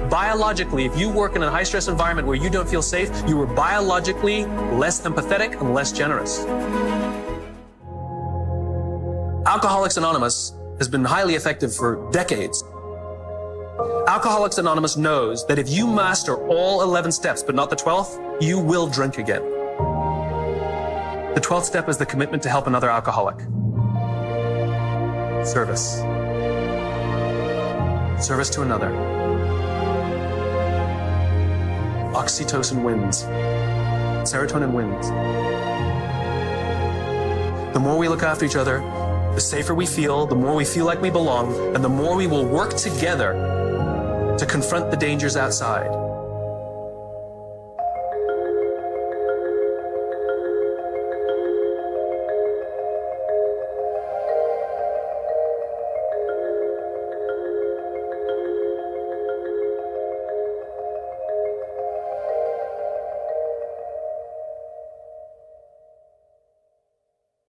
Biologically, if you work in a high-stress environment where you don't feel safe, you are biologically less empathetic and less generous. Alcoholics Anonymous has been highly effective for decades. Alcoholics Anonymous knows that if you master all 11 steps, but not the 12th, you will drink again. The 12th step is the commitment to help another alcoholic. Service. Service to another. Oxytocin wins. Serotonin wins. The more we look after each other, the safer we feel, the more we feel like we belong, and the more we will work together to confront the dangers outside.